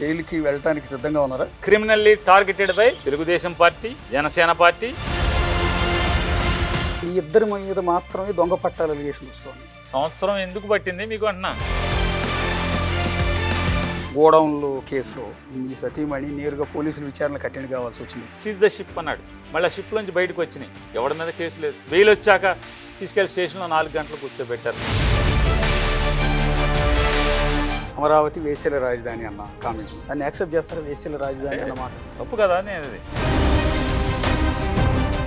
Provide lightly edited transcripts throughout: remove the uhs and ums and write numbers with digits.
జైలుకి వెళ్ళటానికి సిద్ధంగా ఉన్నారా? Criminally targeted by Telugu Desam party, Janasena party. ఈ ఇద్దరి మీద మాత్రమే దొంగ పట్టాల అలిగేషన్ వస్తుంది. సంవత్సరం ఎందుకు పట్టింది మీకు అంటున్నా? గోడౌన్లో కేసులో మీ సతీమణి నేరుగా పోలీసుల విచారణ అటెండ్ కావాల్సి వచ్చింది. సీజ్ ద షిప్ అన్నాడు. మళ్ళీ షిప్ నుంచి బయటకు వచ్చినాయి. ఎవరి మీద కేసు లేదు. బెయిల్ వచ్చాక తీసుకెళ్లి స్టేషన్లో 4 గంటలు కూర్చోబెట్టారు. అమరావతి వేశ్యల రాజధాని అన్న కామెంట్ దాన్ని యాక్సెప్ట్ చేస్తారా? వేశ్యల రాజధాని అన్నమాట తప్పు కదా అనేది.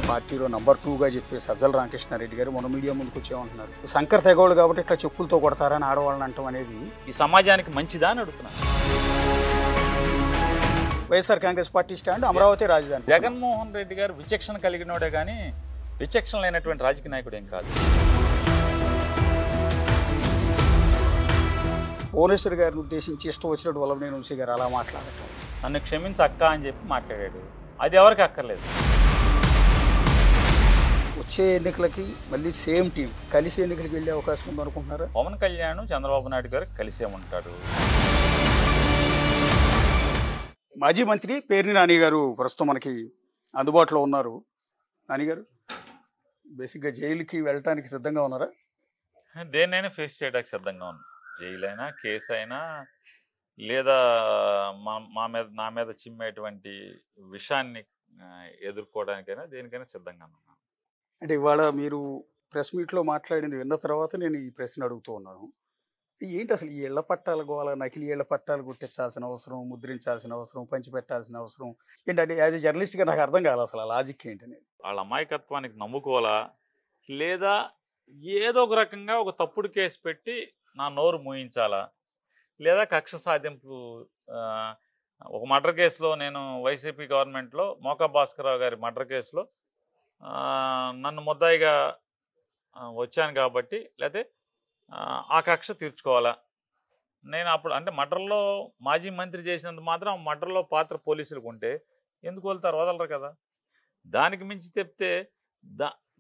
పార్టీలో నంబర్ 2గా చెప్పే సజ్జల రామకృష్ణారెడ్డి గారు మొన్న మీడియా ముందుకు వచ్చేమంటున్నారు, శంకర్ తెగోళ్ళు కాబట్టి ఇట్లా చెప్పులతో కొడతారని ఆడవాళ్ళని అంటాం అనేది ఈ సమాజానికి మంచిదా అని అడుగుతున్నా. వైఎస్ఆర్ కాంగ్రెస్ పార్టీ స్టాండ్ అమరావతి రాజధాని. జగన్మోహన్ రెడ్డి గారు విచక్షణ కలిగినోడే కానీ విచక్షణ లేనటువంటి రాజకీయ నాయకుడు ఏం కాదు. భువనేశ్వర్ గారిని ఉద్దేశించి ఇష్టం వచ్చినట్టు వల్లభనేని వంశీ గారు అలా మాట్లాడటం, నన్ను క్షమించి అక్క అని చెప్పి మాట్లాడాడు. అది ఎవరికి అక్కర్లేదు. వచ్చే ఎన్నికలకి మళ్ళీ సేమ్ టీం కలిసి ఎన్నికలకు వెళ్ళే అవకాశం ఉందనుకుంటున్నారా? పవన్ కళ్యాణ్ చంద్రబాబు నాయుడు గారు కలిసే ఉంటాడు. మాజీ మంత్రి పేర్ని నాని గారు ప్రస్తుతం మనకి అందుబాటులో ఉన్నారు. నాని గారు బేసిక్గా జైలుకి వెళ్ళటానికి సిద్ధంగా ఉన్నారా? దేన్నైనా ఫేస్ చేయడానికి సిద్ధంగా ఉన్నాను. జైలు అయినా, కేసు అయినా, లేదా నా మీద చిమ్మేటువంటి విషయాన్ని ఎదుర్కోవడానికైనా దేనికైనా సిద్ధంగా ఉన్నాను. అంటే ఇవాళ మీరు ప్రెస్ మీట్లో మాట్లాడింది విన్న తర్వాత నేను ఈ ప్రశ్న అడుగుతూ ఉన్నాను. ఏంటి అసలు ఈ ఇళ్ల పట్టాల గోల, నకిలీ ఇళ్ల పట్టాలు గుర్తించాల్సిన అవసరం, ముద్రించాల్సిన అవసరం, పంచిపెట్టాల్సిన అవసరం ఏంటంటే యాజ్ ఎ జర్నలిస్ట్గా నాకు అర్థం కాదు అసలు ఆ లాజిక్ ఏంటనేది. వాళ్ళ అమాయకత్వానికి నమ్ముకోవాలా, లేదా ఏదో ఒక రకంగా ఒక తప్పుడు కేసు పెట్టి నా నోరు మూయించాలా, లేదా కక్ష సాధింపు. ఒక మర్డర్ కేసులో నేను వైసీపీ గవర్నమెంట్లో మోకా భాస్కరరావు గారి మర్డర్ కేసులో నన్ను ముద్దాయిగా వచ్చాను కాబట్టి, లేకపోతే ఆ కక్ష తీర్చుకోవాలా. నేను అప్పుడు అంటే మర్డర్లో మాజీ మంత్రి చేసినంత మాత్రం మర్డర్లో పాత్ర పోలీసులకు ఉంటే ఎందుకు వెళ్తారు? వదలరు కదా. దానికి మించి చెప్తే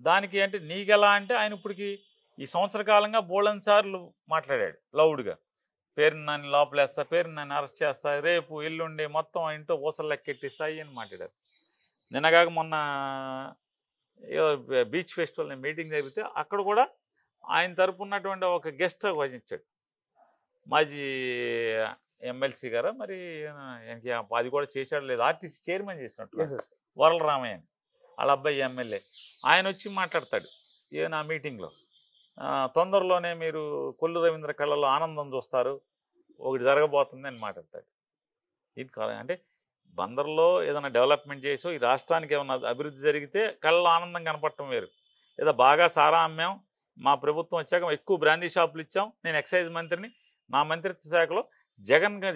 దానికి అంటే నీకెలా అంటే ఆయన ఇప్పటికి ఈ సంవత్సర కాలంగా బోల్డెన్ సార్లు మాట్లాడాడు లౌడ్గా. పేరుని నన్ను లోపలేస్తా, పేరుని నన్ను అరెస్ట్ చేస్తా, రేపు ఎల్లుండి మొత్తం ఇంట్లో ఊసలు లెక్కెట్టిస్తాయి అని మాట్లాడారు. నిన్నగాక మొన్న బీచ్ ఫెస్టివల్ మీటింగ్ జరిగితే అక్కడ కూడా ఆయన తరపు ఉన్నటువంటి ఒక గెస్ట్ వహించాడు మాజీ ఎమ్మెల్సీ గారు. మరి అది కూడా చేశాడు లేదు, ఆర్టీసీ చైర్మన్ చేసినట్టు వరల రామయ్య వాళ్ళ అబ్బాయి ఎమ్మెల్యే. ఆయన వచ్చి మాట్లాడతాడు నా మీటింగ్లో, తొందరలోనే మీరు కొల్లు రవీంద్ర కళ్ళలో ఆనందం చూస్తారు, ఒకటి జరగబోతుంది అని మాట్లాడతాడు. ఇది అంటే బందర్లో ఏదైనా డెవలప్మెంట్ చేసో ఈ రాష్ట్రానికి ఏమైనా అభివృద్ధి జరిగితే కళ్ళలో ఆనందం కనపడటం వేరు. లేదా బాగా సారా అమ్మాం, మా ప్రభుత్వం వచ్చాక ఎక్కువ బ్రాందీ షాపులు ఇచ్చాం, నేను ఎక్సైజ్ మంత్రిని, నా మంత్రిత్వ శాఖలో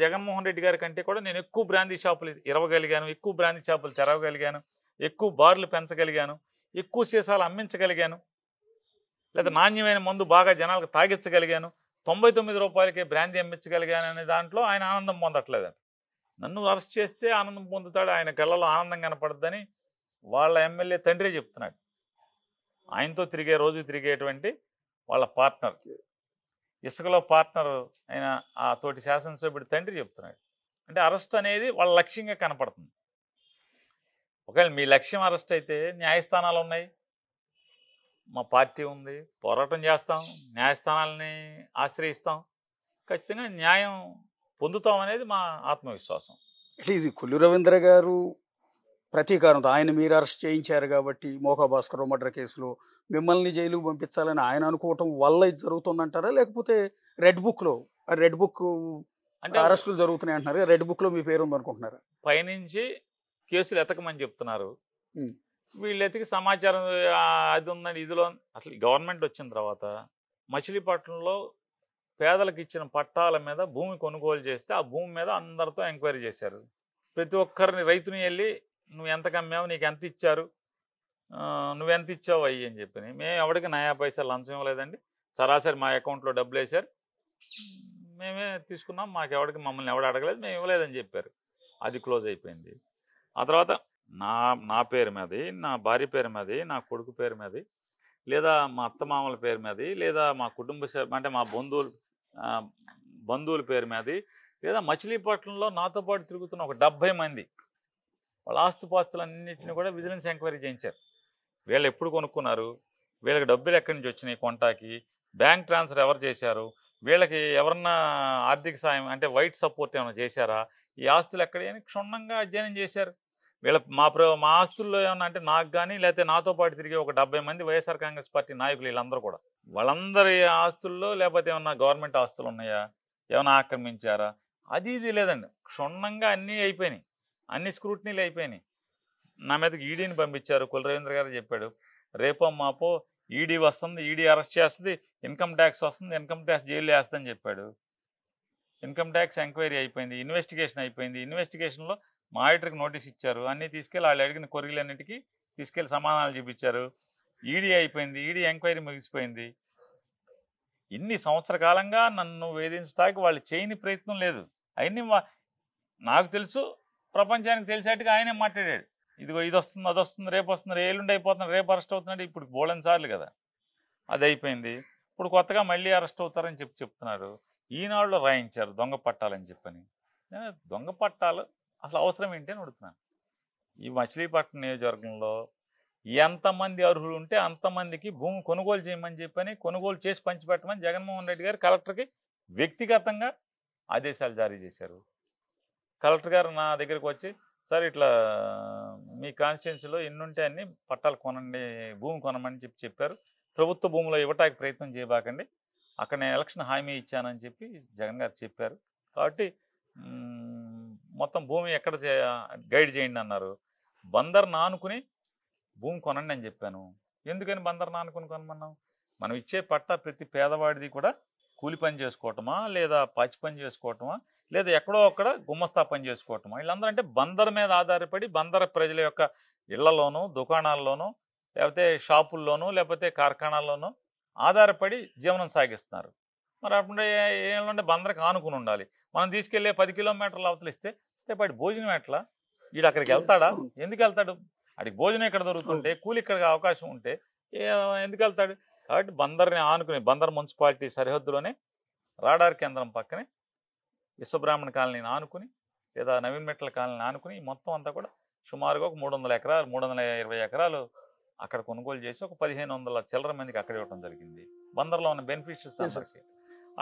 జగన్మోహన్ రెడ్డి గారి కంటే కూడా నేను ఎక్కువ బ్రాందీ షాపులు ఇరవగలిగాను, ఎక్కువ బ్రాందీ షాపులు తెరవగలిగాను, ఎక్కువ బార్లు పెంచగలిగాను, ఎక్కువ సీసాలు అమ్మించగలిగాను, లేదా నాణ్యమైన మందు బాగా జనాలకు తాగించగలిగాను, 99 రూపాయలకే బ్రాందీ అమ్మించగలిగాను అనే దాంట్లో ఆయన ఆనందం పొందట్లేదండి. నన్ను అరెస్ట్ చేస్తే ఆనందం పొందుతాడు, ఆయన కళ్ళలో ఆనందం కనపడద్దని వాళ్ళ ఎమ్మెల్యే తండ్రి చెప్తున్నాడు. ఆయనతో రోజు తిరిగేటువంటి వాళ్ళ పార్ట్నర్, ఇసుకలో పార్ట్నర్ అయిన ఆ తోటి శాసనసభ్యుడి తండ్రి చెప్తున్నాడు. అంటే అరెస్ట్ అనేది వాళ్ళ లక్ష్యంగా కనపడుతుంది. ఒకవేళ మీ లక్ష్యం అరెస్ట్ అయితే న్యాయస్థానాలు ఉన్నాయి, మా పార్టీ ఉంది, పోరాటం చేస్తాం, న్యాయస్థానాలని ఆశ్రయిస్తాం, ఖచ్చితంగా న్యాయం పొందుతాం అనేది మా ఆత్మవిశ్వాసం. అంటే ఇది కొల్లు రవీంద్ర గారు ప్రతీకారంతో ఆయన మీరు అరెస్ట్ చేయించారు కాబట్టి మోకా భాస్కర్ మర్డర్ కేసులో మిమ్మల్ని జైలుకు పంపించాలని ఆయన అనుకోవటం వల్ల ఇది జరుగుతుందంటారా? లేకపోతే రెడ్ బుక్లో అంటే అరెస్టులు జరుగుతున్నాయి అంటున్నారు, రెడ్ బుక్లో మీ పేరు ఉందనుకుంటున్నారా? పైనుంచి కేసులు ఎతకమని చెప్తున్నారు, వీళ్ళు ఎతికి సమాచారం అది ఉందని ఇదిలో. అసలు గవర్నమెంట్ వచ్చిన తర్వాత మచిలీపట్నంలో పేదలకు ఇచ్చిన పట్టాల మీద భూమి కొనుగోలు చేస్తే ఆ భూమి మీద అందరితో ఎంక్వైరీ చేశారు. ప్రతి ఒక్కరిని రైతుని వెళ్ళి నువ్వు ఎంత కమ్మావు, నీకు ఎంత ఇచ్చారు, నువ్వెంత ఇచ్చావు అయ్యి అని చెప్పి. మేము ఎవరికి నయా పైసలు లంచం ఇవ్వలేదండి, సరాసరి మా అకౌంట్లో డబ్బులు వేశారు, మేమే తీసుకున్నాం, మాకెవడికి మమ్మల్ని ఎవడు అడగలేదు, మేము ఇవ్వలేదని చెప్పారు. అది క్లోజ్ అయిపోయింది. ఆ తర్వాత నా పేరు మీది, నా భార్య పేరు మీది, నా కొడుకు పేరు మీది, లేదా మా అత్తమామల పేరు మీది, లేదా మా కుటుంబ అంటే మా బంధువుల పేరు మీది, లేదా మచిలీపట్నంలో నాతో పాటు తిరుగుతున్న ఒక 70 మంది వాళ్ళ ఆస్తుపాస్తులన్నింటినీ కూడా విజిలెన్స్ ఎంక్వైరీ చేయించారు. వీళ్ళు ఎప్పుడు కొనుక్కున్నారు, వీళ్ళకి డబ్బులు ఎక్కడి నుంచి వచ్చినాయి కొంటాకి, బ్యాంక్ ట్రాన్స్ఫర్ ఎవరు చేశారు, వీళ్ళకి ఎవరన్నా ఆర్థిక సాయం అంటే వైట్ సపోర్ట్ ఏమైనా చేశారా, ఈ ఆస్తులు ఎక్కడి అని క్షుణ్ణంగా అధ్యయనం చేశారు. వీళ్ళ మా ఆస్తుల్లో ఏమన్నా అంటే నాకు కానీ లేకపోతే నాతో పాటు తిరిగే ఒక 70 మంది వైఎస్ఆర్ కాంగ్రెస్ పార్టీ నాయకులు వీళ్ళందరూ కూడా వాళ్ళందరి ఆస్తుల్లో లేకపోతే ఏమన్నా గవర్నమెంట్ ఆస్తులు ఉన్నాయా, ఏమైనా ఆక్రమించారా, అది ఇది లేదండి. క్షుణ్ణంగా అన్నీ అయిపోయినాయి, అన్ని స్క్రూటినీలు అయిపోయినాయి. నా మీదకి ఈడీని పంపించారు. కుల రవీంద్ర గారు చెప్పాడు, రేపో మాపో ఈడీ వస్తుంది, ఈడీ అరెస్ట్ చేస్తుంది, ఇన్కమ్ ట్యాక్స్ వస్తుంది, ఇన్కమ్ ట్యాక్స్ జైలు వేస్తుందని చెప్పాడు. ఇన్కమ్ ట్యాక్స్ ఎంక్వైరీ అయిపోయింది, ఇన్వెస్టిగేషన్ అయిపోయింది. ఇన్వెస్టిగేషన్లో మా ఆడిటర్కి నోటీస్ ఇచ్చారు, అన్నీ తీసుకెళ్ళి వాళ్ళు అడిగిన కొరీలన్నిటికీ తీసుకెళ్ళి సమాధానాలు చూపించారు. ఈడీ అయిపోయింది, ఈడీ ఎంక్వైరీ ముగిసిపోయింది. ఇన్ని సంవత్సర కాలంగా నన్ను వేధించడానికి వాళ్ళు చేయని ప్రయత్నం లేదు. అవన్నీ నాకు తెలుసు, ప్రపంచానికి తెలిసేట్టుగా ఆయనే మాట్లాడాడు. ఇదిగో ఇది వస్తుంది, అది వస్తుంది, రేపు వస్తుంది, ఏళ్ళుండి అయిపోతున్నాడు, రేపు అరెస్ట్ అవుతున్నాడు. ఇప్పుడు బోళని సార్లు కదా అది అయిపోయింది. ఇప్పుడు కొత్తగా మళ్ళీ అరెస్ట్ అవుతారని చెప్తున్నారు. ఈనాడులో రాయించారు దొంగ పట్టాలని చెప్పని. దొంగ పట్టాలు అసలు అవసరం ఏంటి అని అడుగుతున్నాను. ఈ మచిలీపట్నం నియోజకవర్గంలో ఎంతమంది అర్హులు ఉంటే అంతమందికి భూమి కొనుగోలు చేయమని చెప్పని, కొనుగోలు చేసి పంచిపెట్టమని జగన్మోహన్ రెడ్డి గారు కలెక్టర్కి వ్యక్తిగతంగా ఆదేశాలు జారీ చేశారు. కలెక్టర్ గారు నా దగ్గరికి వచ్చి, సార్ ఇట్లా మీ కాన్స్టిట్యున్సీలో ఎన్నుంటే అన్ని పట్టాలు కొనండి, భూమి కొనమని చెప్పారు. ప్రభుత్వ భూమిలో ఇవ్వటానికి ప్రయత్నం చేయబాకండి, అక్కడ నేను ఎలక్షన్ హామీ ఇచ్చానని చెప్పి జగన్ గారు చెప్పారు. కాబట్టి మొత్తం భూమి ఎక్కడ గైడ్ చేయండి అన్నారు. బందర్ను ఆనుకుని భూమి కొనండి అని చెప్పాను. ఎందుకని బందర్ను ఆనుకుని కొనమన్నాం? మనం ఇచ్చే పట్టా ప్రతి పేదవాడిది కూడా కూలి పని చేసుకోవటమా, లేదా పాచి పని చేసుకోవటమా, లేదా ఎక్కడో అక్కడ గుమ్మస్తా పని చేసుకోవటమా, వీళ్ళందరూ అంటే బందర్ మీద ఆధారపడి బందర్ ప్రజల యొక్క ఇళ్లలోనూ, దుకాణాల్లోనూ, లేకపోతే షాపుల్లోనూ, లేకపోతే కార్ఖానాల్లోనూ ఆధారపడి జీవనం సాగిస్తున్నారు. మరి అప్పుడు ఏమంటే బందర్కి ఆనుకుని ఉండాలి. మనం తీసుకెళ్లే 10 కిలోమీటర్ల అవతల ఇస్తే రేపు వాడి భోజనం ఎట్లా? వీడు అక్కడికి వెళ్తాడా? ఎందుకు వెళ్తాడు? వాడికి భోజనం ఇక్కడ దొరుకుతుంటే, కూలి ఇక్కడికి అవకాశం ఉంటే ఎందుకు వెళ్తాడు? కాబట్టి బందర్ని ఆనుకుని, బందర్ మున్సిపాలిటీ సరిహద్దులోనే రాడార్ కేంద్రం పక్కనే విశ్వబ్రాహ్మణ కాలనీని ఆనుకుని, లేదా నవీన్ మెట్ల కాలనీని ఆనుకుని మొత్తం అంతా కూడా సుమారుగా ఒక 300 ఎకరాలు, 320 ఎకరాలు అక్కడ కొనుగోలు చేసి ఒక 1500 చిల్లర మందికి అక్కడ ఇవ్వడం జరిగింది. బందర్లో ఉన్న బెనిఫిషరీస్ అందరికీ.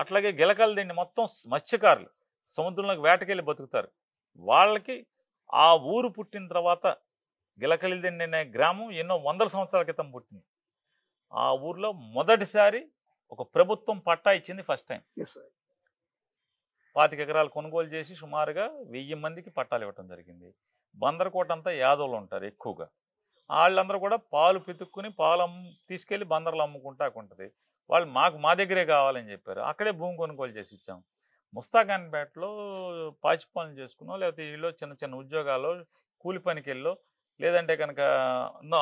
అట్లాగే గిలకలు దిండి మొత్తం మత్స్యకారులు సముద్రంలోకి వేటకెళ్ళి బతుకుతారు. వాళ్ళకి ఆ ఊరు పుట్టిన తర్వాత గిలకలి దిండి అనే గ్రామం ఎన్నో వందల సంవత్సరాల క్రితం పుట్టింది. ఆ ఊర్లో మొదటిసారి ఒక ప్రభుత్వం పట్టా ఇచ్చింది ఫస్ట్ టైం. 25 ఎకరాలు కొనుగోలు చేసి సుమారుగా 1000 మందికి పట్టాలు ఇవ్వటం జరిగింది. బందరకోట అంతా యాదవులు ఉంటారు ఎక్కువగా. వాళ్ళందరూ కూడా పాలు పితుక్కుని పాలు తీసుకెళ్ళి బందర్లో అమ్ముకుంటా ఉంటుంది. వాళ్ళు మా దగ్గరే కావాలని చెప్పారు. అక్కడే భూమి కొనుగోలు చేసి ఇచ్చాం. ముస్తాఖాన్పేటలో పాచి పనులు చేసుకున్నాం, లేకపోతే వీళ్ళు చిన్న చిన్న ఉద్యోగాలు కూలి పనికి వెళ్ళో, లేదంటే కనుక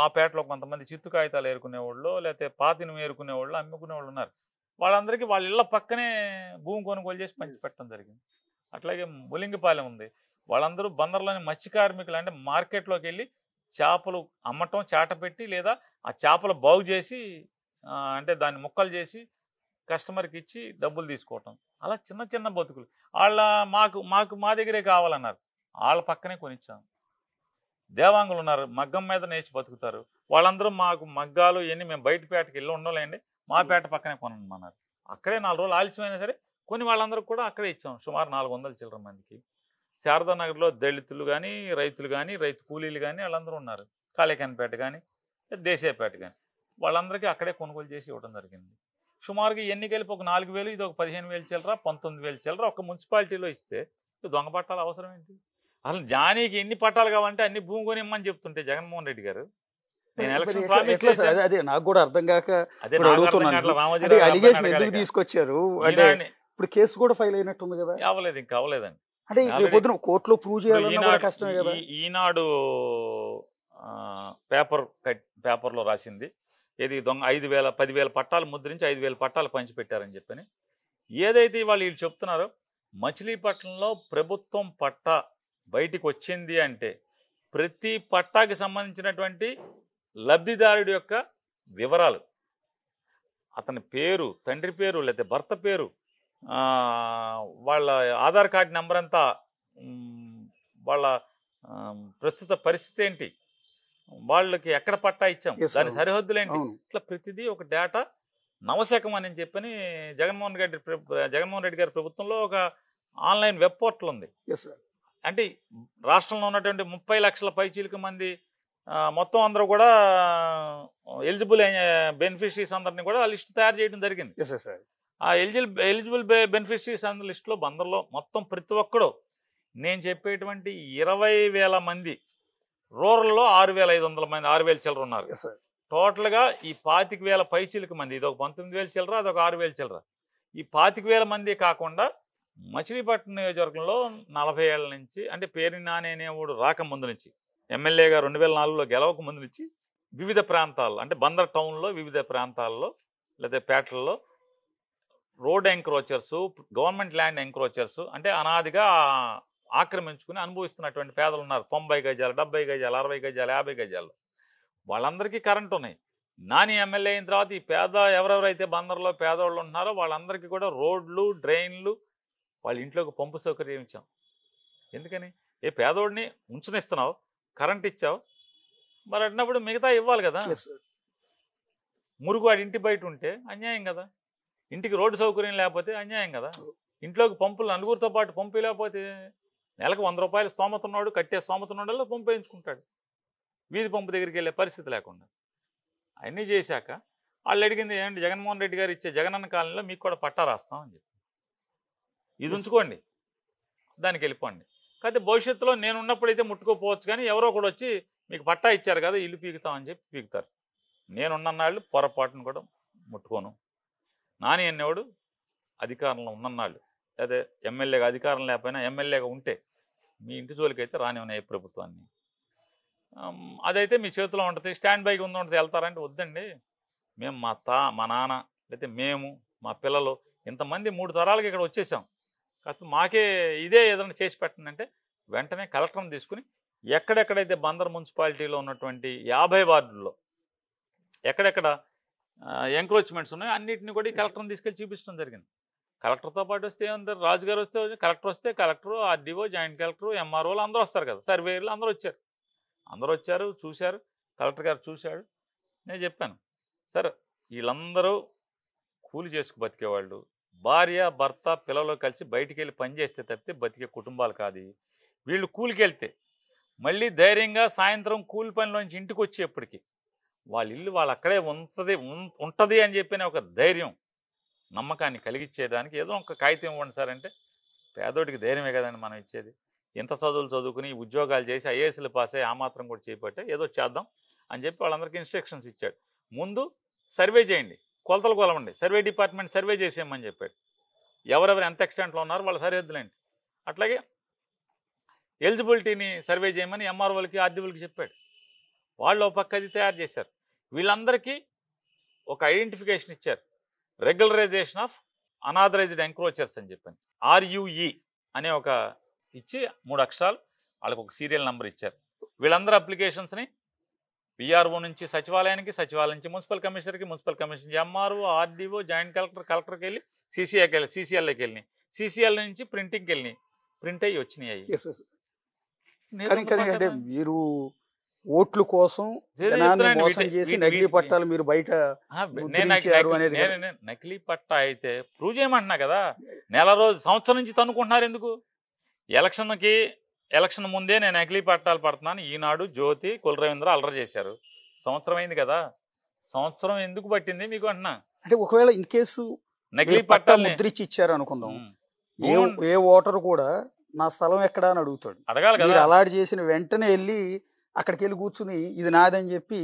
ఆ పేటలో కొంతమంది చిత్తు కాగితాలు ఏరుకునేవాళ్ళు, లేకపోతే పాతిని ఏరుకునేవాళ్ళు, అమ్ముకునేవాళ్ళు ఉన్నారు. వాళ్ళందరికీ వాళ్ళ ఇళ్ళ పక్కనే భూమి కొనుగోలు చేసి పంచిపెట్టడం జరిగింది. అట్లాగే ములింగిపాలెం ఉంది. వాళ్ళందరూ బందర్లోని మత్స్య కార్మికులు, అంటే మార్కెట్లోకి వెళ్ళి చేపలు అమ్మటం, చాట పెట్టి, లేదా ఆ చేపలు బాగు చేసి అంటే దాన్ని ముక్కలు చేసి కస్టమర్కి ఇచ్చి డబ్బులు తీసుకోవటం. అలా చిన్న చిన్న బతుకులు. మా దగ్గరే కావాలన్నారు, వాళ్ళ పక్కనే కొనిచ్చాం. దేవాంగులు ఉన్నారు, మగ్గం మీద నేర్చి బతుకుతారు. వాళ్ళందరూ మాకు మగ్గాలు ఇవన్నీ మేము బయట పేటకి వెళ్ళి ఉండలేండి, మా పేట పక్కనే కొనమన్నారు. అక్కడే 4 రోజులు ఆలస్యమైనా సరే కొన్ని వాళ్ళందరూ కూడా అక్కడే ఇచ్చాం. సుమారు 400 చిల్లర మందికి. శారదానగర్లో దళితులు కానీ, రైతులు కానీ, రైతు కూలీలు కానీ వాళ్ళందరూ ఉన్నారు. కాళేకాన్పేట కానీ, దేశాయపేట కానీ, వాళ్ళందరికీ అక్కడే కొనుగోలు చేసి ఇవ్వడం జరిగింది. సుమారుగా ఎన్ని కలిపి ఒక 4000, ఇది ఒక 15,000 చిల్లర, 19,000 చిల్లర ఒక మున్సిపాలిటీలో ఇస్తే దొంగ పట్టాలు అవసరం ఏంటి? అసలు జానీకి ఎన్ని పట్టాలు కావాలంటే అన్ని భూమి కొని ఇమ్మని చెప్తుంటే జగన్మోహన్ రెడ్డి గారు, నేను ఎలక్షన్ అదే నాకు కూడా అర్థం కాక అలిగేషన్ ఎందుకు తీసుకొచ్చారు అంటే ఇప్పుడు కేసు కూడా ఫైల్ అయినట్టుంది కదా? అవ్వలేదు, ఇంకా అవ్వలేదండి. అంటే పొద్దున కోర్టులో ప్రూవ్ చేయాలన్నా కష్టమే కదా. ఈనాడు పేపర్లో రాసింది ఏది దొంగ 10,000 పట్టాలు ముద్రించి 5,000 పట్టాలు పంచిపెట్టారని చెప్పని. ఏదైతే వాళ్ళు చెప్తున్నారో మచిలీపట్నంలో ప్రభుత్వం పట్టా బయటికి వచ్చింది అంటే ప్రతి పట్టాకి సంబంధించినటువంటి లబ్ధిదారుడి యొక్క వివరాలు, అతని పేరు, తండ్రి పేరు, లేకపోతే భర్త పేరు, వాళ్ళ ఆధార్ కార్డు నెంబర్ అంతా, వాళ్ళ ప్రస్తుత పరిస్థితి ఏంటి, వాళ్ళకి ఎక్కడ పట్టా ఇచ్చాం, దాని సరిహద్దులు ఏంటి, ఇట్లా ప్రతిదీ ఒక డేటా నవశకం అని చెప్పని జగన్మోహన్ రెడ్డి గారి ప్రభుత్వంలో ఒక ఆన్లైన్ వెబ్ పోర్టల్ ఉంది. అంటే రాష్ట్రంలో ఉన్నటువంటి 30 లక్షల పైచీలకు మంది మొత్తం అందరూ కూడా ఎలిజిబుల్ బెనిఫిషరీస్ అందరినీ కూడా లిస్ట్ తయారు చేయడం జరిగింది. ఆ ఎలిజిబుల్ బెనిఫిషరీస్ అందరి లిస్టులో బందర్లో మొత్తం ప్రతి ఒక్కడు, నేను చెప్పేటువంటి 20,000 మంది, రూరల్లో 6,500 మంది, 6,000 చిల్లర ఉన్నారు. టోటల్గా ఈ 25,000 పైచీలకు మంది, ఇది ఒక 19,000 చిల్లర, అదొక 6,000 చిల్లర. ఈ 25,000 మంది కాకుండా మచిలీపట్నం నియోజకవర్గంలో 40 ఏళ్ల నుంచి, అంటే పేరు నానేవాడు రాకముందు నుంచి, ఎమ్మెల్యేగా 2004లో గెలవక ముందు నుంచి వివిధ ప్రాంతాల్లో, అంటే బందర్ టౌన్లో వివిధ ప్రాంతాల్లో లేదా పేటల్లో road encroachers, government land encroachers, అంటే అనాదిగా ఆక్రమించుకుని అనుభవిస్తున్నటువంటి పేదలు ఉన్నారు. 90 గజాలు, 70 గజాలు, 60 గజాలు, 50 గజాలు. వాళ్ళందరికీ కరెంట్ ఉన్నాయి. నాని ఎమ్మెల్యే అయిన తర్వాత ఈ ఎవరెవరైతే బందర్లో పేదవాళ్ళు ఉంటున్నారో వాళ్ళందరికీ కూడా రోడ్లు, డ్రైన్లు, వాళ్ళ ఇంట్లోకి పంపు సౌకర్యం ఇచ్చాం. ఎందుకని? పేదోడిని ఉంచనిస్తున్నావు, కరెంట్ ఇచ్చావు, మరి అన్నప్పుడు మిగతా ఇవ్వాలి కదా. మురుగు వాడి ఇంటి బయట ఉంటే అన్యాయం కదా, ఇంటికి రోడ్డు సౌకర్యం లేకపోతే అన్యాయం కదా, ఇంట్లోకి పంపులు నలుగురితో పాటు పంపు లేకపోతే నెలకు 100 రూపాయలు స్తోమత ఉన్నాడు, కట్టే స్తోమత ఉన్నాడు, పంపు వేయించుకుంటాడు, వీధి పంపు దగ్గరికి వెళ్ళే పరిస్థితి లేకుండా. అన్నీ చేశాక వాళ్ళు అడిగింది ఏంటి, జగన్మోహన్ రెడ్డి గారు ఇచ్చే జగనన్న కాలనీలో మీకు కూడా పట్టా రాస్తామని చెప్పి, ఇది ఉంచుకోండి, దానికి వెళ్ళిపోండి. కాకపోతే భవిష్యత్తులో నేను ఉన్నప్పుడైతే ముట్టుకోపోవచ్చు, కానీ ఎవరో కూడా వచ్చి మీకు పట్టా ఇచ్చారు కదా ఇల్లు పీకుతామని చెప్పి పీకుతారు. నేనున్నన్నాళ్ళు పొరపాటును కూడా ముట్టుకోను. నాని అనేవాడు అధికారంలో ఉన్నన్నాళ్ళు, అదే ఎమ్మెల్యేగా అధికారం లేకపోయినా ఎమ్మెల్యేగా ఉంటే మీ ఇంటి జోలికైతే రానివ్వను ఏ ప్రభుత్వాన్ని. అదైతే మీ చేతిలో ఉంటుంది, స్టాండ్ బైకి ఉంటుంది, వెళ్తారంటే వద్దండి, మేము మా నాన్న లేకపోతే మేము మా పిల్లలు ఇంతమంది 3 తరాలకి ఇక్కడ వచ్చేసాం, కాస్త మాకే ఇదే ఏదైనా చేసి పెట్టండి అంటే వెంటనే కలెక్టర్ని తీసుకుని ఎక్కడెక్కడైతే బందర్ మున్సిపాలిటీలో ఉన్నటువంటి 50 వార్డుల్లో ఎక్కడెక్కడ ఎంక్రోచ్మెంట్స్ ఉన్నాయో అన్నింటినీ కూడా ఈ కలెక్టర్ని తీసుకెళ్ళి చూపించడం జరిగింది. కలెక్టర్తో పాటు వస్తే ఏమంటారు, రాజుగారు వస్తే కలెక్టర్ వస్తే కలెక్టరు, ఆర్డీఓ, జాయింట్ కలెక్టరు, ఎంఆర్ఓలు అందరూ వస్తారు కదా, సర్వేయర్లు అందరూ వచ్చారు, చూశారు, కలెక్టర్ గారు చూశాడు. నేను చెప్పాను, సార్ వీళ్ళందరూ కూలి చేసుకు బతికేవాళ్ళు, భార్య భర్త పిల్లలు కలిసి బయటికి వెళ్ళి పని చేస్తే తప్పితే బతికే కుటుంబాలు కాదు. వీళ్ళు కూలికి వెళ్తే మళ్ళీ ధైర్యంగా సాయంత్రం కూలి పనిలోంచి ఇంటికి వచ్చేప్పటికి వాళ్ళ ఇల్లు వాళ్ళు అక్కడే ఉంటుంది అని చెప్పిన ఒక ధైర్యం, నమ్మకాన్ని కలిగించేయడానికి ఏదో ఒక కాగితం ఇవ్వండి సార్ అంటే, పేదోడికి ధైర్యమే కదండి మనం ఇచ్చేది. ఎంత చదువులు చదువుకుని ఉద్యోగాలు చేసి ఐఏఎస్లు పాస్ అయ్యి ఆ మాత్రం కూడా చేయబట్టే ఏదో చేద్దాం అని చెప్పి వాళ్ళందరికీ ఇన్స్ట్రక్షన్స్ ఇచ్చాడు. ముందు సర్వే చేయండి, కొలతలు కొలవండి, సర్వే డిపార్ట్మెంట్ సర్వే చేసేయమని చెప్పాడు. ఎవరెవరు ఎంత ఎక్స్టెంట్లో ఉన్నారు వాళ్ళ సరిహద్దులేంటి, అట్లాగే ఎలిజిబిలిటీని సర్వే చేయమని ఎంఆర్ఓలకి, ఆర్డీఓలకి చెప్పాడు. వాళ్ళు ఒక పక్క అది తయారు చేశారు. వీళ్ళందరికీ ఒక ఐడెంటిఫికేషన్ ఇచ్చారు, రెగ్యులరైజేషన్ ఆఫ్ అనాథరైజ్డ్ ఎంక్రోచర్స్ అని చెప్పాను, RUE అనే ఒక ఇచ్చి 3 అక్షరాలు వాళ్ళకి ఒక సీరియల్ నెంబర్ ఇచ్చారు. వీళ్ళందరూ అప్లికేషన్స్ని PRO నుంచి సచివాలయానికి, సచివాలయం నుంచి మున్సిపల్ కమిషనర్కి, మున్సిపల్ కమిషనర్ నుంచి MRO, ఆర్డీఓ, జాయింట్ కలెక్టర్, కలెక్టర్కి వెళ్ళి CCLకి వెళ్ళి, CCL నుంచి ప్రింటింగ్కి వెళ్ళి ప్రింట్ అయ్యి వచ్చినాయి. అంటే మీరు ఓట్ల కోసం మోసం చేసి నకిలీ పట్టాలు మీరు బయట నకిలీ పట్టా అయితే ప్రూవ్ చేయమంటున్నా కదా, సంవత్సరం నుంచి తనుకుంటున్నారు ఎందుకు? ఎలక్షన్ ముందే నేను నకిలీ పట్టాలు పడుతున్నాను, ఈనాడు, జ్యోతి, కుల రవీంద్ర అల్లరి చేశారు, సంవత్సరం అయింది కదా, సంవత్సరం ఎందుకు పట్టింది మీకు అంటున్నా. అంటే ఒకవేళ ఇన్ కేసు నకిలీ పట్టాలు ముద్రించి ఇచ్చారు అనుకుందాం, ఏ ఓటర్ కూడా నా స్థలం ఎక్కడా అని అడుగుతాడు, అడగాలి కదా. అలాట్ చేసిన వెంటనే వెళ్ళి అక్కడికి వెళ్ళి కూర్చుని ఇది నాదని చెప్పి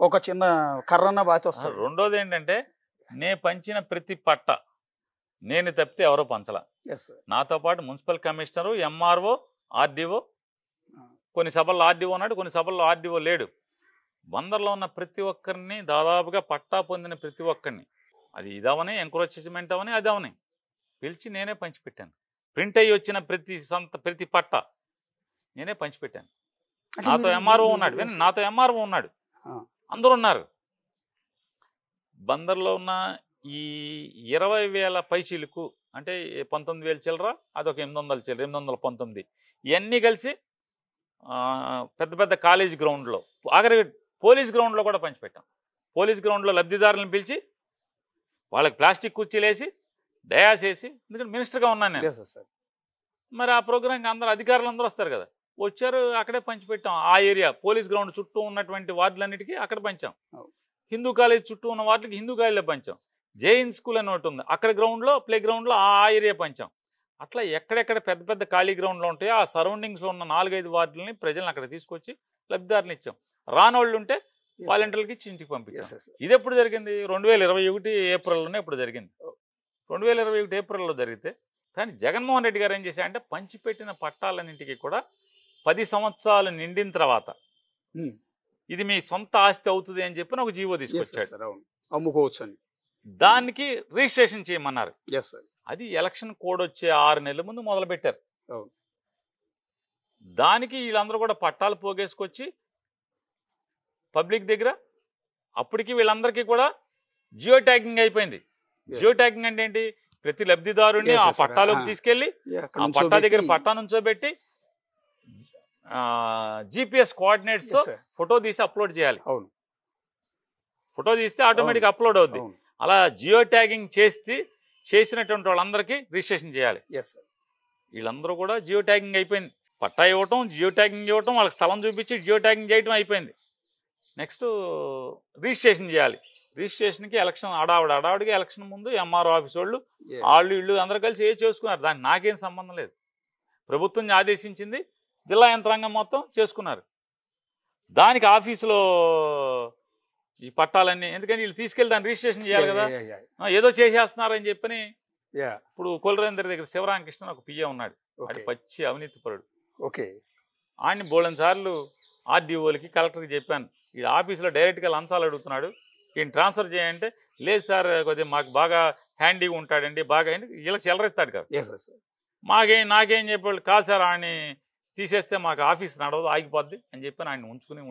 ఒక చిన్న కర్రన్న బాతి వస్తాడు. రెండోది ఏంటంటే, నేను పంచిన ప్రతి పట్ట నేను తప్పితే ఎవరో పంచలా. నాతో పాటు మున్సిపల్ కమిషనరు, MRO, ఆర్డీఓ, కొన్ని సభల్లో ఆర్డీఓ ఉన్నాడు, కొన్ని సభల్లో ఆర్డీఓ లేడు. బందర్లో ఉన్న ప్రతి ఒక్కరిని, దాదాపుగా పట్టా పొందిన ప్రతి ఒక్కరిని, అది ఇదవని, ఎంక్రోచ్మెంట్ అవని, అది అవని పిలిచి నేనే పంచిపెట్టాను. ప్రింట్ అయ్యి వచ్చిన ప్రతి పట్ట నేనే పంచిపెట్టాను. నాతో MRO ఉన్నాడు, అందరూ ఉన్నారు. బందర్లో ఉన్న ఈ 20,000 పైచీలకు అంటే 19,000 చిల్లర, అదొక 800 చిల్లర, 819. ఇవన్నీ కలిసి పెద్ద పెద్ద కాలేజ్ గ్రౌండ్లో, ఆఖరి పోలీస్ గ్రౌండ్లో కూడా పంచిపెట్టాం. పోలీస్ గ్రౌండ్లో లబ్ధిదారులను పిలిచి వాళ్ళకి ప్లాస్టిక్ కుర్చీలు వేసి డయాస్ వేసి, ఎందుకంటే మినిస్టర్గా ఉన్నాను నేను. మరి ఆ ప్రోగ్రాంకి అందరూ అధికారులు అందరూ వస్తారు కదా, వచ్చారు, అక్కడే పంచిపెట్టాం. ఆ ఏరియా పోలీస్ గ్రౌండ్ చుట్టూ ఉన్నటువంటి వార్డులన్నిటికీ అక్కడ పంచాం. హిందూ కాలేజ్ చుట్టూ ఉన్న వార్డులకి హిందూ కాలేజీలో పంచాం. జైన్ స్కూల్ అని ఒకటి ఉంది, అక్కడ గ్రౌండ్లో, ప్లే గ్రౌండ్లో ఆ ఏరియా పంచాం. అట్లా ఎక్కడెక్కడ పెద్ద పెద్ద ఖాళీ గ్రౌండ్లో ఉంటాయో ఆ సరౌండింగ్స్లో ఉన్న 4-5 వార్డులని ప్రజలను అక్కడ తీసుకొచ్చి లబ్ధిదారులు ఇచ్చాం. రానోళ్ళు ఉంటే వాలంటీర్లకి ఇచ్చి ఇంటికి పంపించాం. ఇది ఎప్పుడు జరిగింది? 2021 ఏప్రిల్లోనే ఇప్పుడు జరిగింది. 2021 ఏప్రిల్లో జరిగితే, కానీ జగన్మోహన్ రెడ్డి గారు ఏం చేశారంటే పంచిపెట్టిన పట్టాలన్నింటికి కూడా 10 సంవత్సరాలు నిండిన తర్వాత ఇది మీ సొంత ఆస్తి అవుతుంది అని చెప్పి ఒక జీవో తీసుకొచ్చాడు. అమ్ముకోవచ్చు అని దానికి రిజిస్ట్రేషన్ చేయమన్నారు. అది ఎలక్షన్ కోడ్ వచ్చే 6 నెలల ముందు మొదలు పెట్టారు. దానికి వీళ్ళందరూ కూడా పట్టాలు పోగేసుకొచ్చి పబ్లిక్ దగ్గర, అప్పటికి వీళ్ళందరికీ కూడా జియో ట్యాగింగ్ అయిపోయింది. జియో ట్యాగింగ్ అంటే ఏంటి? ప్రతి లబ్ధిదారుని ఆ పట్టాలోకి తీసుకెళ్లి ఆ పట్టా దగ్గర పట్టా నుంచోబెట్టి GPS కోఆర్డినేట్స్ తో ఫోటో తీసి అప్లోడ్ చేయాలి. ఫోటో తీస్తే ఆటోమేటిక్ అప్లోడ్ అవుద్ది. అలా జియో ట్యాగింగ్ చేసినటువంటి వాళ్ళందరికీ రిజిస్ట్రేషన్ చేయాలి. వీళ్ళందరూ కూడా జియో ట్యాగింగ్ అయిపోయింది. పట్టా ఇవ్వటం, జియో ట్యాగింగ్ ఇవ్వటం, వాళ్ళకి స్థలం చూపించి జియో ట్యాగింగ్ చేయటం అయిపోయింది. నెక్స్ట్ రిజిస్ట్రేషన్ చేయాలి. రిజిస్ట్రేషన్కి ఎలక్షన్ అడావిడికి ఎలక్షన్ ముందు ఎంఆర్ఓ ఆఫీస్ వాళ్ళు వీళ్ళు అందరూ కలిసి చేసుకున్నారు. దానికి నాకేం సంబంధం లేదు. ప్రభుత్వం ఆదేశించింది, జిల్లా యంత్రాంగం మొత్తం చేసుకున్నారు. దానికి ఆఫీసులో ఈ పట్టాలన్నీ, ఎందుకంటే వీళ్ళు తీసుకెళ్ళి దాన్ని రిజిస్ట్రేషన్ చేయాలి కదా, ఏదో చేసేస్తున్నారని చెప్పని. ఇప్పుడు కొలరేందర్ దగ్గర శివరామకృష్ణ ఒక పిఏ ఉన్నాడు, అది పచ్చి అవినీతి పరుడు. ఆయన్ని బోళని సార్లు ఆర్డీఓలకి, కలెక్టర్కి చెప్పాను, ఈ ఆఫీసులో డైరెక్ట్గా లంచాలు అడుగుతున్నాడు, ఈయన ట్రాన్స్ఫర్ చేయంటే, లేదు సార్ కొద్దిగా మాకు బాగా హ్యాండీగా ఉంటాడండి, బాగా వీళ్ళకి చెలరెత్తాడు కదా. నాకేం చెప్పాడు, కాదు సార్ ఆయన తీసేస్తే మాకు ఆఫీస్ నడవదు, ఆగిపోద్ది అని చెప్పి ఆయన ఉంచుకుని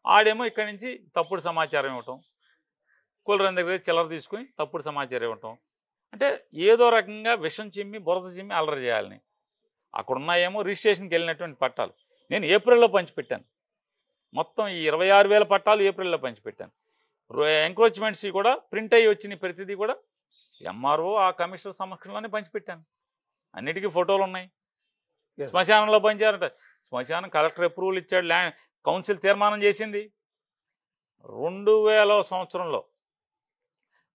ఆడేమో ఇక్కడి నుంచి తప్పుడు సమాచారం ఇవ్వటం, కూలర్ దగ్గర చిల్లర తీసుకుని తప్పుడు సమాచారం ఇవ్వటం. అంటే ఏదో రకంగా విషం చిమ్మి బురద చిమ్మి అల్లరి చేయాలని. అక్కడ ఉన్నాయేమో రిజిస్ట్రేషన్కి వెళ్ళినటువంటి పట్టాలు నేను ఏప్రిల్లో పంచిపెట్టాను. మొత్తం ఈ 26,000 పట్టాలు ఏప్రిల్లో పంచిపెట్టాను. ఎంక్రోచ్మెంట్స్ కూడా ప్రింట్ అయ్యి వచ్చిన ప్రతిదీ కూడా ఎంఆర్ఓ ఆ కమిషనర్ సమక్షంలోనే పంచిపెట్టాను. అన్నిటికీ ఫోటోలు ఉన్నాయి. శ్మశానంలో పంచారంట. శ్మశానం కలెక్టర్ అప్రూవల్ ఇచ్చాడు, కౌన్సిల్ తీర్మానం చేసింది. 2000 సంవత్సరంలో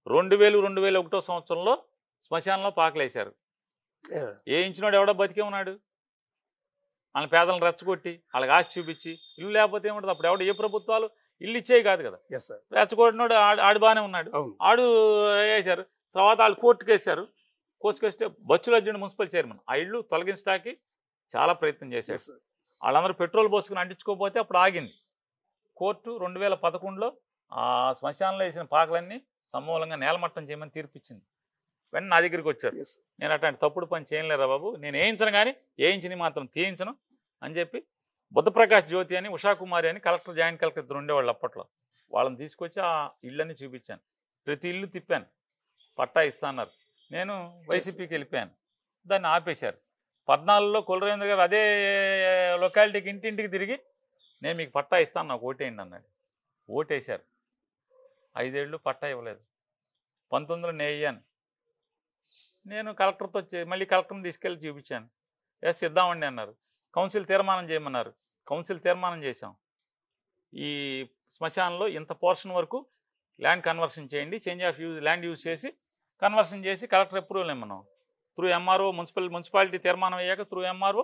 2001 సంవత్సరంలో శ్మశానంలో పాకలేశారు. ఏ ఇంచినోడు ఎవడో బతికే ఉన్నాడు. వాళ్ళ పేదలను రెచ్చగొట్టి వాళ్ళకి ఆశ చూపించి ఇల్లు లేకపోతే ఏముంటుంది. అప్పుడు ఎవడు ఏ ప్రభుత్వాలు ఇల్లు ఇచ్చేవి కాదు కదా. రెచ్చగొట్టినోడు ఆడు బాగానే ఉన్నాడు, ఆడు వేశారు. తర్వాత వాళ్ళు కోర్టుకు వేశారు. కోర్టుకు వేస్తే బచ్చులర్జునుడు మున్సిపల్ చైర్మన్ ఆ ఇల్లు తొలగించడానికి చాలా ప్రయత్నం చేశారు. వాళ్ళందరూ పెట్రోల్ పోసుకుని అంటించుకోకపోతే అప్పుడు ఆగింది. కోర్టు 2011లో ఆ శ్మశానంలో వేసిన పాకలన్నీ సమూలంగా నేలమట్టం చేయమని తీర్పిచ్చింది. వెంటనే నా దగ్గరికి వచ్చారు. నేను అట్లాంటి తప్పుడు పని చేయలేరా బాబు, నేను వేయించను, కానీ వేయించని మాత్రం తీయించను అని చెప్పి బుద్ధప్రకాష్ జ్యోతి అని, ఉషాకుమారి అని కలెక్టర్, జాయింట్ కలెక్టర్ ఇద్దరు ఉండేవాళ్ళు అప్పట్లో. వాళ్ళని తీసుకొచ్చి ఆ ఇళ్ళని చూపించాను. ప్రతి ఇల్లు తిప్పాను, పట్టా ఇస్తాన్నారు. నేను వైసీపీకి వెళ్ళిపోయాను, దాన్ని ఆపేశారు. 14లో కులరేంద్ర గారు అదే లొకాలిటీకి ఇంటింటికి తిరిగి నేను మీకు పట్టా ఇస్తాను, నాకు ఓటేయండి అన్నాడు. ఓటేశారు. 5 ఏళ్ళు పట్టా ఇవ్వలేదు. 19లో నేను అయ్యాను. నేను కలెక్టర్తో మళ్ళీ కలెక్టర్ని తీసుకెళ్ళి చూపించాను. ఎస్ ఇద్దామండి అన్నారు. కౌన్సిల్ తీర్మానం చేయమన్నారు. కౌన్సిల్ తీర్మానం చేశాం. ఈ శ్మశానంలో ఇంత పోర్షన్ వరకు ల్యాండ్ కన్వర్షన్ చేయండి, చేంజ్ ఆఫ్ ల్యాండ్ యూజ్ చేసి కన్వర్షన్ చేసి కలెక్టర్ అప్రూవల్ ఇమ్మన్నాం. త్రూ ఎంఆర్ఓ మున్సిపాలిటీ తీర్మానం అయ్యాక త్రూ ఎంఆర్ఓ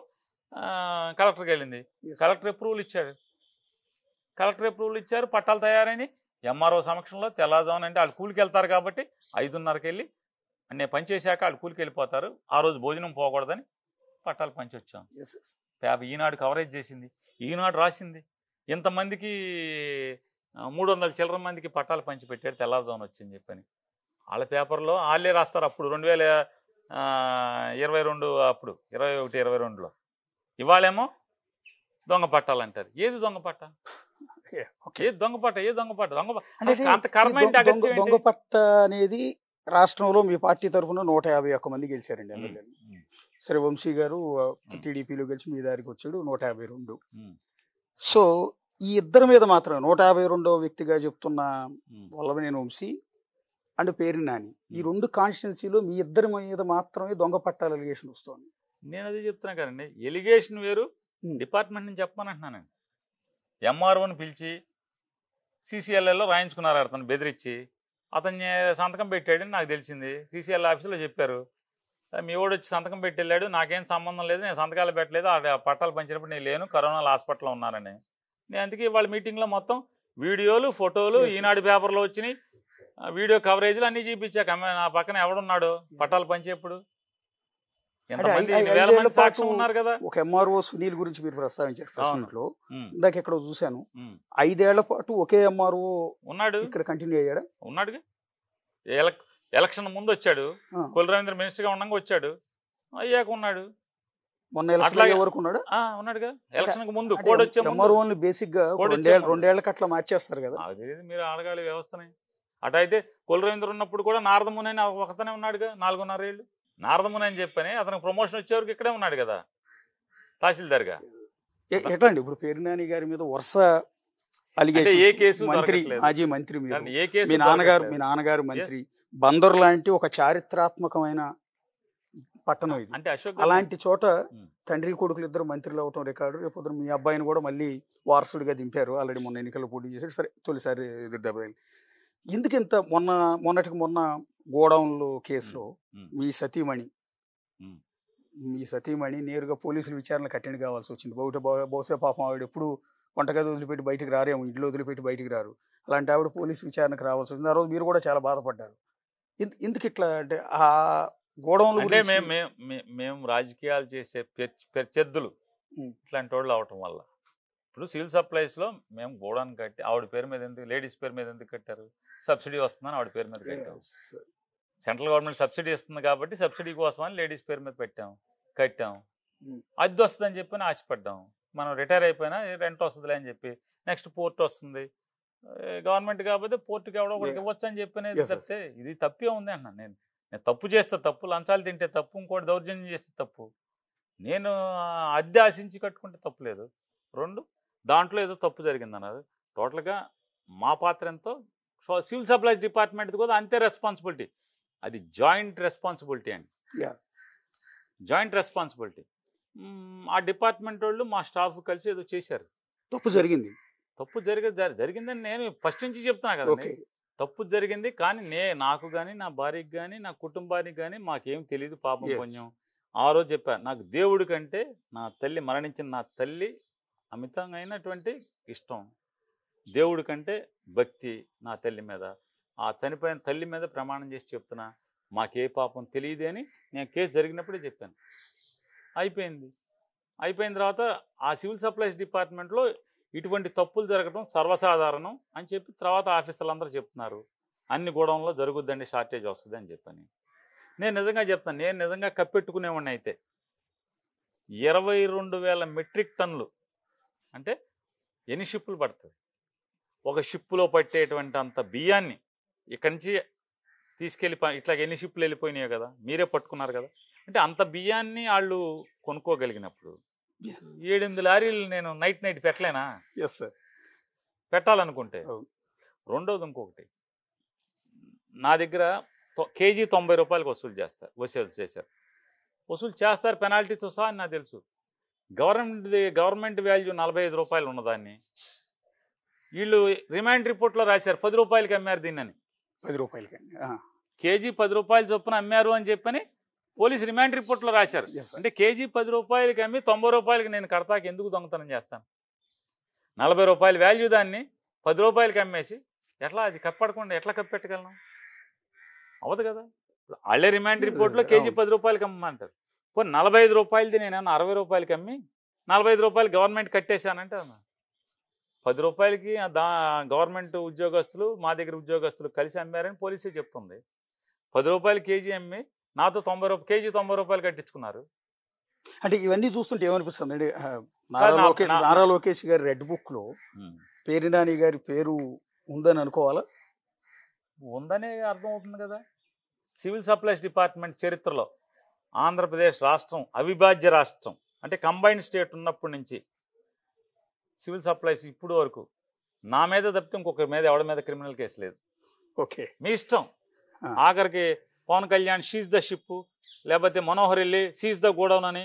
కలెక్టర్కి వెళ్ళింది. కలెక్టర్ అప్రూవల్ ఇచ్చారు. పట్టాలు తయారైన ఎంఆర్ఓ సమక్షంలో తెల్లవారుజామున, అంటే వాళ్ళు కూలికి వెళ్తారు కాబట్టి 5:30కి వెళ్ళి నేను పనిచేశాక వాళ్ళు కూలికి వెళ్ళిపోతారు. ఆ రోజు భోజనం పోకూడదని పట్టాలు పంచి వచ్చాం. ఈనాడు కవరేజ్ చేసింది, ఈనాడు రాసింది. ఇంతమందికి 300 చిల్లర మందికి పట్టాలు పంచి పెట్టాడు, తెల్లవారుజామున వచ్చింది చెప్పని. వాళ్ళ పేపర్లో వాళ్ళే రాస్తారు. అప్పుడు 2022 అప్పుడు 21-22లో. ఇవాళేమో దొంగ పట్టాలు అంటారు. ఏది దొంగ పట్ట? ఏది దొంగ పట్ట? దొంగ పట్ట అనేది రాష్ట్రంలో మీ పార్టీ తరఫున 151 మంది గెలిచారండి ఎమ్మెల్యేలు. సరే వంశీ గారు టీడీపీలో గెలిచి మీ దారికి వచ్చాడు 152. సో ఈ ఇద్దరి మీద మాత్రం 152వ వ్యక్తిగా చెప్తున్న వల్లభనేని వంశీ అండ్ పేర్ని నాని, ఈ 2 కాన్స్టిట్యున్సీలో మీ ఇద్దరి మీద మాత్రమే దొంగ పట్టాల ఎలిగేషన్ వస్తుంది. నేను అదే చెప్తున్నా కదండి, ఎలిగేషన్ వేరు, డిపార్ట్మెంట్ నుంచి చెప్పమని అంటున్నానండి. ఎంఆర్ఓని పిలిచి సిసిఎల్ఏలో రాయించుకున్నారు అతను బెదిరించి, అతన్ని సంతకం పెట్టాడని నాకు తెలిసింది. సిసిఎల్ ఆఫీసులో చెప్పారు, మీ వాడు వచ్చి సంతకం పెట్టి వెళ్ళాడు, నాకేం సంబంధం లేదు, నేను సంతకాలు పెట్టలేదు, ఆ పట్టాలు పంచినప్పుడు నేను లేను, కరోనాలో హాస్పిటల్లో ఉన్నానని. నేను అందుకే వాళ్ళ మీటింగ్లో మొత్తం వీడియోలు ఫోటోలు ఈనాడు పేపర్లో వచ్చినాయి, వీడియో కవరేజ్లు అన్నీ చూపించాక నా పక్కన ఎవడున్నాడు పట్టాలు పంచేప్పుడు. ఉన్నారు కదా. ఒక ఎంఆర్ఓ సునీల్ గురించి మీరు ప్రస్తావించారు ప్రెస్ లో, ఇందాక ఎక్కడ చూశాను, 5 ఏళ్ల పాటు ఒకే ఎంఆర్ఓ ఉన్నాడు, ఇక్కడ కంటిన్యూ అయ్యాడు. ఉన్నాడు, ఎలక్షన్ ముందు వచ్చాడు, కొల్లు రవీంద్ర మినిస్టర్ గా ఉండగా వచ్చాడు, అయ్యాక ఉన్నాడు. మొన్న ఎలక్షన్ వరకు ఉన్నాడు, ఉన్నాడుగా. ఎలక్షన్ ముందు కోడ్ వచ్చే ఎంఆర్ఓని బేసిక్ గా 2 ఏళ్లకి అట్లా మార్చేస్తారు కదా. మీరు అడగాలి వ్యవస్థని. అటైతే కొల్లు రవీంద్ర ఉన్నప్పుడు కూడా నారదముని అని ఒకతనే ఉన్నాడుగా 4.5 ఏళ్ళు. నారదముని అని చెప్పని అతనికి ప్రమోషన్ వచ్చేవరకు ఇక్కడే ఉన్నాడు కదా తహసీల్దార్గా. ఎట్లా అండి ఇప్పుడు పేర్నాని గారి మీద వరుస అలిగేషన్, ఏ కేసు మంత్రి మాజీ మంత్రి మీరు, మీ నాన్నగారు మంత్రి, బందర్ లాంటి ఒక చారిత్రాత్మకమైన పట్టణం ఇది. అంటే అశోక్ అలాంటి చోట తండ్రి కొడుకులు ఇద్దరు మంత్రులు అవటం రికార్డు. రేపు మీ అబ్బాయిని కూడా మళ్ళీ వారసుడిగా దింపారు, ఆల్రెడీ మొన్న ఎన్నికల్లో పోటీ చేశాడు. సరే తొలిసారి ఎదురు దెబ్బలు. ఎందుకు ఇంత మొన్న గోడౌన్లో కేసులో మీ సతీమణి నేరుగా పోలీసులు విచారణకు అటెండ్ కావాల్సి వచ్చింది. బహుశా పాపం ఆవిడ ఎప్పుడు వంటగది వదిలిపెట్టి బయటికి రారేమో, ఇంట్లో వదిలిపెట్టి బయటికి రారు, అలాంటి ఆవిడ పోలీసు విచారణకు రావాల్సి వచ్చింది. ఆ రోజు మీరు కూడా చాలా బాధపడ్డారు. ఎందుకు ఇట్లా అంటే ఆ గోడౌన్లు అంటే మేము రాజకీయాలు చేసే పెర్చెద్దులు ఇట్లాంటి వాళ్ళు అవటం వల్ల ఇప్పుడు సివిల్ సప్లైస్లో మేము గోడౌన్ కట్టి ఆవిడ పేరు మీద ఎందుకు, లేడీస్ పేరు మీద ఎందుకు కట్టారు? సబ్సిడీ వస్తుందని ఆవిడ పేరు మీద కట్టాం. సెంట్రల్ గవర్నమెంట్ సబ్సిడీ ఇస్తుంది కాబట్టి సబ్సిడీ కోసం అని లేడీస్ పేరు మీద కట్టాం. అద్దె వస్తుందని చెప్పి ఆశపడ్డాం. మనం రిటైర్ అయిపోయినా రెంట్ వస్తుందిలే అని చెప్పి, నెక్స్ట్ పోర్ట్ వస్తుంది, గవర్నమెంట్ కాకపోతే పోర్టుకి ఎవడో ఒకటి ఇవ్వచ్చు అని చెప్పి చెప్తే ఇది తప్పే ఉంది అంటున్నాను. నేను తప్పు చేస్తే తప్పు, లంచాలు తింటే తప్పు, ఇంకోటి దౌర్జన్యం చేస్తే తప్పు. నేను అద్దె ఆశించి కట్టుకుంటే తప్పు లేదు. 2 దాంట్లో ఏదో తప్పు జరిగింది అన్నారు. టోటల్గా మా పాత్ర ఎంతో సివిల్ సప్లైస్ డిపార్ట్మెంట్ కూడా అంతే రెస్పాన్సిబిలిటీ. అది జాయింట్ రెస్పాన్సిబిలిటీ అండి, జాయింట్ రెస్పాన్సిబిలిటీ. ఆ డిపార్ట్మెంట్ వాళ్ళు మా స్టాఫ్ కలిసి ఏదో చేశారు, తప్పు జరిగిందని నేను ఫస్ట్ నుంచి చెప్తున్నా కదా. తప్పు జరిగింది, కానీ నాకు కానీ నా భార్యకి కానీ నా కుటుంబానికి కానీ మాకేం తెలియదు, పాపం పుణ్యం. ఆ రోజు చెప్పాను, నాకు దేవుడి కంటే నా తల్లి, మరణించిన నా తల్లి అమితమైనటువంటి ఇష్టం, దేవుడి కంటే భక్తి నా తల్లి మీద. ఆ చనిపోయిన తల్లి మీద ప్రమాణం చేసి చెప్తున్నా, మాకే పాపం తెలియదు అని నేను కేసు జరిగినప్పుడే చెప్పాను. అయిపోయిన తర్వాత ఆ సివిల్ సప్లైస్ డిపార్ట్మెంట్లో ఇటువంటి తప్పులు జరగడం సర్వసాధారణం అని చెప్పి తర్వాత ఆఫీసర్లు అందరూ చెప్తున్నారు. అన్ని గోడౌన్లో జరుగుద్దండి, షార్టేజ్ వస్తుంది అని చెప్పని. నేను నిజంగా చెప్తాను, నేను నిజంగా కప్పెట్టుకునేవాడిని అయితే 22,000 మెట్రిక్ టన్నులు అంటే ఎన్ని షిప్పులు పడుతుంది? ఒక షిప్పులో పట్టేటువంటి అంత బియ్యాన్ని ఇక్కడి నుంచి తీసుకెళ్ళి ఇట్లా ఎన్ని షిప్పులు వెళ్ళిపోయినాయో కదా, మీరే పట్టుకున్నారు కదా. అంటే అంత బియ్యాన్ని వాళ్ళు కొనుక్కోగలిగినప్పుడు 7-8 లారీలు నేను నైట్ పెట్టలేనా? పెట్టాలనుకుంటే. రెండోది ఇంకొకటి, నా దగ్గర కేజీ 90 రూపాయలకు వసూలు చేశారు. వసూలు చేస్తారు పెనాల్టీతో సహా అని నాకు తెలుసు. గవర్నమెంట్ వాల్యూ 45 రూపాయలు ఉన్నదాన్ని వీళ్ళు రిమాండ్ రిపోర్ట్లో రాశారు 10 రూపాయలకి అమ్మారు దీన్ని. 10 రూపాయలకి కేజీ 10 రూపాయలు చొప్పున అమ్మారు అని చెప్పని పోలీసు రిమాండ్ రిపోర్ట్లో రాశారు. అంటే కేజీ 10 రూపాయలకి అమ్మి 90 రూపాయలకి నేను కడతాకి ఎందుకు దొంగతనం చేస్తాను? 40 రూపాయల వాల్యూ దాన్ని 10 రూపాయలకి అమ్మేసి ఎట్లా అది కప్పడకుండా ఎట్లా కప్పెట్టగలను? అవదు కదా. వాళ్ళే రిమాండ్ రిపోర్ట్లో కేజీ 10 రూపాయలకి అమ్మంటారు. పోనీ 45 రూపాయలది నేను 60 రూపాయలకి అమ్మి 45 రూపాయలు గవర్నమెంట్ కట్టేశానంటే 10 రూపాయలకి గవర్నమెంట్ ఉద్యోగస్తులు మా దగ్గర ఉద్యోగస్తులు కలిసి అమ్మారని పోలీసే చెప్తుంది. 10 రూపాయలు కేజీ అమ్మి నాతో కేజీ 90 రూపాయలు కట్టించుకున్నారు. అంటే ఇవన్నీ చూస్తుంటే ఏమనిపిస్తుంది అంటే నారా లోకేష్ గారి రెడ్ బుక్లో పేర్నాని గారి పేరు ఉందని అనుకోవాలా? ఉందనే అర్థం అవుతుంది కదా. సివిల్ సప్లైస్ డిపార్ట్మెంట్ చరిత్రలో ఆంధ్రప్రదేశ్ రాష్ట్రం అవిభాజ్య రాష్ట్రం అంటే కంబైన్డ్ స్టేట్ ఉన్నప్పటి నుంచి సివిల్ సప్లైస్ ఇప్పుడు వరకు నా మీద తప్పితే ఇంకొక మీద ఎవరి మీద క్రిమినల్ కేసు లేదు. ఓకే, మీ ఇష్టం. ఆఖరికి Pavan Kalyan seize the ship, లేకపోతే మనోహర్ వెళ్ళి సీజ్ ద గోడౌన్ అని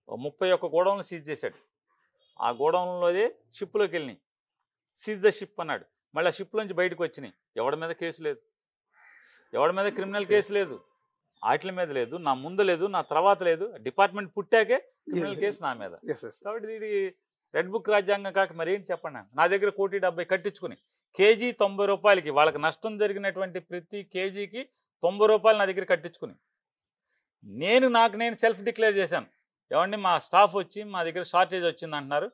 31 గోడౌన్లు సీజ్ చేశాడు. ఆ గోడౌన్లోదే షిప్లోకి వెళ్ళినాయి. సీజ్ ద షిప్ అన్నాడు, మళ్ళీ ఆ షిప్లోంచి బయటకు వచ్చినాయి. ఎవడి మీద కేసు లేదు, ఎవడి మీద క్రిమినల్ కేసు లేదు, వాటి మీద లేదు, నా ముందు లేదు, నా తర్వాత లేదు. డిపార్ట్మెంట్ పుట్టాకే క్రిమినల్ కేసు నా మీద. కాబట్టి ఇది రెడ్ బుక్ రాజ్యాంగం కాక మరి ఏంటి చెప్పండి. నా దగ్గర 1,70,00,000 కట్టించుకుని కేజీ 90 రూపాయలకి వాళ్ళకి నష్టం జరిగినటువంటి ప్రతి కేజీకి 90 రూపాయలు నా దగ్గర కట్టించుకుని నాకు నేను సెల్ఫ్ డిక్లేర్ చేశాను. ఏమండి మా స్టాఫ్ వచ్చి మా దగ్గర షార్టేజ్ వచ్చింది అంటున్నారు,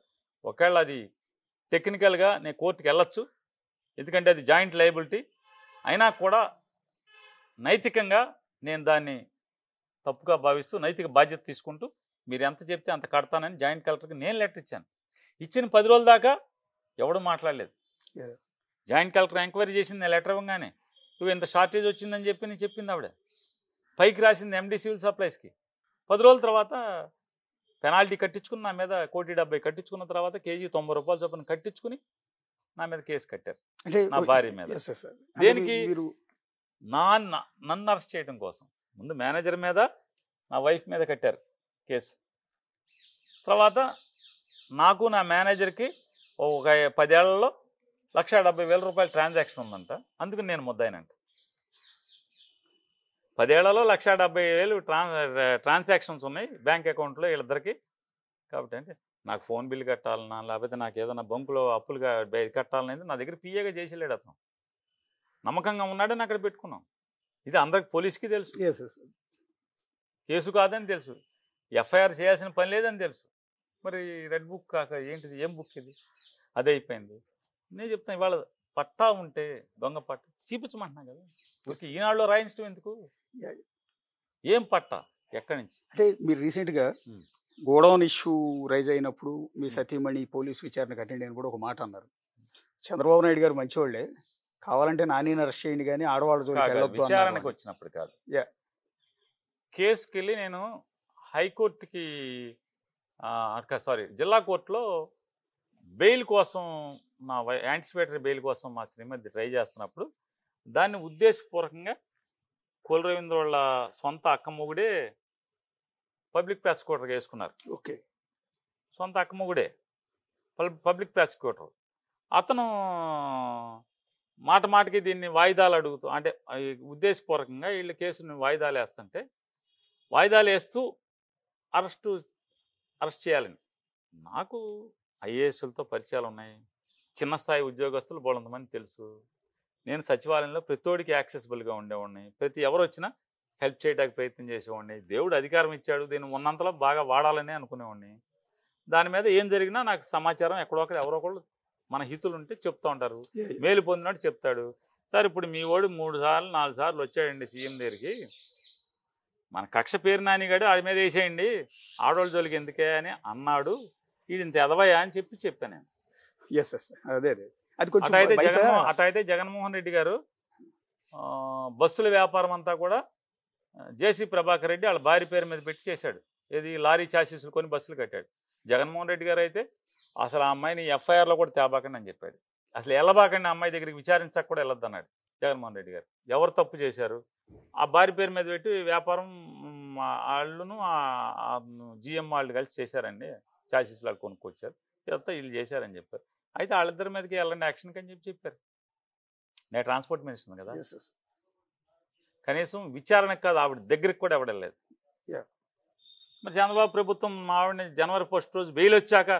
ఒకవేళ అది టెక్నికల్గా నేను కోర్టుకి వెళ్ళొచ్చు, ఎందుకంటే అది జాయింట్ లయబిలిటీ, అయినా కూడా నైతికంగా నేను దాన్ని తప్పుగా భావిస్తూ నైతిక బాధ్యత తీసుకుంటూ మీరు ఎంత చెప్తే అంత కడతానని జాయింట్ కలెక్టర్కి నేను లెటర్ ఇచ్చాను. ఇచ్చిన 10 రోజుల దాకా ఎవడూ మాట్లాడలేదు. జాయింట్ కలెక్టర్ ఎంక్వైరీ చేసింది నేను లెటర్ ఇవ్వగానే, నువ్వు ఇంత షార్టేజ్ వచ్చిందని చెప్పి నేను చెప్పింది ఆవిడ. పైకి రాసింది ఎండి సివిల్ సప్లైస్కి. 10 రోజుల తర్వాత పెనాల్టీ కట్టించుకుని నా మీద 1,70,00,000 కట్టించుకున్న తర్వాత కేజీ 90 రూపాయల చొప్పున కట్టించుకుని నా మీద కేసు కట్టారు, నా భార్య మీద. దేనికి? నన్ను అరెస్ట్ చేయడం కోసం. ముందు మేనేజర్ మీద నా వైఫ్ మీద కట్టారు కేసు. తర్వాత నాకు నా మేనేజర్కి ఒక 10 ఏళ్లలో 1,70,000 రూపాయల ట్రాన్సాక్షన్ ఉందంట, అందుకని నేను ముద్దాయినంట. 10 ఏళ్లలో 1,70,000 ట్రాన్సాక్షన్స్ ఉన్నాయి బ్యాంక్ అకౌంట్లో వీళ్ళిద్దరికి. కాబట్టి అంటే నాకు ఫోన్ బిల్ కట్టాలన్నా, లేకపోతే నాకు ఏదైనా బంకులో అప్పులుగా కట్టాలనేది నా దగ్గర పిఏగా చేసేలేడు అతను. నమ్మకంగా ఉన్నాడని అక్కడ పెట్టుకున్నాం. ఇది అందరికి పోలీస్కి తెలుసు, కేసు కాదని తెలుసు, ఎఫ్ఐఆర్ చేయాల్సిన పని లేదని తెలుసు. మరి రెడ్ బుక్ కాక ఏంటిది, ఏం బుక్ ఇది? అదే అయిపోయింది. నేను చెప్తాను, ఇవాళ పట్టా ఉంటే దొంగ పట్టా చూపించమంటున్నా కదా, ఊరికి ఈనాడులో రాయించడం ఎందుకు? ఏం పట్టా, ఎక్కడి నుంచి? అంటే మీరు రీసెంట్గా గోడౌన్ ఇష్యూ రైజ్ అయినప్పుడు మీ సతీమణి పోలీస్ విచారణకు అటెండ్ అయిన కూడా ఒక మాట అన్నారు, చంద్రబాబు నాయుడు గారు మంచివాళ్లే, కావాలంటే నానిని అరెస్ట్ చేయండి కానీ ఆడవాళ్ళ జోలికి వెళ్ళొద్దు. విచారణకు వచ్చినప్పుడు కాదు, కేసుకి వెళ్ళి నేను హైకోర్టుకి జిల్లా కోర్టులో బెయిల్ కోసం, మా యాంటిసిపేటరీ బెయిల్ కోసం మా శ్రీమతి ట్రై చేస్తున్నప్పుడు దాన్ని ఉద్దేశపూర్వకంగా కుల రవీంద్ర వాళ్ళ సొంత అక్క మొగుడే పబ్లిక్ ప్రాసిక్యూటర్గా వేసుకున్నారు. ఓకే, సొంత అక్క మొగుడే పబ్లిక్ ప్రాసిక్యూటర్. అతను మాటకి దీన్ని వాయిదాలు అడుగుతూ, అంటే ఉద్దేశపూర్వకంగా వీళ్ళ కేసుని వాయిదాలు వేస్తుంటే, వాయిదాలు వేస్తూ అరెస్ట్ చేయాలని. నాకు ఐఏఎస్లతో పరిచయాలు ఉన్నాయి, చిన్న స్థాయి ఉద్యోగస్తులు బోలంతమంది తెలుసు. నేను సచివాలయంలో ప్రతోడికి యాక్సెసిబుల్గా ఉండేవాడిని, ప్రతి ఎవరు వచ్చినా హెల్ప్ చేయడానికి ప్రయత్నం చేసేవాడిని. దేవుడు అధికారం ఇచ్చాడు, దీన్ని ఉన్నంతలో బాగా వాడాలని అనుకునేవాడిని. దాని మీద ఏం జరిగినా నాకు సమాచారం ఎక్కడొక్కడ ఎవరో ఒకళ్ళు మన హితులు ఉంటే చెప్తూ ఉంటారు, మేలు పొందినట్టు చెప్తాడు. సార్ ఇప్పుడు మీ వాడు 3 సార్లు 4 సార్లు వచ్చాడండి సీఎం దగ్గరికి, మన కక్ష పేరు నానిగాడు ఆడి మీద వేసేయండి, ఆడవాళ్ళ జోలికి ఎందుకే అని అన్నాడు, ఇది ఇంత ఎదవయా అని చెప్పాను నేను. అటైతే జగన్మోహన్ రెడ్డి గారు బస్సుల వ్యాపారం అంతా కూడా జేసీ ప్రభాకర్ రెడ్డి వాళ్ళ భార్య పేరు మీద పెట్టి చేశాడు. ఏది లారీ చాసీసులు కొని బస్సులు కట్టాడు. జగన్మోహన్ రెడ్డి గారు అయితే అసలు ఆ అమ్మాయిని ఎఫ్ఐఆర్లో కూడా తేబాకండి అని చెప్పాడు. అసలు వెళ్ళబాకండి, అమ్మాయి దగ్గరికి విచారించక కూడా వెళ్ళొద్దు అన్నాడు జగన్మోహన్ రెడ్డి గారు. ఎవరు తప్పు చేశారు? ఆ భార్య పేరు మీద పెట్టి వ్యాపారం వాళ్ళను జిఎం వాళ్ళు కలిసి చేశారండి, చాసీస్ వాళ్ళు కొనుక్కొచ్చారు, ఇదంతా వీళ్ళు చేశారని చెప్పారు. అయితే వాళ్ళిద్దరి మీదకి వెళ్ళండి యాక్షన్కి అని చెప్పారు. నేను ట్రాన్స్పోర్ట్ మినిస్టర్ కదా, కనీసం విచారణకు కాదు ఆవిడ దగ్గరికి కూడా ఎవడలేదు. మరి చంద్రబాబు ప్రభుత్వం మా ఆవిడని జనవరి 1 రోజు బెయిల్ వచ్చాక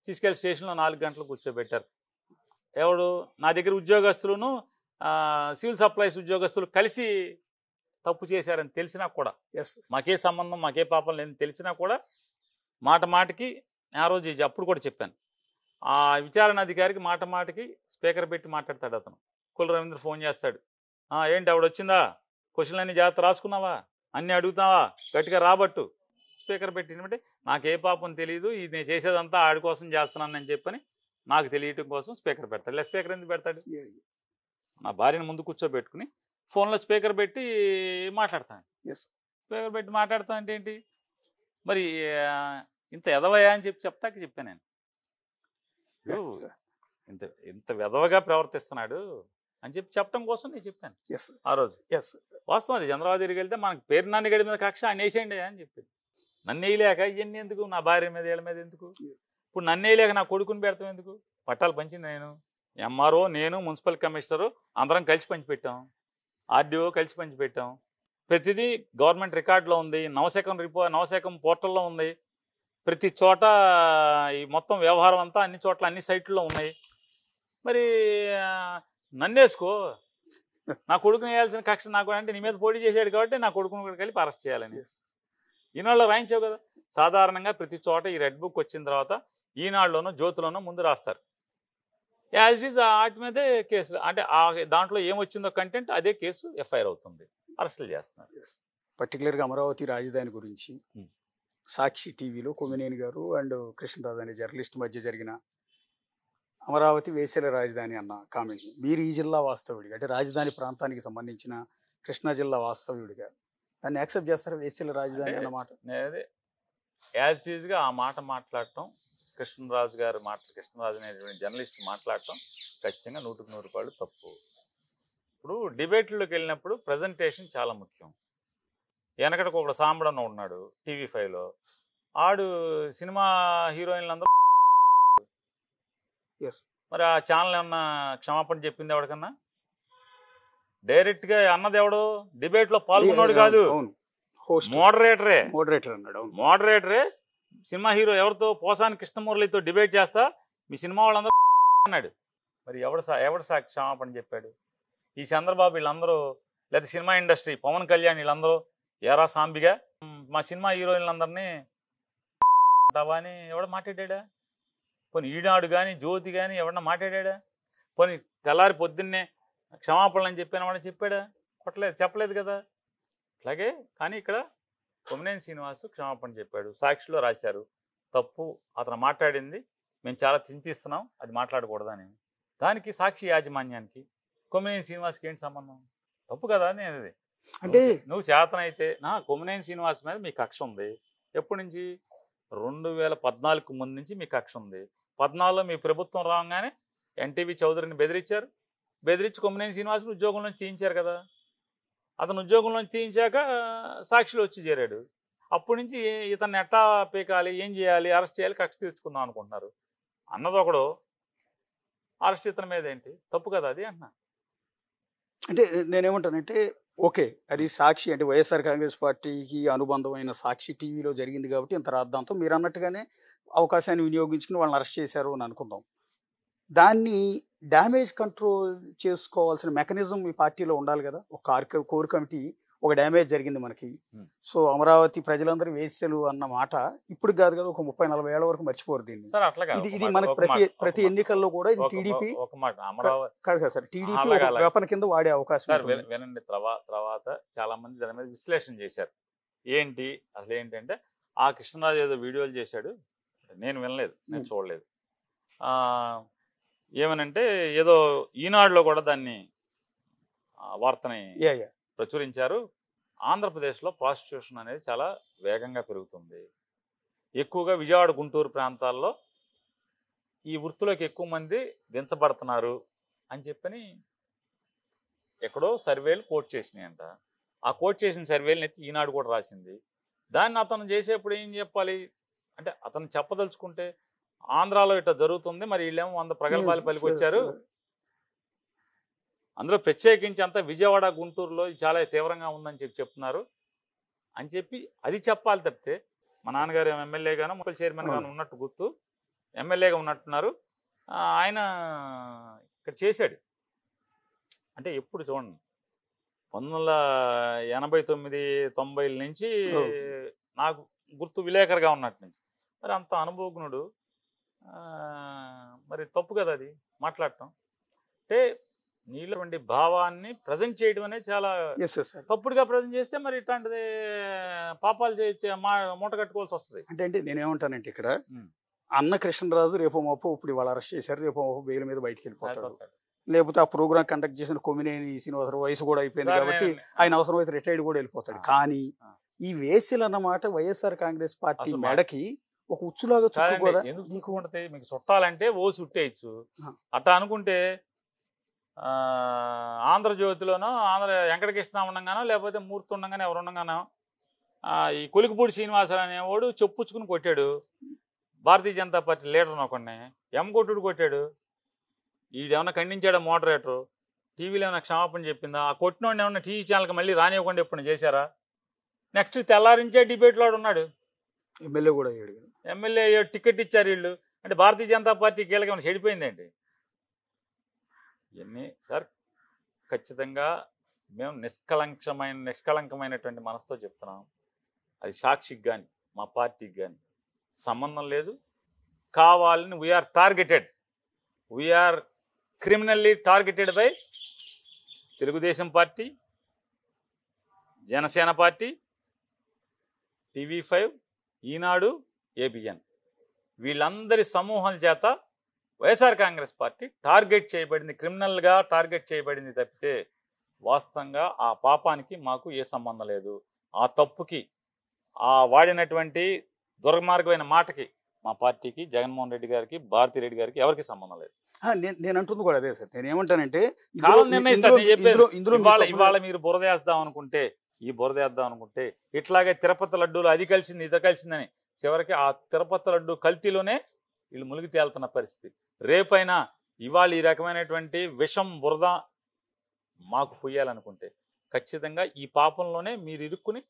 తీసుకెళ్లి స్టేషన్లో 4 గంటలు కూర్చోబెట్టారు. ఎవడు? నా దగ్గర ఉద్యోగస్తులను సివిల్ సప్లైస్ ఉద్యోగస్తులు కలిసి తప్పు చేశారని తెలిసినా కూడా, మాకే సంబంధం మాకే పాపం లేని తెలిసినా కూడా మాటకి ఆ రోజు అప్పుడు కూడా చెప్పాను, ఆ విచారణ అధికారికి మాటకి స్పీకర్ పెట్టి మాట్లాడతాడు అతను. కుల రవీంద్ర ఫోన్ చేస్తాడు, ఏంటి ఆవిడ వచ్చిందా, క్వశ్చన్లు అన్ని జాగ్రత్త రాసుకున్నావా, అన్నీ అడుగుతావా, గట్టిగా రాబట్టు. స్పీకర్ పెట్టినట్టే నాకు ఏ పాపం తెలియదు, ఇది నేను చేసేదంతా ఆడి కోసం చేస్తున్నానని చెప్పని నాకు తెలియటం కోసం స్పీకర్ పెడతాడు. ఇలా స్పీకర్ ఎందుకు పెడతాడు? నా భార్యను ముందు కూర్చోబెట్టుకుని ఫోన్లో స్పీకర్ పెట్టి మాట్లాడతాను. ఎస్ స్పీకర్ పెట్టి మాట్లాడతాను అంటే ఏంటి మరి ఇంత ఎదవయా అని చెప్తాక చెప్పాను నేను. ఇంత ఇంత వెధవగా ప్రవర్తిస్తున్నాడు అని చెప్పడం కోసం నేను చెప్పాను ఆ రోజు. వాస్తవం అది. చంద్రబాబు దగ్గరికి వెళ్తే మనకు పేరు నాన్నగడి మీద కక్ష ఆయన వేసేయండి అని చెప్పి, నన్ను వేయలేక ఇవన్నీ ఎందుకు, నా భార్య మీద వీళ్ళ మీద ఎందుకు, ఇప్పుడు నన్ను వేయలేక నా కొడుకుని పెడతాం ఎందుకు, పట్టాలు పంచింది నేను, ఎంఆర్ఓ నేను, మున్సిపల్ కమిషనరు అందరం కలిసి పంచిపెట్టాం, ఆర్డీఓ కలిసి పంచిపెట్టాం, ప్రతిదీ గవర్నమెంట్ రికార్డులో ఉంది, నవశకం పోర్టల్లో ఉంది, ప్రతి చోట ఈ మొత్తం వ్యవహారం అంతా అన్ని చోట్ల అన్ని సైట్లలో ఉన్నాయి. మరి నన్నేసుకో, నా కొడుకుని వేయాల్సిన కక్ష నాకు అంటే నీ మీద పోటీ చేశాడు కాబట్టి నా కొడుకుని కూడా కలిపి అరెస్ట్ చేయాలని ఈనాడులో రాయించావు కదా. సాధారణంగా ప్రతి చోట ఈ రెడ్ బుక్ వచ్చిన తర్వాత ఈనాడులోనో జ్యోతిలోనో ముందు రాస్తారు. యాజ్ ఈజ్ వాటి మీదే కేసు, అంటే దాంట్లో ఏమొచ్చిందో కంటెంట్ అదే కేసు ఎఫ్ఐఆర్ అవుతుంది, అరెస్టులు చేస్తున్నారు. పర్టికులర్గా అమరావతి రాజధాని గురించి సాక్షి టీవీలో కొమ్మినేని గారు అండ్ కృష్ణరాజు అనే జర్నలిస్ట్ మధ్య జరిగిన అమరావతి వేసల రాజధాని అన్న కామెంట్ మీరు ఈ జిల్లా వాస్తవ్యుడిగా, అంటే రాజధాని ప్రాంతానికి సంబంధించిన కృష్ణా జిల్లా వాస్తవ్యుడిగా దాన్ని యాక్సెప్ట్ చేస్తారా వేసల రాజధాని అన్నమాట? నేనదే యాజ్ ఇట్ ఈజ్గా ఆ మాట మాట్లాడటం, కృష్ణరాజు అనేటువంటి జర్నలిస్ట్ మాట్లాడటం ఖచ్చితంగా 100% తప్పు. ఇప్పుడు డిబేట్లోకి వెళ్ళినప్పుడు ప్రజెంటేషన్ చాలా ముఖ్యం. వెనకటికి ఒకడు సాంబడన్న ఉన్నాడు TV5లో, ఆడు సినిమా హీరోయిన్లందరూ మరి ఆ ఛానల్ ఏమన్నా క్షమాపణ చెప్పింది ఎవరికన్నా? డైరెక్ట్గా అన్నది ఎవడు? డిబేట్లో పాల్గొన్నాడు కాదు, మోడరేటరే సినిమా హీరో ఎవరితో, పోసాని కృష్ణమురళితో డిబేట్ చేస్తా మీ సినిమా వాళ్ళందరూ అన్నాడు. మరి ఎవడు క్షమాపణ చెప్పాడు? ఈ చంద్రబాబు వీళ్ళందరూ, లేదా సినిమా ఇండస్ట్రీ పవన్ కళ్యాణ్ వీళ్ళందరూ ఎరా సాంబిగా మా సినిమా హీరోయిన్లందరినీ అని ఎవడ మాట్లాడా? పోనీ ఈనాడు కానీ జ్యోతి కానీ ఎవడన్నా మాట్లాడా? పోనీ తెల్లారి పొద్దున్నే క్షమాపణలు అని చెప్పాడా? చెప్పలేదు కదా. అట్లాగే కానీ ఇక్కడ కొమ్మినేని శ్రీనివాసు క్షమాపణ చెప్పాడు, సాక్షిలో రాశారు, తప్పు అతను మాట్లాడింది మేము చాలా చింతిస్తున్నాం, అది మాట్లాడకూడదని. దానికి సాక్షి యాజమాన్యానికి కొమ్మినేని శ్రీనివాస్కి ఏంటి సంబంధం? తప్పు కదా నేను అది. అంటే నువ్వు చేతనైతే కొమ్మినేని శ్రీనివాస్ మీద మీ కక్ష ఉంది. ఎప్పటి నుంచి? 2014 ముందు నుంచి మీ కక్ష ఉంది. 14లో మీ ప్రభుత్వం రాగానే ఎన్టీవీ చౌదరిని బెదిరించి కొమ్మినేని శ్రీనివాసుని ఉద్యోగంలోంచి తీయించారు కదా. అతను ఉద్యోగంలోంచి తీయించాక సాక్షిలో వచ్చి చేరాడు. అప్పటి నుంచి ఇతన్ని ఎట్టా పీకాలి, ఏం చేయాలి, అరెస్ట్ చేయాలి, కక్ష తీర్చుకుందాం అనుకుంటున్నారు. అన్నది ఒకడు, అరెస్ట్ ఇతని మీద ఏంటి? తప్పు కదా అది అన్నా. అంటే నేనేమంటానంటే ఓకే, అది సాక్షి అంటే వైఎస్ఆర్ కాంగ్రెస్ పార్టీకి అనుబంధమైన సాక్షి టీవీలో జరిగింది కాబట్టి ఇంత రాద్దాంతో మీరు అన్నట్టుగానే అవకాశాన్ని వినియోగించుకుని వాళ్ళని అరెస్ట్ చేశారు అని అనుకుందాం. దాన్ని డ్యామేజ్ కంట్రోల్ చేసుకోవాల్సిన మెకానిజం మీ పార్టీలో ఉండాలి కదా. ఒక కోర్ కమిటీ ఒక డ్యామేజ్ జరిగింది మనకి, సో అమరావతి ప్రజలందరూ వేసేలు అన్న మాట ఇప్పుడు కాదు కదా, ఒక 30-40 ఏళ్ల వరకు మర్చిపోరు దీన్ని. ఇది మనకి ప్రతి ఎన్నికల్లో కూడా ఇది టీడీపీ కాదు కదా సార్, టీడీపీ వేపన కింద వాడే అవకాశం. వినండి, తర్వాత చాలా మంది దాని మీద విశ్లేషణ చేశారు. ఏంటి అసలు ఏంటంటే, ఆ కృష్ణరాజు ఏదో వీడియోలు చేశాడు, నేను వినలేదు, నేను చూడలేదు. ఏమనంటే ఏదో ఈనాడులో కూడా దాన్ని వార్తని ప్రచురించారు. ఆంధ్రప్రదేశ్లో ప్రాస్టిట్యూషన్ అనేది చాలా వేగంగా పెరుగుతుంది. ఎక్కువగా విజయవాడ, గుంటూరు ప్రాంతాల్లో ఈ వృత్తిలోకి ఎక్కువ మంది దించబడుతున్నారు అని చెప్పని ఎక్కడో సర్వేలు కోట్ చేసినాయంట. ఆ కోట్ చేసిన సర్వేలను ఎత్తి ఈనాడు కూడా రాసింది. దాన్ని అతను చేసేప్పుడు ఏం చెప్పాలి అంటే, అతను చెప్పదలుచుకుంటే ఆంధ్రాలో ఇట్లా జరుగుతుంది, మరి వీళ్ళేమో 100 ప్రగల్భాలు పలికొచ్చారు, అందులో ప్రత్యేకించి అంతా విజయవాడ, గుంటూరులో చాలా తీవ్రంగా ఉందని చెప్తున్నారు అని చెప్పి అది చెప్పాలి తప్పితే, మా నాన్నగారు ఎమ్మెల్యేగాను మున్సిపల్ చైర్మన్ గాను ఉన్నట్టు గుర్తు, ఎమ్మెల్యేగా ఉన్నట్టున్నారు, ఆయన ఇక్కడ చేశాడు అంటే ఎప్పుడు చూడండి 1989-90 నుంచి నాకు గుర్తు విలేకరుగా ఉన్నట్టు నుంచి, మరి అంత అనుభవజ్ఞుడు, మరి తప్పు కదా అది మాట్లాడటం. అంటే నీళ్ళటువంటి భావాన్ని ప్రజెంట్ చేయడం అనేది చాలా తప్పుడుగా ప్రజెంట్ చేస్తే మరి ఇట్లాంటిది పాపాలు మూట కట్టుకోవాల్సి వస్తుంది. అంటే నేనేమంటానంటే, ఇక్కడ అన్న కృష్ణరాజు రేపు మాపు ఇప్పుడు ఇవాళ అరెస్ట్ చేశారు, రేపు మాపు బెయిల్ మీద బయటికి వెళ్ళిపోతాడు. లేకపోతే ఆ ప్రోగ్రామ్ కండక్ట్ చేసిన కొమ్మినేని శ్రీనివాసరావు వయసు కూడా అయిపోయింది సార్ కాబట్టి నేను ఆయన అవసరమైతే రిటైర్డ్ కూడా వెళ్ళిపోతాడు. కానీ ఈ వేసిలు అన్నమాట వైఎస్ఆర్ కాంగ్రెస్ పార్టీ అసలు మెడకి ఒక ఉచ్చులాగా చుక్కు కాదండి, కూడా. ఎందుకు చుట్టుకుంటే మీకు చుట్టాలంటే ఓ చుట్టేయచ్చు. ఆ. అట్లా అనుకుంటే ఆంధ్రజ్యోతిలోనో వెంకటకృష్ణ ఉండగానో లేకపోతే మూర్తి ఉండగానో ఎవరు ఉండగానో ఈ కొలికిపూడి శ్రీనివాసరావు అనేవాడు చెప్పుచ్చుకుని కొట్టాడు భారతీయ జనతా పార్టీ లీడర్ ఒకడిని, కొట్టుడు కొట్టాడు. ఈడేమన్నా ఖండించాడా మోడరేటరు? టీవీలో ఏమైనా క్షమాపణ చెప్పిందా? ఆ కొట్టినోడిని ఏమన్నా టీవీ ఛానల్కి మళ్ళీ రానివ్వకుండా ఎప్పుడు చేశారా? నెక్స్ట్ తెల్లారించే డిబేట్లో ఉన్నాడు, ఎమ్మెల్యే కూడా అయ్యాడు. ఎమ్మెల్యే టికెట్ ఇచ్చారు వీళ్ళు. అంటే భారతీయ జనతా పార్టీ కీలకమైన చెడిపోయిందండి ఇవన్నీ. సార్ ఖచ్చితంగా మేము నిష్కలంకమైనటువంటి మనసుతో చెప్తున్నాం. అది సాక్షికి కానీ మా పార్టీకి కానీ సంబంధం లేదు. కావాలని we are criminally targeted by Telugu Desam party, Janasena party, TV5, Eenadu, ABN వీళ్ళందరి సమూహం చేత వైఎస్ఆర్ కాంగ్రెస్ పార్టీ టార్గెట్ చేయబడింది, క్రిమినల్గా టార్గెట్ చేయబడింది తప్పితే వాస్తవంగా ఆ పాపానికి మాకు ఏ సంబంధం లేదు. ఆ తప్పుకి ఆ వాడినటువంటి దుర్మార్గమైన మాటకి మా పార్టీకి, జగన్మోహన్ రెడ్డి గారికి, భారతిరెడ్డి గారికి ఎవరికి సంబంధం లేదు. నేను అంటుంది కూడా అదే సార్. నేను ఏమంటానంటే కాలం నిర్ణయిస్తారు. నేను చెప్పేది ఇవాళ మీరు బురదేద్దాం అనుకుంటే, ఇట్లాగే తిరుపతి లడ్డూలు అది కలిసింది ఇది కలిసిందని చివరికి ఆ తిరుపతి లడ్డు కల్తీలోనే వీళ్ళు మునిగి తేలుతున్న పరిస్థితి. రేపైనా ఇవాళ ఈ రకమైనటువంటి విషం బురద మాకు పొయ్యాలనుకుంటే ఖచ్చితంగా ఈ పాపంలోనే మీరు ఇరుక్కుని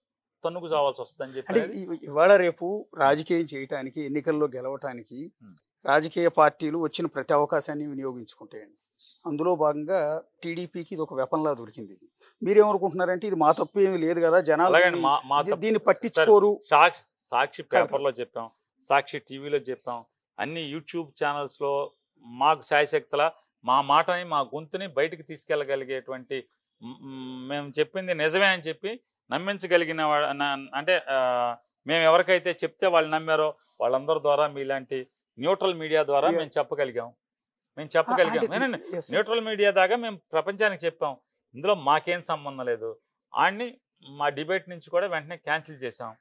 తన్నుకు చావాల్సి వస్తుందని చెప్పి. అంటే ఇవాళ రేపు రాజకీయం చేయటానికి, ఎన్నికల్లో గెలవటానికి రాజకీయ పార్టీలు వచ్చిన ప్రతి అవకాశాన్ని వినియోగించుకుంటాయండి. అందులో భాగంగా టీడీపీకి ఇది ఒక వెపన్లా దొరికింది. మీరేమనుకుంటున్నారంటే ఇది మా తప్పు ఏమీ లేదు కదా, జనాలు దీన్ని పట్టించుకోరు. సాక్షి పేపర్లో చెప్పాం, సాక్షి టీవీలో చెప్పాం, అన్ని యూట్యూబ్ ఛానల్స్లో మాకు శాయశక్తుల మా మాటని, మా గొంతుని బయటికి తీసుకెళ్ళగలిగేటువంటి, మేము చెప్పింది నిజమే అని చెప్పి నమ్మించగలిగిన అంటే మేము ఎవరికైతే చెప్తే వాళ్ళు నమ్మారో వాళ్ళందరి ద్వారా మీలాంటి న్యూట్రల్ మీడియా ద్వారా మేము చెప్పగలిగాం. న్యూట్రల్ మీడియా దాకా మేము ప్రపంచానికి చెప్పాం, ఇందులో మాకేం సంబంధం లేదు. ఆడిని మా డిబేట్ నుంచి కూడా వెంటనే క్యాన్సిల్ చేసాం.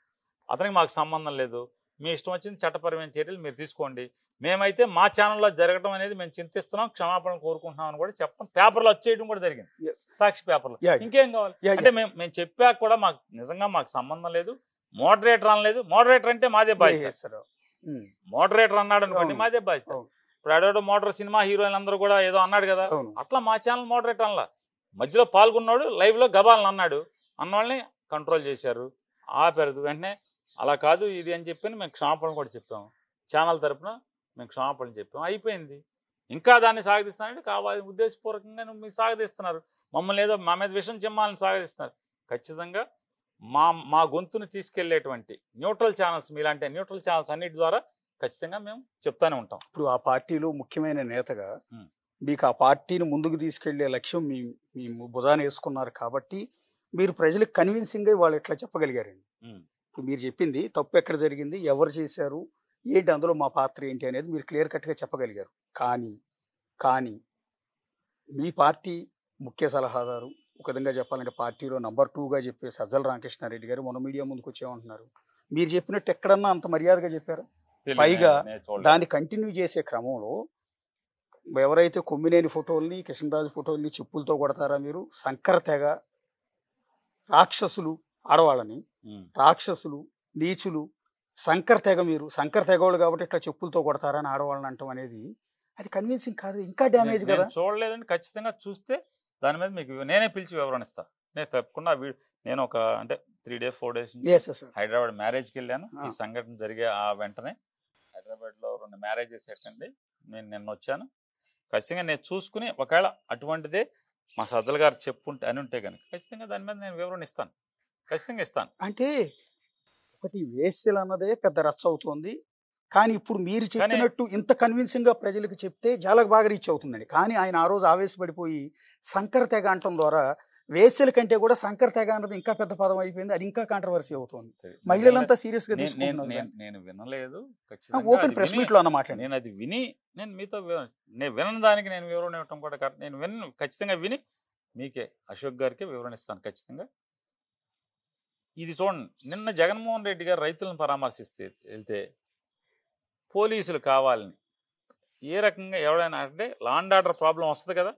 అతనికి మాకు సంబంధం లేదు, మీ ఇష్టం వచ్చింది చట్టపరమైన చర్యలు మీరు తీసుకోండి. మేమైతే మా ఛానల్లో జరగడం అనేది మేము చింతిస్తున్నాం, క్షమాపణ కోరుకుంటున్నాం అని కూడా చెప్పడం, పేపర్లో వచ్చేయడం కూడా జరిగింది, సాక్షి పేపర్లో. ఇంకేం కావాలి అంటే మేము చెప్పాక కూడా మాకు నిజంగా మాకు సంబంధం లేదు, మోడరేటర్ అనలేదు. మోడరేటర్ అంటే మాదే బాధ్యత. మోడరేటర్ అన్నాడు అనుకోండి మాదే బాధ్యత. ఇప్పుడు అడోడో మోడరేటర్ సినిమా హీరోయిన్ అందరూ కూడా ఏదో అన్నాడు కదా, అట్లా మా ఛానల్ మోడరేటర్ అనలా. మధ్యలో పాల్గొన్నాడు, లైవ్లో గబాలను అన్నాడు, అన్నవాళ్ళని కంట్రోల్ చేశారు, ఆపారు వెంటనే. అలా కాదు ఇది అని చెప్పి మేము క్షమాపణ కూడా చెప్పాము, ఛానల్ తరఫున మేము క్షమాపణ చెప్పాము, అయిపోయింది. ఇంకా దాన్ని సాగదీస్తానంటే కావాలి ఉద్దేశపూర్వకంగా మీరు సాగదీస్తున్నారు, మమ్మల్ని ఏదో మా మీద విషం చిమ్మాలని సాగదీస్తున్నారు. ఖచ్చితంగా మా గొంతుని తీసుకెళ్లేటువంటి న్యూట్రల్ ఛానల్స్, మీలాంటి న్యూట్రల్ ఛానల్స్ అన్నిటి ద్వారా ఖచ్చితంగా మేము చెప్తానే ఉంటాం. ఇప్పుడు ఆ పార్టీలో ముఖ్యమైన నేతగా మీకు ఆ పార్టీని ముందుకు తీసుకెళ్లే లక్ష్యం మీ భుజాన వేసుకున్నారు కాబట్టి మీరు ప్రజలకు కన్విన్సింగ్గా వాళ్ళు ఎట్లా చెప్పగలిగారండి. ఇప్పుడు మీరు చెప్పింది తప్పు ఎక్కడ జరిగింది, ఎవరు చేశారు, ఏంటి అందులో మా పాత్ర ఏంటి అనేది మీరు క్లియర్ కట్గా చెప్పగలిగారు. కానీ మీ పార్టీ ముఖ్య సలహాదారు, ఒక విధంగా చెప్పాలంటే పార్టీలో నంబర్ 2గా చెప్పే సజ్జల రామకృష్ణారెడ్డి గారు మొన్న మీడియా ముందుకు వచ్చేమంటున్నారు, మీరు చెప్పినట్టు ఎక్కడన్నా అంత మర్యాదగా చెప్పారు. పైగా దాన్ని కంటిన్యూ చేసే క్రమంలో ఎవరైతే కొమ్మినేని ఫోటోల్ని, కృష్ణరాజు ఫోటోల్ని చెప్పులతో కొడతారా మీరు, శంకర తెగ రాక్షసులు, ఆడవాళ్ళని రాక్షసులు, నీచులు, శంకర తెగ, మీరు శంకర తెగవాళ్ళు కాబట్టి ఇట్లా చెప్పులతో కొడతారని ఆడవాళ్ళని అంటాం అనేది అది కన్విన్సింగ్ కాదు, ఇంకా డ్యామేజ్ కదా. చూడలేదండి, ఖచ్చితంగా చూస్తే దాని మీద మీకు నేనే పిలిచి వివరణ ఇస్తా. నేను తప్పకుండా నేను ఒక అంటే 3 days 4 days హైదరాబాద్ మ్యారేజ్కి వెళ్ళాను. ఈ సంఘటన జరిగే ఆ వెంటనే హైదరాబాద్లో 2 మ్యారేజెస్ అటెండ్ అయ్యి నేను నిన్న వచ్చాను. ఖచ్చితంగా నేను చూసుకుని ఒకవేళ అటువంటిదే మా సజ్జల గారు చెప్పుంటే అని ఉంటే కనుక ఖచ్చితంగా దాని మీద నేను వివరణ ఇస్తాను, ఖచ్చితంగా ఇస్తాను. అంటే ఒకటి వేస్యలు అన్నదే పెద్ద రచ్చ అవుతుంది, కానీ ఇప్పుడు మీరు చెప్పినట్టు ఇంత కన్విన్సింగ్గా ప్రజలకు చెప్తే చాలా బాగా రీచ్ అవుతుందండి. కానీ ఆయన ఆ రోజు ఆవేశపడిపోయి శంకర తెగ అంటం ద్వారా వేశ్యల కంటే కూడా శంకర్ తెగ అన్నది ఇంకా పెద్ద పదం అయిపోయింది, అది ఇంకా కాంట్రవర్సీ అవుతుంది. మహిళలంతా సీరియస్ గా తీసుకుంటున్నారు. నేను వినలేదు, ఓపెన్ ప్రెస్ మీట్ లో అన్నమాట. నేను అది విని నేను మీతో నేను వినని దానికి నేను వివరణ ఇవ్వటం కూడా కరెక్ట్. నేను ఖచ్చితంగా విని మీకే అశోక్ గారికి వివరణ ఇస్తాను ఖచ్చితంగా. ఇది చూడండి, నిన్న జగన్మోహన్ రెడ్డి గారు రైతులను పరామర్శిస్తే వెళ్తే పోలీసులు కావాలని ఏ రకంగా ఎవడైనా అంటే లా అండ్ ఆర్డర్ ప్రాబ్లం వస్తుంది కదా,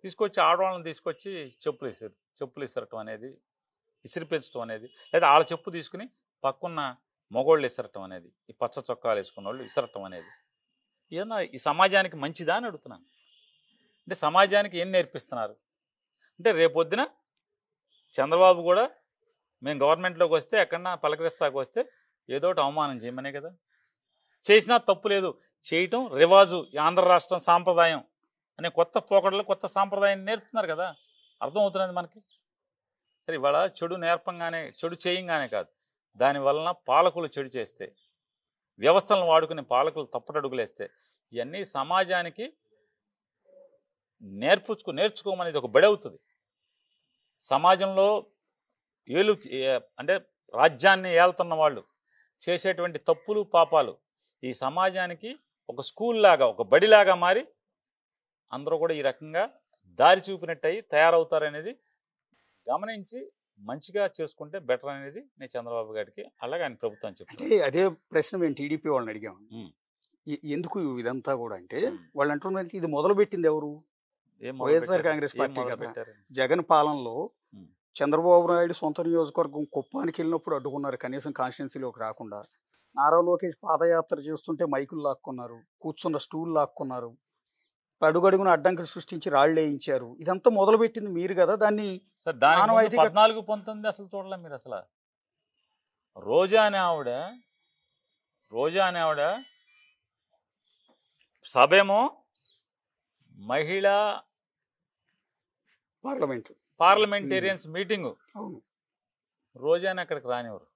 తీసుకొచ్చి ఆడవాళ్ళని తీసుకొచ్చి చెప్పులు ఇసరటం అనేది, ఇసిరిపెచ్చటం అనేది, లేదా వాళ్ళ చెప్పు తీసుకుని పక్కన్న మగోళ్ళు ఇసరటం అనేది, ఈ పచ్చ చొక్కాలు వేసుకున్న వాళ్ళు ఇసరటం అనేది ఏదన్నా ఈ సమాజానికి మంచిదా అని అడుగుతున్నాను. అంటే సమాజానికి ఏం నేర్పిస్తున్నారు అంటే రేపొద్దున చంద్రబాబు కూడా మేము గవర్నమెంట్లోకి వస్తే ఎక్కడన్నా పలకరిస్తాకు వస్తే ఏదో ఒకటి అవమానం చేయమనే కదా. చేసినా తప్పు లేదు, చేయటం రివాజు, ఆంధ్ర రాష్ట్రం సాంప్రదాయం అనే కొత్త పోకడలు కొత్త సాంప్రదాయాన్ని నేర్పుతున్నారు కదా, అర్థమవుతున్నది మనకి. సరే ఇవాళ చెడు నేర్పంగానే చెడు చేయంగానే కాదు, దానివలన పాలకులు చెడు చేస్తే, వ్యవస్థలను వాడుకునే పాలకులు తప్పటడుగులేస్తే ఇవన్నీ సమాజానికి నేర్చుకోమనేది ఒక బడి అవుతుంది. సమాజంలో అంటే రాజ్యాన్ని ఏలుతున్న వాళ్ళు చేసేటువంటి తప్పులు పాపాలు ఈ సమాజానికి ఒక స్కూల్ లాగా ఒక బడిలాగా మారి అందరూ కూడా ఈ రకంగా దారి చూపినట్టయి తయారవుతారనేది గమనించి మంచిగా చేసుకుంటే బెటర్ అనేది నేను చంద్రబాబు గారికి అలాగే ఆయన ప్రభుత్వం చెప్తాను. అదే ప్రశ్న మేము టీడీపీ వాళ్ళని అడిగాము, ఎందుకు ఇదంతా కూడా అంటే వాళ్ళు అంటున్నారంటే ఇది మొదలుపెట్టింది ఎవరు, వైఎస్ఆర్ కాంగ్రెస్ పార్టీ కదా. జగన్ పాలనలో చంద్రబాబు నాయుడు సొంత నియోజకవర్గం కుప్పానికి వెళ్ళినప్పుడు అడ్డుకున్నారు, కనీసం కాన్స్టిట్యున్సీలోకి రాకుండా. నారా లోకేష్ పాదయాత్ర చేస్తుంటే మైకులు లాక్కున్నారు, కూర్చున్న స్టూల్ లాక్కున్నారు, అడుగడుగున అడ్డంకులు సృష్టించి రాళ్ళు వేయించారు. ఇదంతా మొదలుపెట్టింది మీరు కదా. దాన్ని 14-19 అసలు చూడలే మీరు. అసలు రోజా అనే ఆవిడ సభేమో మహిళా పార్లమెంటేరియన్స్ మీటింగు, రోజాని అక్కడికి రానివ్వరు,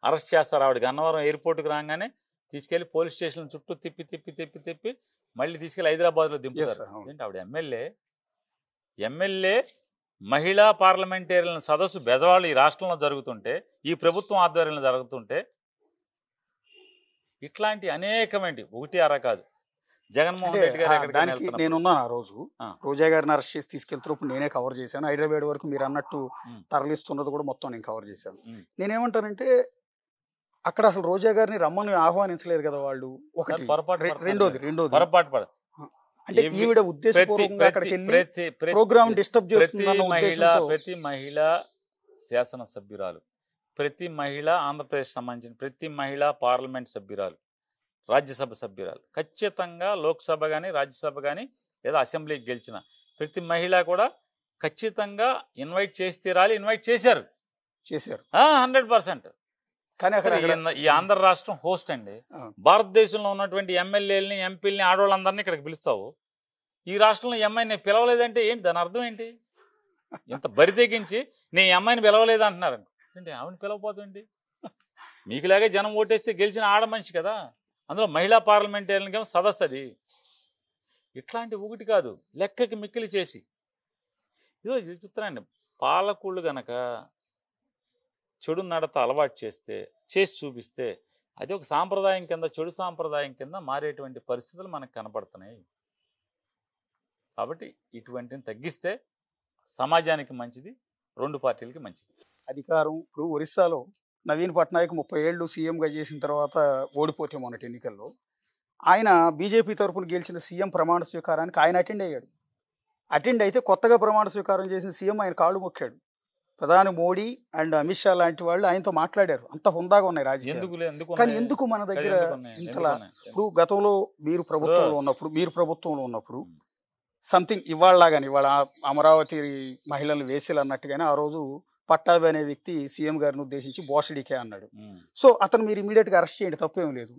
అరెస్ట్ చేస్తారు. ఆవిడకి అన్నవరం ఎయిర్పోర్ట్కి రాగానే తీసుకెళ్లి పోలీస్ స్టేషన్ చుట్టూ తిప్పి మళ్ళీ తీసుకెళ్లి హైదరాబాద్లో దింపుతారు. ఏంటి ఆవిడ ఎమ్మెల్యే మహిళా పార్లమెంటేరియన్ సదస్సు బెజవాళ్ళు ఈ రాష్ట్రంలో జరుగుతుంటే, ఈ ప్రభుత్వం ఆధ్వర్యంలో జరుగుతుంటే ఇట్లాంటి అనేకమంది ఒకటి అర కాదు. జగన్మోహన్ రెడ్డి గారు దానికి నేనున్నాను. ఆ రోజు రోజా గారిని అరెస్ట్ చేసి తీసుకెళ్తున్నప్పుడు నేనే కవర్ చేశాను. హైదరాబాద్ వరకు మీరు అన్నట్టు తరలిస్తున్నది కూడా మొత్తం నేను కవర్ చేశాను. నేనేమంటానంటే అక్కడ అసలు రోజా గారిని రమ్మని ఆహ్వానించలేదు కదా వాళ్ళు, ఒకటి. రెండోది అంటే ఈవిడ ఉద్దేశపూర్వకంగా అక్కడికి వెళ్ళి ప్రోగ్రామ్ డిస్టర్బ్ చేస్తున్న ప్రతి మహిళా శాసనసభ్యురాలు, ప్రతి మహిళ ఆంధ్రప్రదేశ్ సంబంధించిన ప్రతి మహిళా పార్లమెంట్ సభ్యురాలు, రాజ్యసభ సభ్యురాలు, ఖచ్చితంగా లోక్సభ కానీ రాజ్యసభ కానీ లేదా అసెంబ్లీకి గెలిచిన ప్రతి మహిళ కూడా ఖచ్చితంగా ఇన్వైట్ చేసి తీరాలి. ఇన్వైట్ చేశారు 100%. కానీ అక్కడ ఈ ఆంధ్ర రాష్ట్రం హోస్ట్ అండి. భారతదేశంలో ఉన్నటువంటి ఎమ్మెల్యేలని ఎంపీలని ఆడవాళ్ళందరినీ ఇక్కడికి పిలుస్తావు, ఈ రాష్ట్రంలో అమ్మాయిని పిలవలేదంటే ఏంటి దాని అర్థం ఏంటి? ఇంత బరి తెగించి నీ అమ్మాయిని పిలవలేదు అంటున్నారు ఏంటి? ఆవిడని పిలవపోతుంది. మీకులాగే జనం ఓటేస్తే గెలిచిన ఆడ మనిషి కదా, అందులో మహిళా పార్లమెంటేరియన్కి సదస్సు అది. ఇట్లాంటి ఒకటి కాదు, లెక్కకి మిక్కిలి చేసి ఇదో చెప్తున్నాండి. పాలకుళ్ళు గనక చెడు నడత అలవాటు చేసి చూపిస్తే అది ఒక సాంప్రదాయం కింద, చెడు సాంప్రదాయం కింద మారేటువంటి పరిస్థితులు మనకు కనపడుతున్నాయి. కాబట్టి ఇటువంటిని తగ్గిస్తే సమాజానికి మంచిది, రెండు పార్టీలకి మంచిది. అధికారం ఇప్పుడు ఒరిస్సాలో నవీన్ పట్నాయక్ 30 ఏళ్ళు సీఎంగా చేసిన తర్వాత ఓడిపోతే మొన్నటి ఎన్నికల్లో ఆయన బీజేపీ తరఫున గెలిచిన సీఎం ప్రమాణ స్వీకారానికి ఆయన అటెండ్ అయితే కొత్తగా ప్రమాణ స్వీకారం చేసిన సీఎం ఆయన కాళ్ళు మొక్కాడు. ప్రధాని మోడీ అండ్ అమిత్ షా లాంటి వాళ్ళు ఆయనతో మాట్లాడారు. అంత హుందాగా ఉన్నాయి రాజకీయాలు. కానీ ఎందుకు మన దగ్గర ఇంతలా? ఇప్పుడు గతంలో మీరు ప్రభుత్వంలో ఉన్నప్పుడు సంథింగ్ ఇవాళలాగాని ఇవాళ అమరావతి మహిళలు వేసేలు అన్నట్టుగానే ఆ రోజు పట్టాభి అనే వ్యక్తి సీఎం గారిని ఉద్దేశించి బోషడికే అన్నాడు. సో అతను మీరు ఇమీడియట్ గా అరెస్ట్ చేయండి, తప్పేం లేదు.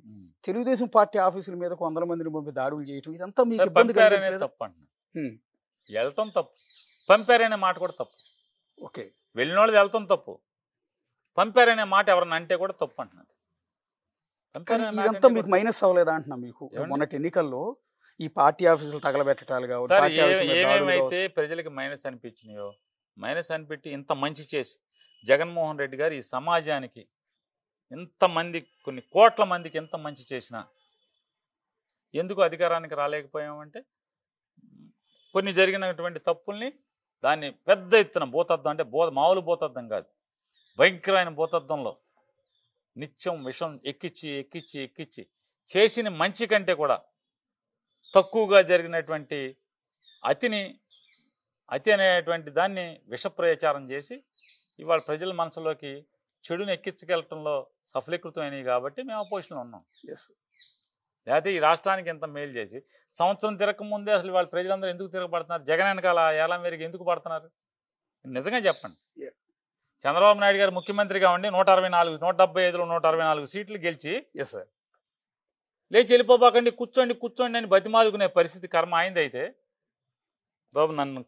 తెలుగుదేశం పార్టీ ఆఫీసుల మీద 100 మందిని పంపి దాడులు చేయటం ఇదంతా మీకు ఇబ్బంది కలిగించలేదు? వెళ్ళటం తప్పు, పంపారనే మాట కూడా తప్పు. ఓకే, వెళ్ళిన వాళ్ళు వెళ్తాం తప్పు, పంపారనే మాట ఎవరన్నా అంటే కూడా తప్పు అంటున్నది. ఇదంతా మీకు మైనస్ అవ్వలేదా అంటున్నా? మీకు మొన్నటి ఎన్నికల్లో ఈ పార్టీ ఆఫీసులు తగలబెట్టడాలు కావచ్చు, ఏమేమైతే ప్రజలకు మైనస్ అనిపించినాయో మైనస్ అని పెట్టి ఇంత మంచి చేసి జగన్మోహన్ రెడ్డి గారు ఈ సమాజానికి ఇంతమంది కొన్ని కోట్ల మందికి ఎంత మంచి చేసినా ఎందుకు అధికారానికి రాలేకపోయామంటే కొన్ని జరిగినటువంటి తప్పుల్ని దాన్ని పెద్ద ఎత్తున భూతద్దం అంటే మామూలు భూతద్దం కాదు, భయంకరమైన భూతద్దంలో నిత్యం విషం ఎక్కిచ్చి ఎక్కిచ్చి ఎక్కిచ్చి చేసిన మంచి కంటే కూడా తక్కువగా జరిగినటువంటి అతి అనేటువంటి దాన్ని విషప్రచారం చేసి ఇవాళ ప్రజల మనసులోకి చెడుని ఎక్కించుకెళ్ళటంలో సఫలీకృతమైనవి కాబట్టి మేము అపోజిషన్లో ఉన్నాం. లేకపోతే ఈ రాష్ట్రానికి ఎంత మేలు చేసి సంవత్సరం తిరగకముందే అసలు వాళ్ళ ప్రజలందరూ ఎందుకు తిరగబడుతున్నారు, జగన్ వెనకాల ఏళ్ళ మేరకు ఎందుకు పడుతున్నారు నిజంగా చెప్పండి. చంద్రబాబు నాయుడు గారు ముఖ్యమంత్రిగా ఉండి 164 175లో 164 సీట్లు గెలిచి లేచి వెళ్ళిపోబాకండి కూర్చోండి అని బతిమాలుకునే పరిస్థితి కర్మ అయింది. అయితే బాబు నన్ను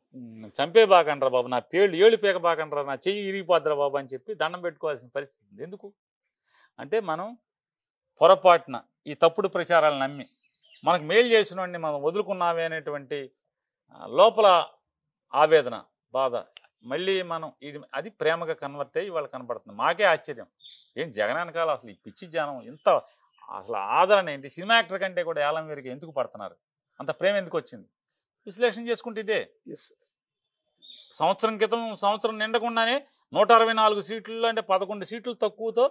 చంపేబాకండ్రా బాబు, నా ఏళ్ళు పీకబాకండ్రా, నా చెయ్యి ఇరిగిపోద్దురా బాబు అని చెప్పి దండం పెట్టుకోవాల్సిన పరిస్థితి. ఎందుకు అంటే మనం పొరపాటున ఈ తప్పుడు ప్రచారాలు నమ్మి మనకు మేలు చేసిన వాడిని మనం వదులుకున్నామే అనేటువంటి లోపల ఆవేదన బాధ మళ్ళీ మనం అది ప్రేమగా కన్వర్ట్ అయ్యి వాళ్ళు కనపడుతుంది. మాకే ఆశ్చర్యం, ఏంటి జగన్ వెనకాల అసలు ఈ పిచ్చి జనం ఇంత అసలు ఆదరణ ఏంటి, సినిమా యాక్టర్ కంటే కూడా ఏళ్ళ మేరకు ఎందుకు పడుతున్నారు, అంత ప్రేమ ఎందుకు వచ్చింది విశ్లేషణ చేసుకుంటే ఇదే. సంవత్సరం క్రితం సంవత్సరం నిండకుండానే 164 సీట్లు అంటే 11 సీట్లు తక్కువతో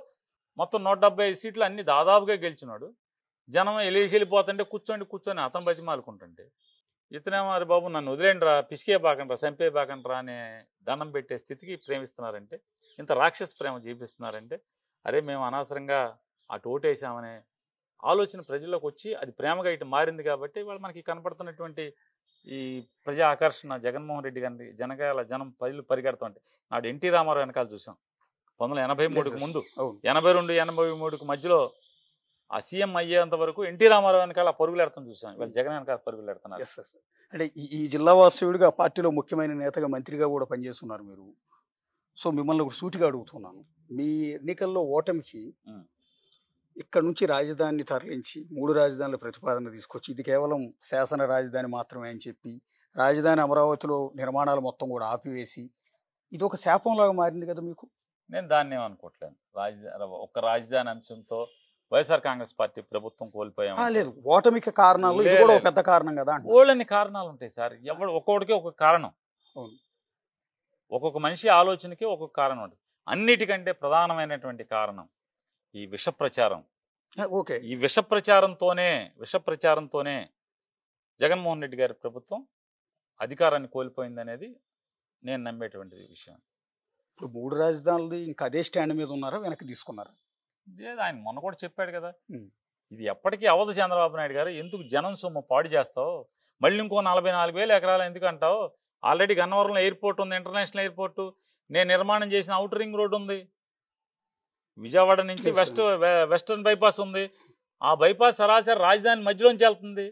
మొత్తం 175 సీట్లు అన్ని దాదాపుగా గెలిచినాడు. జనం వెళ్ళిపోతుంటే కూర్చొని అతను బతిమాలుకుంటుంటే ఇతనేమో అరే బాబు నన్ను వదిలేండిరా, పిసికేబాకండ్రా, చంపేబాకండ్రా అనే దండం పెట్టే స్థితికి ప్రేమిస్తున్నారంటే, ఇంత రాక్షస ప్రేమ చూపిస్తున్నారంటే అరే మేము అనవసరంగా అటు ఓటేసామనే ఆలోచన ప్రజల్లోకి వచ్చి అది ప్రేమగా ఇటు మారింది. కాబట్టి వాళ్ళు మనకి కనపడుతున్నటువంటి ఈ ప్రజా ఆకర్షణ జగన్మోహన్ రెడ్డి గారి జనం ప్రజలు పరిగెడుతుంటే నాడు ఎన్టీ రామారావు వెనకాల చూసాం 1983కు ముందు, 82 83కు మధ్యలో ఆ సీఎం అయ్యేంత వరకు ఎన్టీ రామారావు వెనకాల పరుగులు ఎడతాం చూసాం. ఇవాళ జగన్ వెనకాల పరుగులు ఎడుతున్నారు. అంటే ఈ జిల్లా వాస్తవుడిగా పార్టీలో ముఖ్యమైన నేతగా మంత్రిగా కూడా పనిచేస్తున్నారు మీరు. సో మిమ్మల్ని ఒక సూటిగా అడుగుతున్నాను, మీ ఎన్నికల్లో ఓటమికి ఇక్కడ నుంచి రాజధానిని తరలించి 3 రాజధానుల ప్రతిపాదన తీసుకొచ్చి ఇది కేవలం శాసన రాజధాని మాత్రమే అని చెప్పి రాజధాని అమరావతిలో నిర్మాణాలు మొత్తం కూడా ఆపివేసి ఇది ఒక శాపంలాగా మారింది కదా మీకు. నేను దాన్ని ఏమనుకోవట్లేదు. ఒక్క రాజధాని అంశంతో వైఎస్ఆర్ కాంగ్రెస్ పార్టీ ప్రభుత్వం కోల్పోయాం లేదు, ఓటమికి కారణాలు ఇది కూడా ఒక పెద్ద కారణం కదా. ఓళ్ళని కారణాలు ఉంటాయి సార్, ఒక్కొక్కడికి ఒక్కొక్క కారణం, ఒక్కొక్క మనిషి ఆలోచనకి ఒక్కొక్క కారణం ఉంటుంది. అన్నిటికంటే ప్రధానమైనటువంటి కారణం ఈ విష ప్రచారం. ఈ విష ప్రచారంతోనే జగన్మోహన్ రెడ్డి గారి ప్రభుత్వం అధికారాన్ని కోల్పోయింది అనేది నేను నమ్మేటువంటి విషయం. ఇప్పుడు 3 రాజధానులు ఇంకా అదే స్టాండ్ మీద ఉన్నారా, వెనక్కి తీసుకున్నారా? ఆయన మొన్న కూడా చెప్పాడు కదా, ఇది ఎప్పటికీ అవదు చంద్రబాబు నాయుడు గారు, ఎందుకు జనం సొమ్ము పాడు చేస్తావు, మళ్ళీ ఇంకో 44,000 ఎకరాలు ఎందుకు అంటావు, ఆల్రెడీ గన్నవరంలో ఎయిర్పోర్ట్ ఉంది, ఇంటర్నేషనల్ ఎయిర్పోర్టు, నేను నిర్మాణం చేసిన అవుటర్ రింగ్ రోడ్ ఉంది, విజయవాడ నుంచి వెస్టర్న్ బైపాస్ ఉంది, ఆ బైపాస్ సరాసరి రాజధాని మధ్యలోంచి వెళ్తుంది.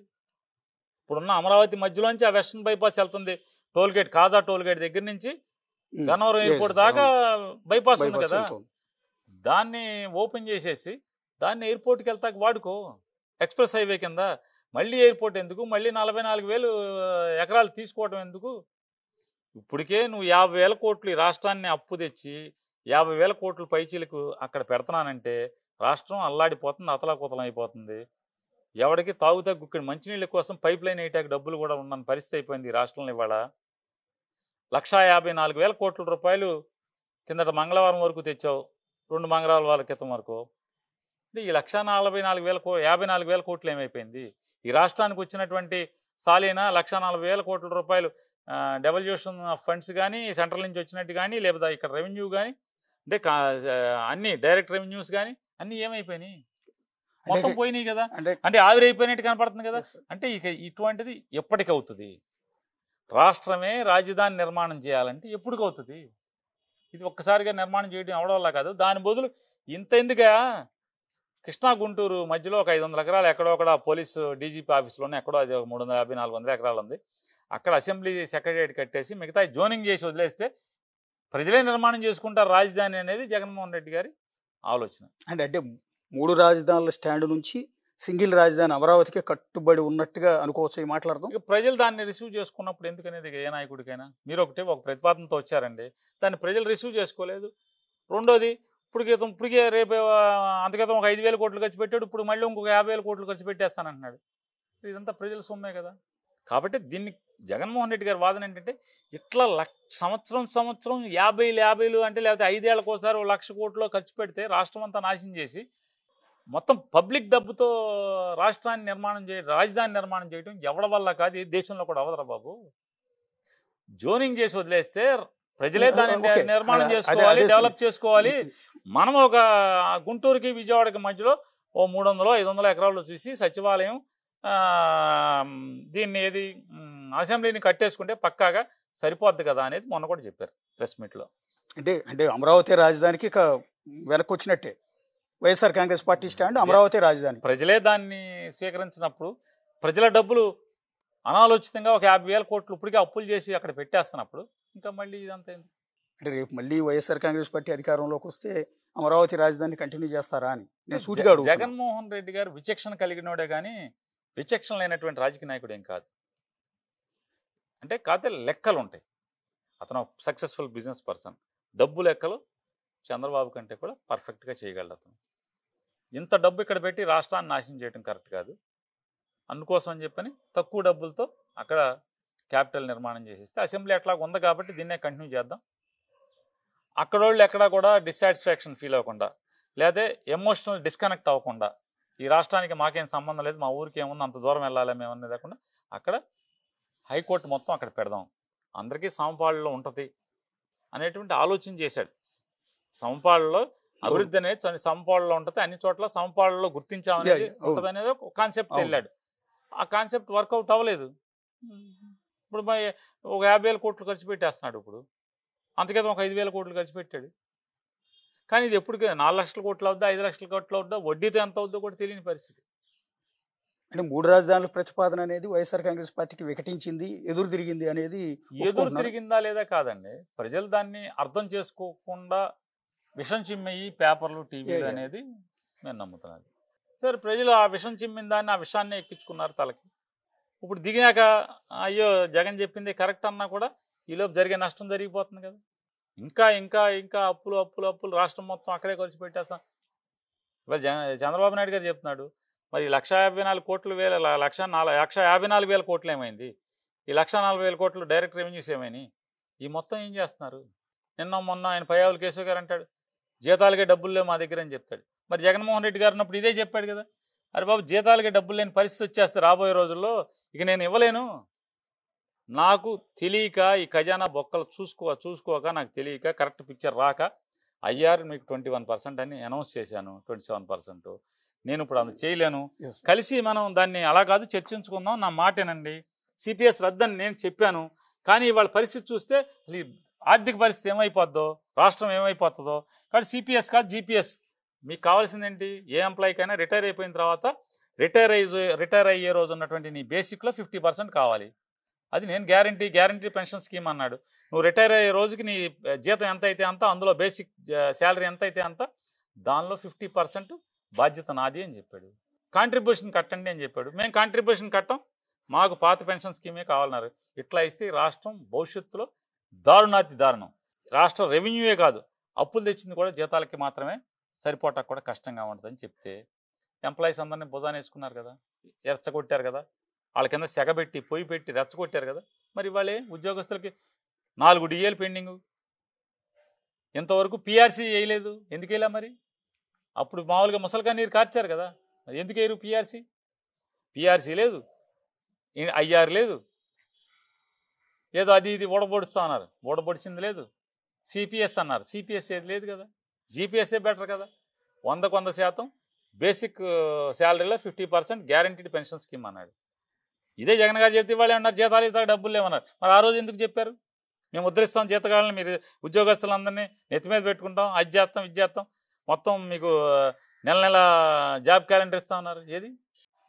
ఇప్పుడున్న అమరావతి మధ్యలోంచి ఆ వెస్టర్న్ బైపాస్ వెళ్తుంది. టోల్గేట్ కాజా టోల్గేట్ దగ్గర నుంచి గన్నవరం ఎయిర్పోర్ట్ దాకా బైపాస్ ఉంది కదా, దాన్ని ఓపెన్ చేసేసి దాన్ని ఎయిర్పోర్ట్కి వెళ్తాక వాడుకో, ఎక్స్ప్రెస్ హైవే కింద. మళ్ళీ ఎయిర్పోర్ట్ ఎందుకు, మళ్ళీ 44,000 ఎకరాలు తీసుకోవడం ఎందుకు? ఇప్పటికే నువ్వు 50,000 కోట్లు ఈ రాష్ట్రాన్ని అప్పు తెచ్చి 50,000 కోట్ల పైచీలకు అక్కడ పెడుతున్నానంటే రాష్ట్రం అల్లాడిపోతుంది, అతలాకుతలం అయిపోతుంది. ఎవరికి తాగుతా గుక్కడి మంచినీళ్ళ కోసం పైప్ లైన్ వేయటానికి డబ్బులు కూడా ఉన్న పరిస్థితి అయిపోయింది ఈ రాష్ట్రంలో. ఇవాళ 154,000 కోట్ల రూపాయలు కిందట మంగళవారం వరకు తెచ్చావు, 2 మంగళవారాల క్రితం వరకు. అంటే ఈ 154,000 కోట్లు ఏమైపోయింది? ఈ రాష్ట్రానికి వచ్చినటువంటి సాలీనా 140,000 కోట్ల రూపాయలు డెవల్యూషన్ ఆఫ్ ఫండ్స్ కానీ, సెంట్రల్ నుంచి వచ్చినట్టు కానీ, లేకపోతే ఇక్కడ రెవెన్యూ కానీ, అంటే అన్ని డైరెక్ట్ రెవెన్యూస్ కానీ అన్నీ ఏమైపోయినాయి? మొత్తం పోయినాయి కదా, అంటే ఆవిరైపోయినట్టు కనపడుతుంది కదా. అంటే ఇక ఇటువంటిది ఎప్పటికవుతుంది? రాష్ట్రమే రాజధాని నిర్మాణం చేయాలంటే ఎప్పటికవుతుంది? ఇది ఒక్కసారిగా నిర్మాణం చేయడం అవడం వల్ల కాదు. దాని బదులు ఇంత ఎందుగా కృష్ణా గుంటూరు మధ్యలో ఒక 500 ఎకరాలు ఎక్కడో అక్కడ పోలీసు డీజీపీ ఆఫీస్లోనే ఎక్కడో అది 350-400 ఎకరాలు ఉంది, అక్కడ అసెంబ్లీ సెక్రటరియట్ కట్టేసి మిగతా జోనింగ్ చేసి వదిలేస్తే ప్రజలే నిర్మాణం చేసుకుంటారు రాజధాని అనేది జగన్మోహన్ రెడ్డి గారి ఆలోచన. అంటే 3 రాజధానుల స్టాండ్ నుంచి సింగిల్ రాజధాని అమరావతికే కట్టుబడి ఉన్నట్టుగా అనుకోవచ్చు ఈ మాట్లాడదాం. ఇక ప్రజలు దాన్ని రిసీవ్ చేసుకున్నప్పుడు ఎందుకనేది ఇక ఏ నాయకుడికైనా మీరు ఒక ప్రతిపాదనతో వచ్చారండి, దాన్ని ప్రజలు రిసీవ్ చేసుకోలేదు. రెండోది ఇప్పటికే రేపు అంతక్రితం ఒక 5,000 కోట్లు ఖర్చు పెట్టాడు, ఇప్పుడు మళ్ళీ ఇంకొక 50,000 కోట్లు ఖర్చు పెట్టేస్తానంటున్నాడు. ఇదంతా ప్రజల సొమ్మే కదా. కాబట్టి దీన్ని జగన్మోహన్ రెడ్డి గారి వాదన ఏంటంటే, ఇట్లా సంవత్సరం 50 అంటే, లేకపోతే 5 ఏళ్ళకి ఒకసారి 1,00,000 కోట్లు ఖర్చు పెడితే రాష్ట్రం అంతా నాశనం చేసి మొత్తం పబ్లిక్ డబ్బుతో రాజధాని నిర్మాణం చేయడం ఎవరి వల్ల కాదు, ఏ దేశంలో కూడా అవదరా బాబు. జోనింగ్ చేసి వదిలేస్తే ప్రజలే దాన్ని నిర్మాణం చేసుకోవాలి, డెవలప్ చేసుకోవాలి. మనం ఒక గుంటూరుకి విజయవాడకి మధ్యలో ఓ 300-500 ఎకరాల్లో చూసి సచివాలయం దీన్ని అసెంబ్లీని కట్టేసుకుంటే పక్కాగా సరిపోద్ది కదా అనేది మొన్న కూడా చెప్పారు ప్రెస్ మీట్లో. అంటే అమరావతి రాజధానికి ఇక వెనక్కి వచ్చినట్టే వైఎస్ఆర్ కాంగ్రెస్ పార్టీ స్టాండ్, అమరావతి రాజధాని. ప్రజలే దాన్ని స్వీకరించినప్పుడు, ప్రజల డబ్బులు అనాలోచితంగా ఒక 50,000 కోట్లు ఇప్పటికే అప్పులు చేసి అక్కడ పెట్టేస్తున్నప్పుడు ఇంకా మళ్ళీ ఇదంతా ఏంది? అంటే రేపు మళ్ళీ వైఎస్ఆర్ కాంగ్రెస్ పార్టీ అధికారంలోకి వస్తే అమరావతి రాజధాని కంటిన్యూ చేస్తారా అని నేను సూటిగా అడుగుతున్నా. జగన్మోహన్ రెడ్డి గారు విచక్షణ కలిగినోడే కానీ విచక్షణ లేనటువంటి రాజకీయ నాయకుడు ఏం కాదు. కాకపోతే లెక్కలు ఉంటాయి. అతను సక్సెస్ఫుల్ బిజినెస్ పర్సన్. డబ్బు లెక్కలు చంద్రబాబు కంటే కూడా పర్ఫెక్ట్గా చేయగలడు అతను. ఇంత డబ్బు ఇక్కడ పెట్టి రాష్ట్రాన్ని నాశనం చేయడం కరెక్ట్ కాదు. అందుకోసం అని చెప్పని తక్కువ డబ్బులతో అక్కడ క్యాపిటల్ నిర్మాణం చేసేస్తే అసెంబ్లీ అట్లా ఉంది కాబట్టి దీన్నే కంటిన్యూ చేద్దాం. అక్కడ వాళ్ళు ఎక్కడా కూడా డిస్సాటిస్ఫాక్షన్ ఫీల్ అవ్వకుండా, లేదా ఎమోషనల్ డిస్కనెక్ట్ అవ్వకుండా, ఈ రాష్ట్రానికి మాకేం సంబంధం లేదు, మా ఊరికి ఏముంది అంత దూరం వెళ్ళాలి మేమన్నది లేకుండా అక్కడ హైకోర్టు మొత్తం అక్కడ పెడదాం, అందరికీ సమపాళ్ళలో ఉంటుంది అనేటువంటి ఆలోచన చేశాడు. సమపాళ్ళలో అభివృద్ధి అనేది సమపాళ్ళలో ఉంటుంది, అన్ని చోట్ల సమపాళ్ళలో గుర్తించామనేది ఉంటుంది అనేది ఒక కాన్సెప్ట్ వెళ్ళాడు. ఆ కాన్సెప్ట్ వర్కౌట్ అవ్వలేదు. ఇప్పుడు ఒక 50,000 కోట్లు ఖర్చు పెట్టేస్తున్నాడు. ఇప్పుడు అంతకేతం ఒక 5,000 కోట్లు ఖర్చు పెట్టాడు. కానీ ఇది ఎప్పటికీ 4 లక్షల కోట్లు అవుద్దా, 5 లక్షల కోట్లు అవుద్దా, వడ్డీతో ఎంత అవుద్దో కూడా తెలియని పరిస్థితి. అంటే 3 రాజధానుల ప్రతిపాదన అనేది వైఎస్ఆర్ కాంగ్రెస్ పార్టీకి వికటించింది, ఎదురు తిరిగింది అనేది. ఎదురు తిరిగిందా లేదా కాదండి, ప్రజలు దాన్ని అర్థం చేసుకోకుండా విషం చిమ్మయి పేపర్లు టీవీలు అనేది నేను నమ్ముతున్నాను. సరే, ప్రజలు ఆ విషం చిమ్మిన దాన్ని, ఆ విషాన్ని ఎక్కించుకున్నారు తలకి. ఇప్పుడు దిగినాక అయ్యో జగన్ చెప్పింది కరెక్ట్ అన్నా కూడా ఈలోపు జరిగే నష్టం జరిగిపోతుంది కదా. ఇంకా ఇంకా ఇంకా అప్పులు అప్పులు అప్పులు రాష్ట్రం మొత్తం అక్కడే ఖర్చు పెట్టేస్తాం. ఇవాళ చంద్రబాబు నాయుడు గారు చెప్తున్నాడు, మరి 1,54,000 కోట్లు 1,54,000 కోట్లు ఏమైంది, ఈ 1,40,000 కోట్లు డైరెక్ట్ రెవెన్యూస్ ఏమైనాయి, ఈ మొత్తం ఏం చేస్తున్నారు? నిన్న మొన్న ఆయన పయ్యావుల కేశవ్ గారు అంటాడు జీతాలకే డబ్బులు లేవు మా దగ్గర అని చెప్తాడు. మరి జగన్మోహన్ రెడ్డి గారు ఉన్నప్పుడు ఇదే చెప్పాడు కదా, అరే బాబు జీతాలకే డబ్బులు లేని పరిస్థితి వచ్చేస్తే రాబోయే రోజుల్లో ఇక నేను ఇవ్వలేను, నాకు తెలియక ఈ ఖజానా బొక్కలు చూసుకోక నాకు తెలియక కరెక్ట్ పిక్చర్ రాక ఐఆర్ మీకు 21% అని అనౌన్స్ చేశాను, 27%. నేను ఇప్పుడు అంత చేయలేను, కలిసి మనం దాన్ని అలా కాదు చర్చించుకుందాం, నా మాటేనండి, సిపిఎస్ రద్దని నేను చెప్పాను. కానీ ఇవాళ పరిస్థితి చూస్తే ఆర్థిక పరిస్థితి ఏమైపోద్దో, రాష్ట్రం ఏమైపోతుందో, కాబట్టి సిపిఎస్ కాదు జీపీఎస్. మీకు కావాల్సింది ఏంటి? ఏ ఎంప్లాయీకైనా రిటైర్ అయిపోయిన తర్వాత రిటైర్ అయ్యే రోజు ఉన్నటువంటి నీ బేసిక్లో 50% కావాలి. అది నేను గ్యారంటీ పెన్షన్ స్కీమ్ అన్నాడు. నువ్వు రిటైర్ అయ్యే రోజుకి నీ జీతం ఎంత అయితే అంత, అందులో బేసిక్ శాలరీ ఎంత అయితే అంత, దానిలో 50% బాధ్యత నాది అని చెప్పాడు. కాంట్రిబ్యూషన్ కట్టండి అని చెప్పాడు. మేము కాంట్రిబ్యూషన్ కట్టం, మాకు పాత పెన్షన్ స్కీమే కావాలన్నారు. ఇట్లా ఇస్తే రాష్ట్రం భవిష్యత్తులో దారుణం. రాష్ట్ర రెవెన్యూయే కాదు, అప్పులు తెచ్చింది కూడా జీతాలకి మాత్రమే సరిపోటానికి కూడా కష్టంగా ఉంటుందని చెప్తే ఎంప్లాయీస్ అందరినీ భుజాన్ని వేసుకున్నారు కదా, రెచ్చగొట్టారు కదా, వాళ్ళ కింద సెగబెట్టి పొయ్యి పెట్టి రెచ్చగొట్టారు కదా. మరి వాళ్ళే ఉద్యోగస్తులకి 4 డిఏలు పెండింగు, ఇంతవరకు పిఆర్సీ వేయలేదు. ఎందుకు వేయలే మరి? అప్పుడు మామూలుగా ముసలిగా నీరు కార్చారు కదా, ఎందుకు వేయరు పిఆర్సీ లేదు, ఐఆర్ లేదు, ఏదో అది ఇది ఓడబొడుస్తా అన్నారు, ఓడబొడిచింది లేదు. సిపిఎస్ అన్నారు, సిపిఎస్ ఏది లేదు కదా. జీపీఎస్ఏ బెటర్ కదా. 100% బేసిక్ శాలరీలో 50% గ్యారంటీడ్ పెన్షన్ స్కీమ్ అన్నాడు. ఇదే జగన్ గారు చెప్తే వాళ్ళు అన్నారు జీతాలు ఇస్తాక డబ్బులు లేవన్నారు. మరి ఆ రోజు ఎందుకు చెప్పారు? మేము ఉద్ధరిస్తాం జీతగాళ్ళని, మీరు ఉద్యోగస్తులందరినీ నెత్తి మీద పెట్టుకుంటాం, అది చేస్తాం ఇది చేస్తాం, మొత్తం మీకు నెల జాబ్ క్యాలెండర్ ఇస్తా ఉన్నారు. ఏది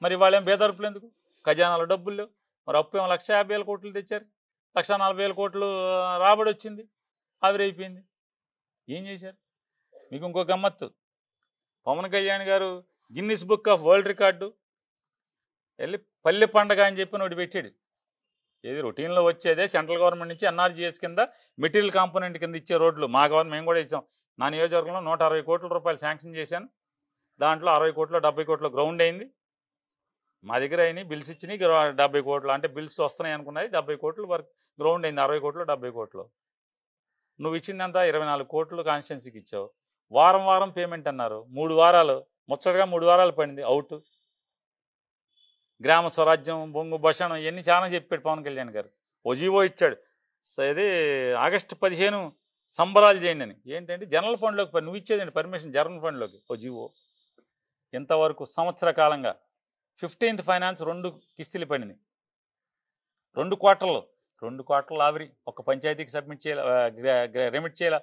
మరి వాళ్ళేం బేదరుపులు ఎందుకు? ఖజానాలో డబ్బులు లేవు. మరి అప్పు ఏమో 1,50,000 కోట్లు తెచ్చారు, 1,40,000 కోట్లు రాబడి వచ్చింది, ఆవిరైపోయింది. ఏం చేశారు? మీకు ఇంకో గమ్మత్తు, పవన్ కళ్యాణ్ గారు Guinness book of world record వెళ్ళి పల్లె పండగ అని చెప్పి ఒకటి పెట్టాడు. ఏది రొటీన్లో వచ్చేదే సెంట్రల్ గవర్నమెంట్ నుంచి ఎన్ఆర్జీఎస్ కింద మెటీరియల్ కాంపోనెంట్ కింద ఇచ్చే రోడ్లు మా గవర్నమెంట్ మేము కూడా ఇచ్చాం. నా నియోజకవర్గంలో 160 కోట్ల రూపాయలు శాంక్షన్ చేశాను. దాంట్లో 60 కోట్లు 70 కోట్ల గ్రౌండ్ అయింది. మా దగ్గర అయినాయి బిల్స్ ఇచ్చినాయి 70 కోట్లు, అంటే బిల్స్ వస్తున్నాయి అనుకున్నది 70 కోట్లు వరకు గ్రౌండ్ అయింది. 60 కోట్లు 70 కోట్లు. నువ్వు ఇచ్చిందంతా 24 కోట్లు కాన్స్టిట్యున్సీకి ఇచ్చావు. వారం వారం పేమెంట్ అన్నారు. 3 వారాలు ముచ్చటగా 3 వారాలు పడింది అవుట్. గ్రామ స్వరాజ్యం బొంగు భషణం ఇవన్నీ చాలా చెప్పాడు పవన్ కళ్యాణ్ గారు. ఓజీవో ఇచ్చాడు. ఇది ఆగస్టు 15 సంబరాలు చేయండి అని. ఏంటంటే జనరల్ ఫండ్లోకి నువ్వు ఇచ్చేదండి పర్మిషన్ జనరల్ ఫండ్లోకి ఓజీవో. ఇంతవరకు సంవత్సర కాలంగా 15th ఫైనాన్స్ 2 కిస్తీలు పడింది. 2 క్వార్టర్లు ఆవిరి. ఒక పంచాయతీకి సబ్మిట్ చేయాల, రెమిట్ చేయాల.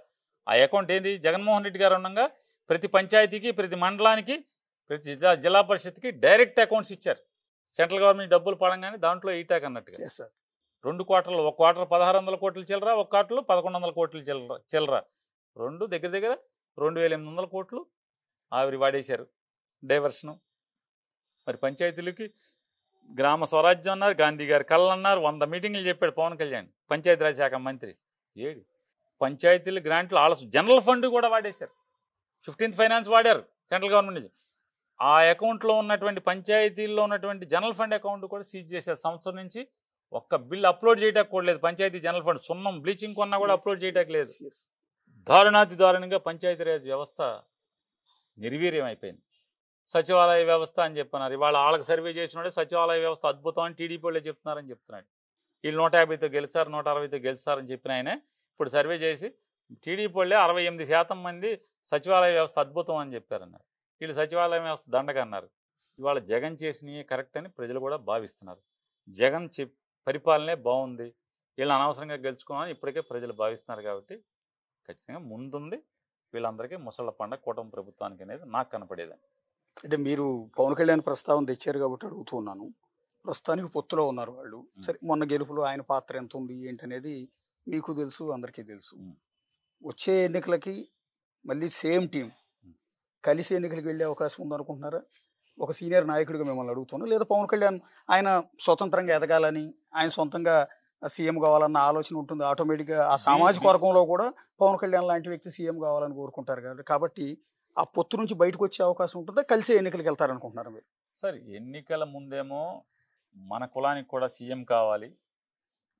ఆ అకౌంట్ ఏంది? జగన్మోహన్ రెడ్డి గారు ఉండగా ప్రతి పంచాయతీకి ప్రతి మండలానికి ప్రతి జిల్లా పరిషత్కి డైరెక్ట్ అకౌంట్స్ ఇచ్చారు. సెంట్రల్ గవర్నమెంట్ డబ్బులు పడంగానే దాంట్లో ఈటాక్ అన్నట్టుగా 2 క్వార్టర్లు. ఒక క్వార్టర్ 1600 కోట్లు చిల్లర, ఒక క్వార్టర్లో 1100 కోట్లు చిల్లర. 2 దగ్గర 2800 కోట్లు ఆవిరి వాడేశారు డైవర్షను. మరి పంచాయతీలకి గ్రామ స్వరాజ్యం అన్నారు, గాంధీ గారు కళ్ళు అన్నారు, 100 మీటింగ్లు చెప్పాడు పవన్ కళ్యాణ్ పంచాయతీరాజ్ శాఖ మంత్రి. ఏడు పంచాయతీలు గ్రాంట్లు జనరల్ ఫండ్ కూడా వాడేశారు. 15th ఫైనాన్స్ వాడారు సెంట్రల్ గవర్నమెంట్ నుంచి. ఆ అకౌంట్లో ఉన్నటువంటి పంచాయతీల్లో ఉన్నటువంటి జనరల్ ఫండ్ అకౌంట్ కూడా సీజ్ చేశారు. సంవత్సరం నుంచి ఒక్క బిల్ అప్లోడ్ చేయడానికి కూడా లేదు. పంచాయతీ జనరల్ ఫండ్ సున్నం బ్లీచింగ్ కొన్నా కూడా అప్లోడ్ చేయడానికి లేదు. దారుణాతి దారుణంగా పంచాయతీరాజ్ వ్యవస్థ నిర్వీర్యం అయిపోయింది. సచివాలయ వ్యవస్థ అని చెప్పన్నారు. ఇవాళ వాళ్ళకి సర్వే చేసినోడే సచివాలయ వ్యవస్థ అద్భుతం అని టీడీపీ వాళ్ళే చెప్తున్నారని చెప్తున్నాడు. వీళ్ళు 150తో గెలిచారు 160తో గెలిచారని చెప్పిన ఆయనే ఇప్పుడు సర్వే చేసి టీడీపీ వాళ్ళే 68% మంది సచివాలయ వ్యవస్థ అద్భుతం అని చెప్పారన్నారు. వీళ్ళు సచివాలయ వ్యవస్థ దండగన్నారు. ఇవాళ జగన్ చేసినవి కరెక్ట్ అని ప్రజలు కూడా భావిస్తున్నారు. జగన్ పరిపాలనే బాగుంది, వీళ్ళని అనవసరంగా గెలుచుకోమని ఇప్పటికే ప్రజలు భావిస్తున్నారు. కాబట్టి ఖచ్చితంగా ముందుంది వీళ్ళందరికీ ముసళ్ళ పండగ కూటమి ప్రభుత్వానికి అనేది నాకు కనపడేది. అంటే మీరు పవన్ కళ్యాణ్ ప్రస్తావన తెచ్చారు కాబట్టి అడుగుతూ ఉన్నాను. ప్రస్తుతానికి పొత్తులో ఉన్నారు వాళ్ళు. సరే, మొన్న గెలుపులో ఆయన పాత్ర ఎంత ఉంది ఏంటనేది మీకు తెలుసు, అందరికీ తెలుసు. వచ్చే ఎన్నికలకి మళ్ళీ సేమ్ టీం కలిసి ఎన్నికలకు వెళ్ళే అవకాశం ఉందనుకుంటున్నారా? ఒక సీనియర్ నాయకుడిగా మిమ్మల్ని అడుగుతున్నాను. లేదా పవన్ కళ్యాణ్ ఆయన స్వతంత్రంగా ఎదగాలని, ఆయన సొంతంగా సీఎం కావాలన్న ఆలోచన ఉంటుంది. ఆటోమేటిక్గా ఆ సామాజిక వర్గంలో కూడా పవన్ కళ్యాణ్ లాంటి వ్యక్తి సీఎం కావాలని కోరుకుంటారు. కాబట్టి ఆ పొత్తు నుంచి బయటకు వచ్చే అవకాశం ఉంటుందా? కలిసి ఎన్నికలకు వెళ్తారనుకుంటున్నారు మీరు? సార్, ఎన్నికల ముందేమో మన కులానికి కూడా సీఎం కావాలి,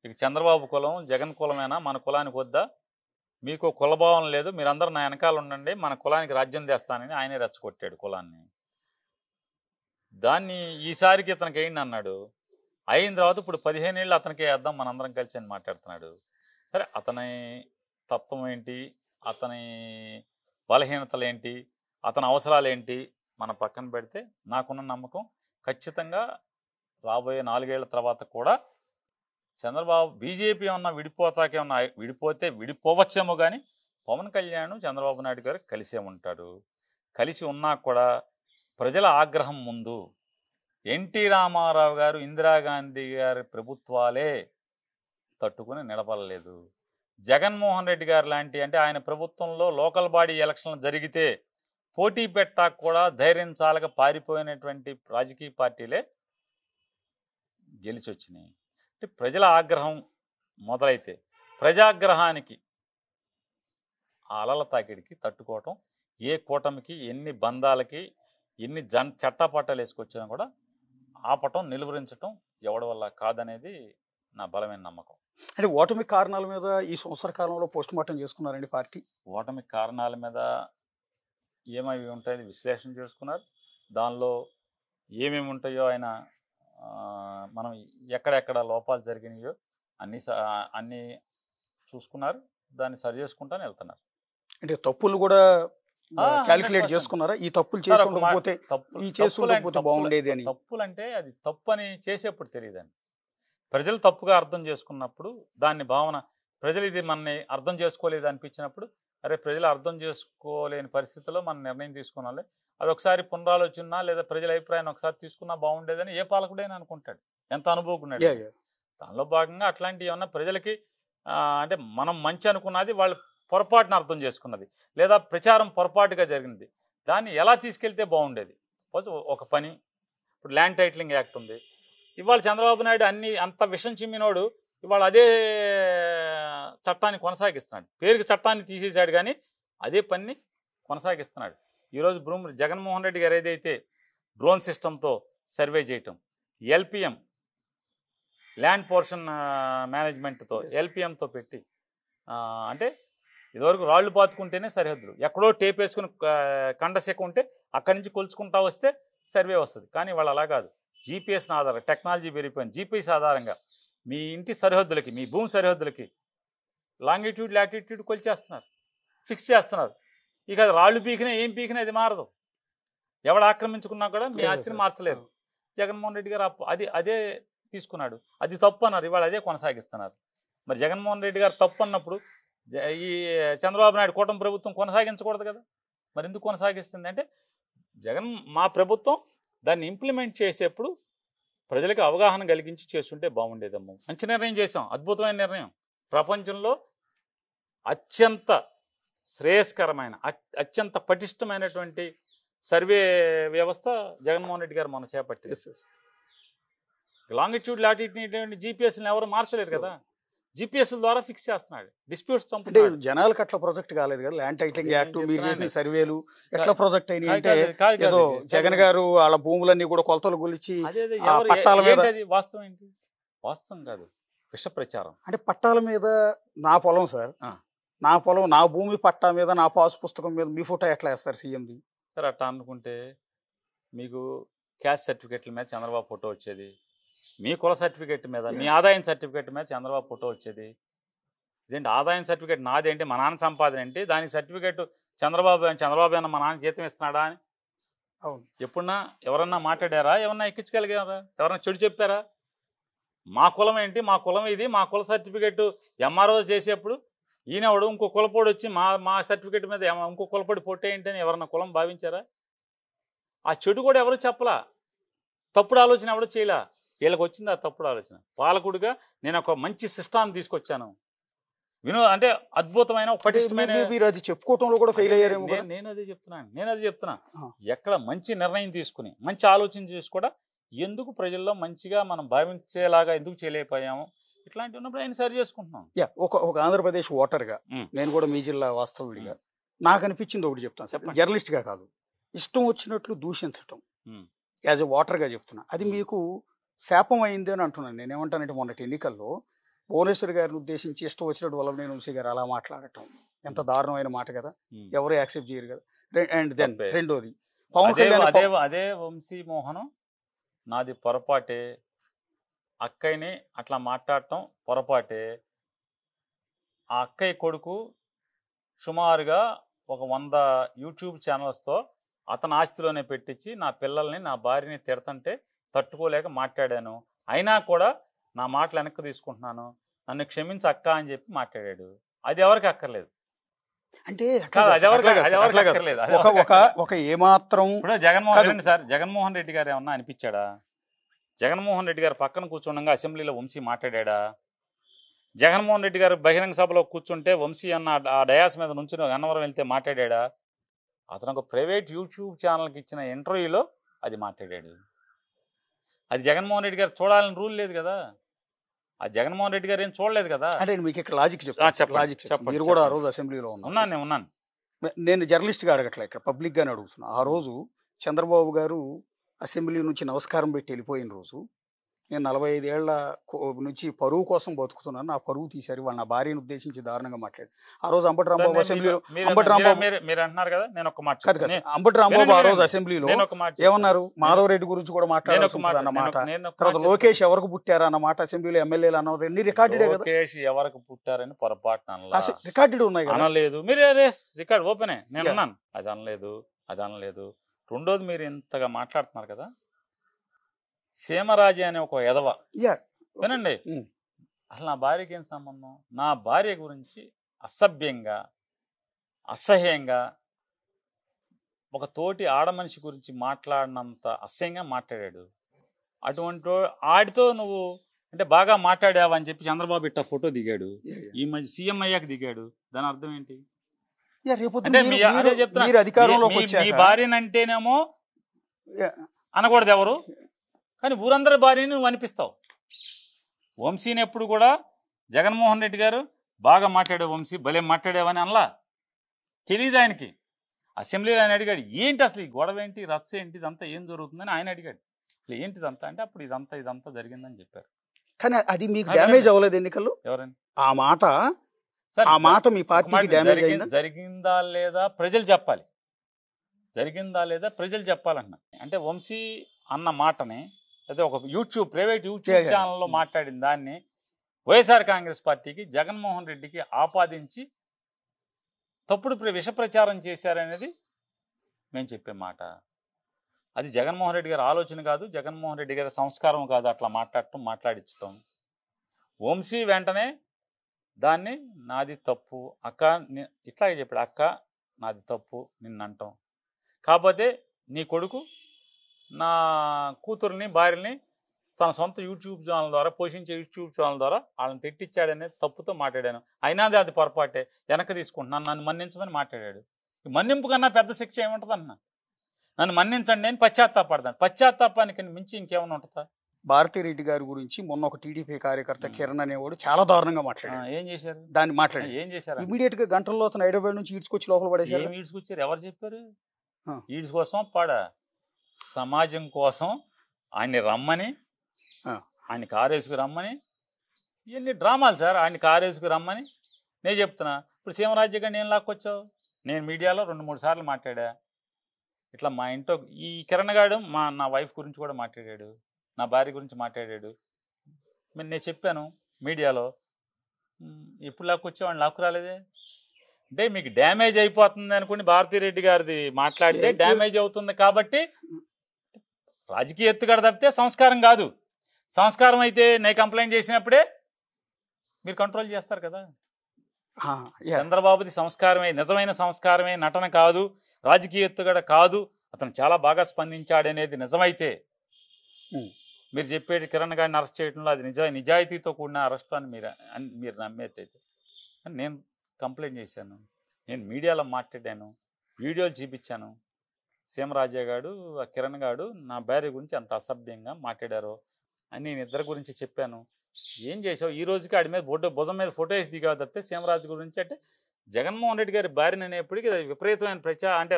ఇక చంద్రబాబు కులం జగన్ కులమేనా, మన కులానికి వద్దా, మీకు కులభావం లేదు, మీరందరూ నా వెనకాల ఉండండి, మన కులానికి రాజ్యం తెస్తానని ఆయనే రెచ్చగొట్టాడు కులాన్ని. దాన్ని ఈసారికి ఇతనికి ఏంటి అన్నాడు. అయిన తర్వాత ఇప్పుడు 15 ఏళ్ళు అతనికే వేద్దాం మనందరం కలిసి అని మాట్లాడుతున్నాడు. సరే, అతని తత్వం ఏంటి, అతని బలహీనతలు ఏంటి, అతని అవసరాలు ఏంటి మన పక్కన పెడితే నాకున్న నమ్మకం ఖచ్చితంగా రాబోయే 4 ఏళ్ల తర్వాత కూడా చంద్రబాబు బీజేపీ ఏమన్నా విడిపోతాకేమన్నా విడిపోతే విడిపోవచ్చేమో కానీ పవన్ కళ్యాణ్ చంద్రబాబు నాయుడు గారు కలిసే ఉంటాడు. కలిసి ఉన్నా కూడా ప్రజల ఆగ్రహం ముందు ఎన్టీ రామారావు గారు ఇందిరాగాంధీ గారి ప్రభుత్వాలే తట్టుకుని నిలబడలేదు. జగన్మోహన్ రెడ్డి గారు లాంటి, అంటే ఆయన ప్రభుత్వంలో లోకల్ బాడీ ఎలక్షన్లు జరిగితే పోటీ పెట్టా కూడా ధైర్యం చాలక పారిపోయినటువంటి రాజకీయ పార్టీలే గెలిచి వచ్చినాయి. అంటే ప్రజల ఆగ్రహం మొదలైతే ప్రజాగ్రహానికి ఆ అలల తాకిడికి తట్టుకోవటం ఏ కూటమికి, ఎన్ని బంధాలకి, ఎన్ని చట్టాపట్టాలు వేసుకొచ్చినా కూడా ఆపటం, నిలువరించటం ఎవడి వల్ల కాదనేది నా బలమైన నమ్మకం. అంటే ఓటమి కారణాల మీద ఈ సంవత్సర కాలంలో పోస్ట్ మార్టం చేసుకున్నారండి పార్టీ? ఓటమి కారణాల మీద ఏమవి ఉంటాయో విశ్లేషణ చేసుకున్నారు. దానిలో ఏమేమి ఉంటాయో ఆయన మనం ఎక్కడెక్కడ లోపాలు జరిగినాయో అన్నీ చూసుకున్నారు. దాన్ని సరి చేసుకుంటానే వెళ్తున్నారు. అంటే తప్పులు కూడా క్యాలిక్యులేట్ చేసుకున్నారా? ఈ తప్పులు చేసుకోకపోతే బాగుండేది అని. తప్పులు అంటే అది తప్పు అని చేసేప్పుడు తెలియదండి. ప్రజలు తప్పుగా అర్థం చేసుకున్నప్పుడు దాన్ని భావన, ప్రజలు ఇది మనని అర్థం చేసుకోలేదు అనిపించినప్పుడు, అరే ప్రజలు అర్థం చేసుకోలేని పరిస్థితుల్లో మనం నిర్ణయం తీసుకున్నాలే, అది ఒకసారి పునరాలోచన లేదా ప్రజల అభిప్రాయాన్ని ఒకసారి తీసుకున్నా బాగుండేదని ఏ పాలకుడైనా అనుకుంటాడు, ఎంత అనుభవకున్నాడు. దానిలో భాగంగా అట్లాంటివి ఏమన్నా ప్రజలకి అంటే మనం మంచి అనుకున్నది వాళ్ళు పొరపాటున అర్థం చేసుకున్నది, లేదా ప్రచారం పొరపాటుగా జరిగినది, దాన్ని ఎలా తీసుకెళ్తే బాగుండేది, ఒక పని. ఇప్పుడు ల్యాండ్ టైటిలింగ్ యాక్ట్ ఉంది. ఇవాళ చంద్రబాబు నాయుడు అంత విషం చిమ్మినోడు ఇవాళ అదే చట్టాన్ని కొనసాగిస్తున్నాడు. పేరుకి చట్టాన్ని తీసేశాడు కానీ అదే పని కొనసాగిస్తున్నాడు. ఈరోజు జగన్మోహన్ రెడ్డి గారు ఏదైతే డ్రోన్ సిస్టంతో సర్వే చేయటం, ఎల్పిఎం ల్యాండ్ పోర్షన్ మేనేజ్మెంట్తో ఎల్పిఎంతో పెట్టి అంటే ఇదివరకు రాళ్లు పాతుకుంటేనే సరిహద్దులు, ఎక్కడో టేప్ వేసుకుని కండశెక్క ఉంటే అక్కడి నుంచి కొలుచుకుంటా వస్తే సర్వే వస్తుంది. కానీ వాళ్ళు అలా కాదు, జీపీఎస్ని ఆధారం టెక్నాలజీ పెరిగిపోయింది. జీపీఎస్ ఆధారంగా మీ ఇంటి సరిహద్దులకి, మీ భూమి సరిహద్దులకి లాంగిట్యూడ్ లాటిట్యూడ్ కొలిచేస్తున్నారు, ఫిక్స్ చేస్తున్నారు. ఇక రాళ్ళు పీకినా ఏం పీకినా అది మారదు. ఎవడు ఆక్రమించుకున్నా కూడా మీ ఆస్తిని మార్చలేరు. జగన్మోహన్ రెడ్డి గారు అదే తీసుకున్నాడు. అది తప్పు అన్నారు, ఇవాళ అదే కొనసాగిస్తున్నారు. మరి జగన్మోహన్ రెడ్డి గారు తప్పు అన్నప్పుడు ఈ చంద్రబాబు నాయుడు కూటమి ప్రభుత్వం కొనసాగించకూడదు కదా. మరి ఎందుకు కొనసాగిస్తుంది అంటే మా ప్రభుత్వం దాన్ని ఇంప్లిమెంట్ చేసేప్పుడు ప్రజలకు అవగాహన కలిగించి చేస్తుంటే బాగుండేదమ్మా. మంచి నిర్ణయం చేసాం, అద్భుతమైన నిర్ణయం. ప్రపంచంలో అత్యంత శ్రేయస్కరమైన అత్యంత పటిష్టమైనటువంటి సర్వే వ్యవస్థ జగన్మోహన్ రెడ్డి గారు మనం చేపట్టింది. లాంగిట్యూడ్ లాటిట్యూడ్ జీపీఎస్ని ఎవరు మార్చలేరు కదా, జీపీఎస్ ద్వారా ఫిక్స్ చేస్తున్నాడు. డిస్ప్యూట్స్ అంటే జనాలకు అట్లా ప్రొజెక్ట్ కాలేదు కదా ల్యాండ్ టైటిలింగ్ యాక్ట్, మీరు చేసిన సర్వేలు ఎట్లా ప్రొజెక్ట్ అయినాయి అంటే ఏదో జగన్ గారు వాళ్ళ భూములన్నీ కూడా కొలతలు గులిచి పట్టాల మీద. వాస్తవం ఏంటి? వాస్తవం కాదు, విష ప్రచారం. అంటే పట్టాల మీద నా పొలం సార్, నా పొలం నా భూమి పట్టా మీద నా పాసు పుస్తకం మీద మీ ఫోటో ఎట్లా వేస్తారు సీఎంది? సార్ అట్లా అనుకుంటే మీకు క్యాస్ట్ సర్టిఫికెట్ల మీద చంద్రబాబు ఫోటో వచ్చేది, మీ కుల సర్టిఫికెట్ మీద, మీ ఆదాయం సర్టిఫికెట్ మీద చంద్రబాబు ఫోటో వచ్చేది. ఇదేంటి ఆదాయం సర్టిఫికెట్ నాదేంటి, మా నాన్న సంపాదన ఏంటి, దానికి సర్టిఫికెట్ చంద్రబాబు అన్న మా నాన్న జీతం ఇస్తున్నాడా అని అవును ఎప్పుడన్నా ఎవరన్నా మాట్లాడారా? ఏమన్నా ఎక్కించగలిగారా? ఎవరన్నా చెడు చెప్పారా? మా కులం ఏంటి, మా కులం ఇది, మా కుల సర్టిఫికెట్ ఎంఆర్ఓ చేసేప్పుడు ఈయనవాడు ఇంకో కులపోడు వచ్చి మా సర్టిఫికెట్ మీద ఇంకో కులపోడి ఫోటో ఏంటి అని ఎవరన్నా కులం భావించారా? ఆ చెడు కూడా ఎవరు చెప్పలా, తప్పుడు ఆలోచన ఎవరు చేయలా. వీళ్ళకి వచ్చింది ఆ తప్పుడు ఆలోచన. పాలకుడిగా నేను ఒక మంచి సిస్టాన్ని తీసుకొచ్చాను, అంటే అద్భుతమైన పటిష్టమైన. మీరు అది చెప్పుకోవటంలో కూడా ఫెయిల్ అయ్యారేమో. నేను అదే చెప్తున్నా. ఎక్కడ మంచి నిర్ణయం తీసుకుని మంచి ఆలోచన చేసి కూడా ఎందుకు ప్రజల్లో మంచిగా మనం భావించేలాగా ఎందుకు చేయలేకపోయాము, ఇట్లాంటి ఉన్నప్పుడు ఆయన సరి చేసుకుంటున్నాం. ఒక ఆంధ్రప్రదేశ్ ఓటర్గా నేను కూడా మీ జిల్లా వాస్తవుడిగా నాకు అనిపించింది ఒకటి చెప్తాను సార్, జర్నలిస్ట్గా కాదు, ఇష్టం వచ్చినట్లు దూషించటం యాజ్ ఎ ఓటర్గా చెప్తున్నా, అది మీకు శాపం అయింది అని అంటున్నాను. నేను ఏమంటానంటే మొన్నటి ఎన్నికల్లో భువనేశ్వర్ గారిని ఉద్దేశించి ఇష్టం వచ్చినట్టు వల్లభనేని వంశీ గారు అలా మాట్లాడటం ఎంత దారుణమైన మాట కదా, ఎవరు యాక్సెప్ట్ చేయరు కదా. అండ్ దెన్ రెండోది పవన్ కళ్యాణ్, అదే వంశీ మోహనం నాది పొరపాటే, అక్కయ్యని అట్లా మాట్లాడటం పొరపాటే. ఆ అక్కయ్య కొడుకు సుమారుగా ఒక 100 యూట్యూబ్ ఛానల్స్తో అతని ఆస్తిలోనే పెట్టించి నా పిల్లల్ని నా భార్యని తిడతంటే తట్టుకోలేక మాట్లాడాను, అయినా కూడా నా మాటలు వెనక్కి తీసుకుంటున్నాను, నన్ను క్షమించి అక్క అని చెప్పి మాట్లాడాడు. అది ఎవరికి అక్కర్లేదు. అంటే ఏమాత్రం ఇప్పుడు జగన్మోహన్ రెడ్డి గారు ఏమన్నా అనిపించాడా? జగన్మోహన్ రెడ్డి గారు పక్కన కూర్చుండగా అసెంబ్లీలో వంశీ మాట్లాడా? జగన్మోహన్ రెడ్డి గారు బహిరంగ సభలో కూర్చుంటే వంశీ అన్న ఆ డయాస్ మీద నుంచి అన్నవరం వెళ్తే మాట్లాడా? అతను ఒక ప్రైవేట్ యూట్యూబ్ ఛానల్కి ఇచ్చిన ఇంటర్వ్యూలో అది మాట్లాడాడు. అది జగన్మోహన్ రెడ్డి గారు చూడాలని రూల్ లేదు కదా, ఆ జగన్మోహన్ రెడ్డి గారు ఏం చూడలేదు కదా. అంటే మీకు ఇక్కడ లాజిక్ చెప్తాను, మీరు కూడా ఆ రోజు అసెంబ్లీలో ఉన్నాను. నేను జర్నలిస్ట్గా అడగట్లే, ఇక్కడ పబ్లిక్గానే అడుగుతున్నా. ఆ రోజు చంద్రబాబు గారు అసెంబ్లీ నుంచి నమస్కారం పెట్టి వెళ్ళిపోయిన రోజు నేను 45 ఏళ్ల నుంచి పరువు కోసం బతుకుతున్నాను, నా పరువు తీశారు వాళ్ళు, నా భార్యను ఉద్దేశించి దారుణంగా మాట్లాడారు. ఆ రోజు అంబటి రాంబాబు అసెంబ్లీలో అంబటి రాంబాబు ఆ రోజు అసెంబ్లీలో ఏమన్నారు, మాధవ్ రెడ్డి గురించి కూడా మాట్లాడారు అన్నమాట. తర్వాత లోకేష్ ఎవరికి పుట్టారు అన్నమాట అసెంబ్లీలో ఎమ్మెల్యేలు అన్నది అన్ని రికార్డెడే కదా. లోకేష్ ఎవరికి పుట్టారని పొరపాటున రికార్డెడ్ ఉన్నాయి కదా. అనలేదు మీరు, రికార్డ్ ఓపెనే, నేను అన్నాను అది అనలేదు. రెండోది మీరు ఇంతగా మాట్లాడుతున్నారు కదా, సీమరాజు అనే ఒక ఎదవ వినండి, అసలు నా భార్యకి ఏం సంబంధం? నా భార్య గురించి అసభ్యంగా అసహ్యంగా ఒక తోటి ఆడమనిషి గురించి మాట్లాడినంత అసహ్యంగా మాట్లాడాడు. అటువంటి ఆడితో నువ్వు అంటే బాగా మాట్లాడావా అని చెప్పి చంద్రబాబు ఇట్ట ఫోటో దిగాడు, ఈ మధ్య సీఎం అయ్యాక దిగాడు. దాని అర్థం ఏంటి? అంటే మీ భార్యనంటేనేమో అనకూడదు ఎవరు, కానీ ఊరందరి భార్యని నువ్వు అనిపిస్తావు. వంశీని ఎప్పుడు కూడా జగన్మోహన్ రెడ్డి గారు బాగా మాట్లాడే వంశీ భలే మాట్లాడేవని అనలా. తెలియదు ఆయనకి. అసెంబ్లీలో ఆయన అడిగాడు, ఏంటి అసలు ఈ గొడవ ఏంటి, రచ్చ ఏంటి, ఇదంతా ఏం జరుగుతుందని ఆయన అడిగాడు. అసలు ఏంటిదంతా అంటే అప్పుడు ఇదంతా జరిగిందని చెప్పారు. కానీ అది మీకు డ్యామేజ్ అవ్వలేదు ఎన్నికల్లో? ఎవరండి ఆ మాట మీ పార్టీకి డ్యామేజ్ అయిందా? జరిగిందా లేదా ప్రజలు చెప్పాలి. జరిగిందా లేదా ప్రజలు చెప్పాలన్నా. అంటే వంశీ అన్న మాటని అదే ఒక ప్రైవేట్ యూట్యూబ్ ఛానల్లో మాట్లాడిన దాన్ని వైఎస్ఆర్ కాంగ్రెస్ పార్టీకి జగన్మోహన్ రెడ్డికి ఆపాదించి తప్పుడు విష ప్రచారం చేశారనేది మేము చెప్పే మాట. అది జగన్మోహన్ రెడ్డి గారి ఆలోచన కాదు, జగన్మోహన్ రెడ్డి గారి సంస్కారం కాదు అట్లా మాట్లాడించటం. వంశీ వెంటనే దాన్ని నాది తప్పు అక్క, ఇట్లాగే చెప్పాడు, అక్క నాది తప్పు నిన్నంటాం, కాకపోతే నీ కొడుకు నా కూతుర్ని భార్యని తన సొంత యూట్యూబ్ ఛానల్ ద్వారా పోషించే యూట్యూబ్ ఛానల్ ద్వారా వాళ్ళని తిట్టించాడనేది తప్పుతో మాట్లాడాను, అయినా అది పొరపాటే, వెనక్కి తీసుకుంటున్నాను, నన్ను మన్నించమని మాట్లాడాడు. మన్నింపు కన్నా పెద్ద శిక్ష ఏముంటుంది అన్న? నన్ను మన్నించండి, నేను పశ్చాత్తాపడతాను. పశ్చాత్తాపానికి మించి ఇంకేమైనా ఉంటుందా? భారతిరెడ్డి గారి గురించి మొన్న ఒక టీడీపీ కార్యకర్త కిరణ్ అనేవాడు చాలా దారుణంగా మాట్లాడారు. ఏం చేశారు? దాన్ని మాట్లాడి ఏం చేశారు? ఇమీడియట్ గా గంటల్లో అతను హైదరాబాద్ నుంచి ఈడ్చుకొచ్చి లోపల పడేశారు. ఏం ఈడ్చుకొచ్చారు? ఎవరు చెప్పారు? ఈడ్స్ కోసం సమాజం కోసం ఆయన్ని రమ్మని, ఆయన కారేసుకు రమ్మని, ఇవన్నీ డ్రామాలు సార్. ఆయన కారేసుకు రమ్మని నేను చెప్తున్నా. ఇప్పుడు సీమరాజ్య గారిని ఏం లాక్కొచ్చావు? నేను మీడియాలో 2-3 సార్లు మాట్లాడా. ఇట్లా మా ఇంట్లో ఈ కిరణ్ గాడు నా వైఫ్ గురించి కూడా మాట్లాడాడు, నా భార్య గురించి మాట్లాడాడు. నేను చెప్పాను మీడియాలో, ఎప్పుడు లాక్కొచ్చావు? వాడిని లాక్కు రాలేదే. అంటే మీకు డ్యామేజ్ అయిపోతుంది అనుకుని భారతిరెడ్డి గారిది మాట్లాడితే డ్యామేజ్ అవుతుంది కాబట్టి రాజకీయ ఎత్తుగడ తప్పితే సంస్కారం కాదు. సంస్కారం అయితే నేను కంప్లైంట్ చేసినప్పుడే మీరు కంట్రోల్ చేస్తారు కదా. చంద్రబాబుది సంస్కారమే, నిజమైన సంస్కారమే, నటన కాదు, రాజకీయ ఎత్తుగడ కాదు, అతను చాలా బాగా స్పందించాడనేది నిజమైతే, మీరు చెప్పేది కిరణ్ గారిని అరెస్ట్ చేయడంలో అది నిజాయితీతో కూడిన అరెస్ట్ అని మీరు నమ్మేదైతే, నేను కంప్లైంట్ చేశాను, నేను మీడియాలో మాట్లాడాను, వీడియోలు చూపించాను. సీమరాజయ్య గారు ఆ కిరణ్ గారు నా భార్య గురించి అంత అసభ్యంగా మాట్లాడారు అని నేను ఇద్దరి గురించి చెప్పాను. ఏం చేసావు? ఈ రోజుకి ఆడి మీద భుజం మీద ఫోటో వేసి దిగావు తప్పితే సీమరాజు గురించి అంటే జగన్మోహన్ రెడ్డి గారి భార్యని అనేప్పటికీ విపరీతమైన అంటే